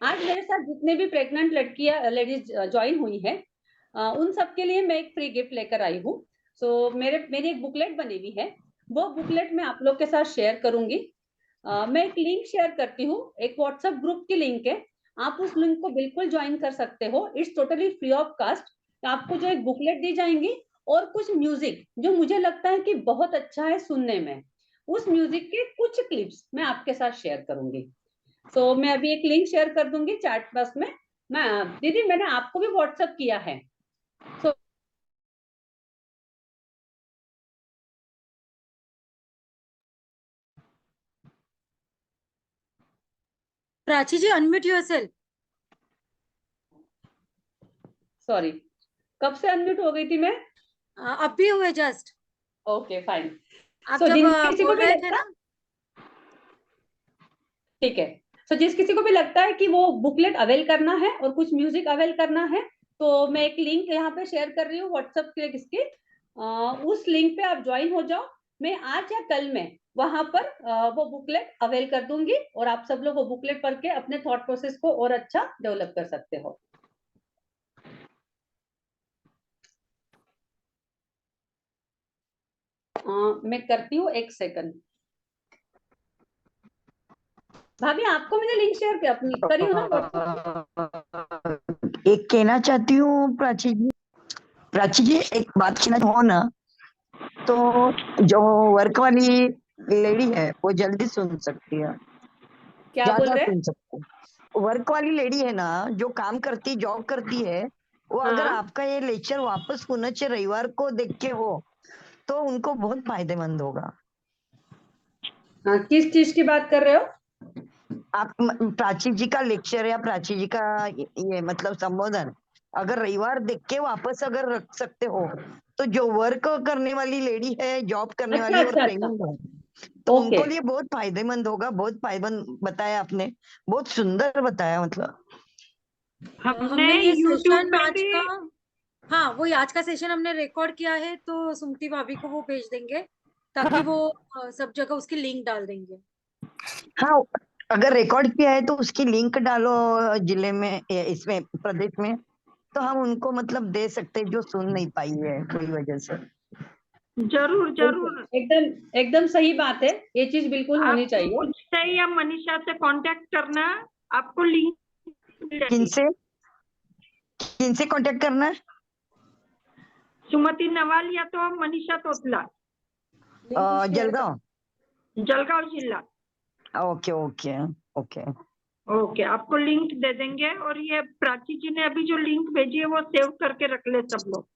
आज मेरे साथ जितने भी प्रेग्नेंट लड़कियां लेडीज ज्वाइन हुई हैं, उन सब के लिए मैं एक फ्री गिफ्ट लेकर आई हूँ। सो मेरी एक बुकलेट बनी हुई है, वो बुकलेट मैं आप लोग के साथ शेयर करूंगी। मैं एक लिंक शेयर करती हूँ, एक व्हाट्सएप ग्रुप की लिंक है, आप उस लिंक को बिल्कुल ज्वाइन कर सकते हो। It's totally free of cost. आपको जो एक बुकलेट दी जाएंगी और कुछ म्यूजिक जो मुझे लगता है कि बहुत अच्छा है सुनने में, उस म्यूजिक के कुछ क्लिप्स मैं आपके साथ शेयर करूंगी। तो मैं अभी एक लिंक शेयर कर दूंगी चैट बॉक्स में। मैं दीदी मैंने आपको भी व्हाट्सएप किया है। तो प्राची जी अनम्यूट योरसेल्फ। सॉरी, कब से अनम्यूट हो गई थी मैं? अब भी हुए जस्ट। Okay fine. आप So, जब किसी को बोल भी रहे लगता थे ना, ठीक है। सो जिस किसी को भी लगता है कि वो बुकलेट अवेल करना है और कुछ म्यूजिक अवेल करना है, तो मैं एक लिंक यहाँ पे शेयर कर रही हूँ व्हाट्सएप के किसके, उस लिंक पे आप ज्वाइन हो जाओ। मैं आज या कल में वहां पर वो बुकलेट अवेल कर दूंगी और आप सब लोग वो बुकलेट पढ़ के अपने थॉट प्रोसेस को और अच्छा डेवलप कर सकते हो। मैं करती हूँ, एक सेकंड। भाभी आपको मैंने लिंक शेयर किया, अपनी करी हो ना व्हाट्सएप? एक कहना चाहती हूँ प्राची जी एक बात कहना हो ना, तो जो वर्क वाली लेडी है वो जल्दी सुन सकती है, क्या बोल ज्यादा रहे? सुन सकती है। वर्क वाली लेडी है ना, जो काम करती जॉब करती है, वो अगर हाँ। आपका ये लेक्चर वापस पुनः रविवार को देख के हो तो उनको बहुत फायदेमंद होगा। हाँ, किस चीज की बात कर रहे हो आप? प्राची जी का लेक्चर या प्राची जी का ये मतलब संबोधन अगर रविवार देख के वापस अगर रख सकते हो, तो जो वर्क करने वाली लेडी है, जॉब करने अच्छा वाली और अच्छा अच्छा, ट्रेनिंग है, तो ओके। उनको लिए बहुत फायदेमंद होगा। बहुत फायदेमंद बताया आपने, बहुत सुंदर बताया। मतलब हमने ये यूट्यूब सेशन पे आज भी का, हाँ वो आज का सेशन हमने रिकॉर्ड किया है, तो सुमति भाभी को वो भेज देंगे ताकि वो सब जगह उसकी लिंक डाल देंगे। हाँ, अगर रिकॉर्ड किया है तो उसकी लिंक डालो जिले में, इसमें प्रदेश में, तो हम उनको मतलब दे सकते हैं जो सुन नहीं पाई है कोई वजह से। जरूर जरूर। एकदम एकदम सही बात है, ये चीज बिल्कुल होनी आप चाहिए। मुझसे या मनीषा से कांटेक्ट करना, आपको लिंक मिलेगी। किनसे कांटेक्ट करना है? सुमति नवाल या तो मनीषा तोतला, जलगांव। जलगांव जिला। ओके ओके ओके ओके, आपको लिंक दे देंगे। और ये प्राची जी ने अभी जो लिंक भेजी है वो सेव करके रख ले सब लोग।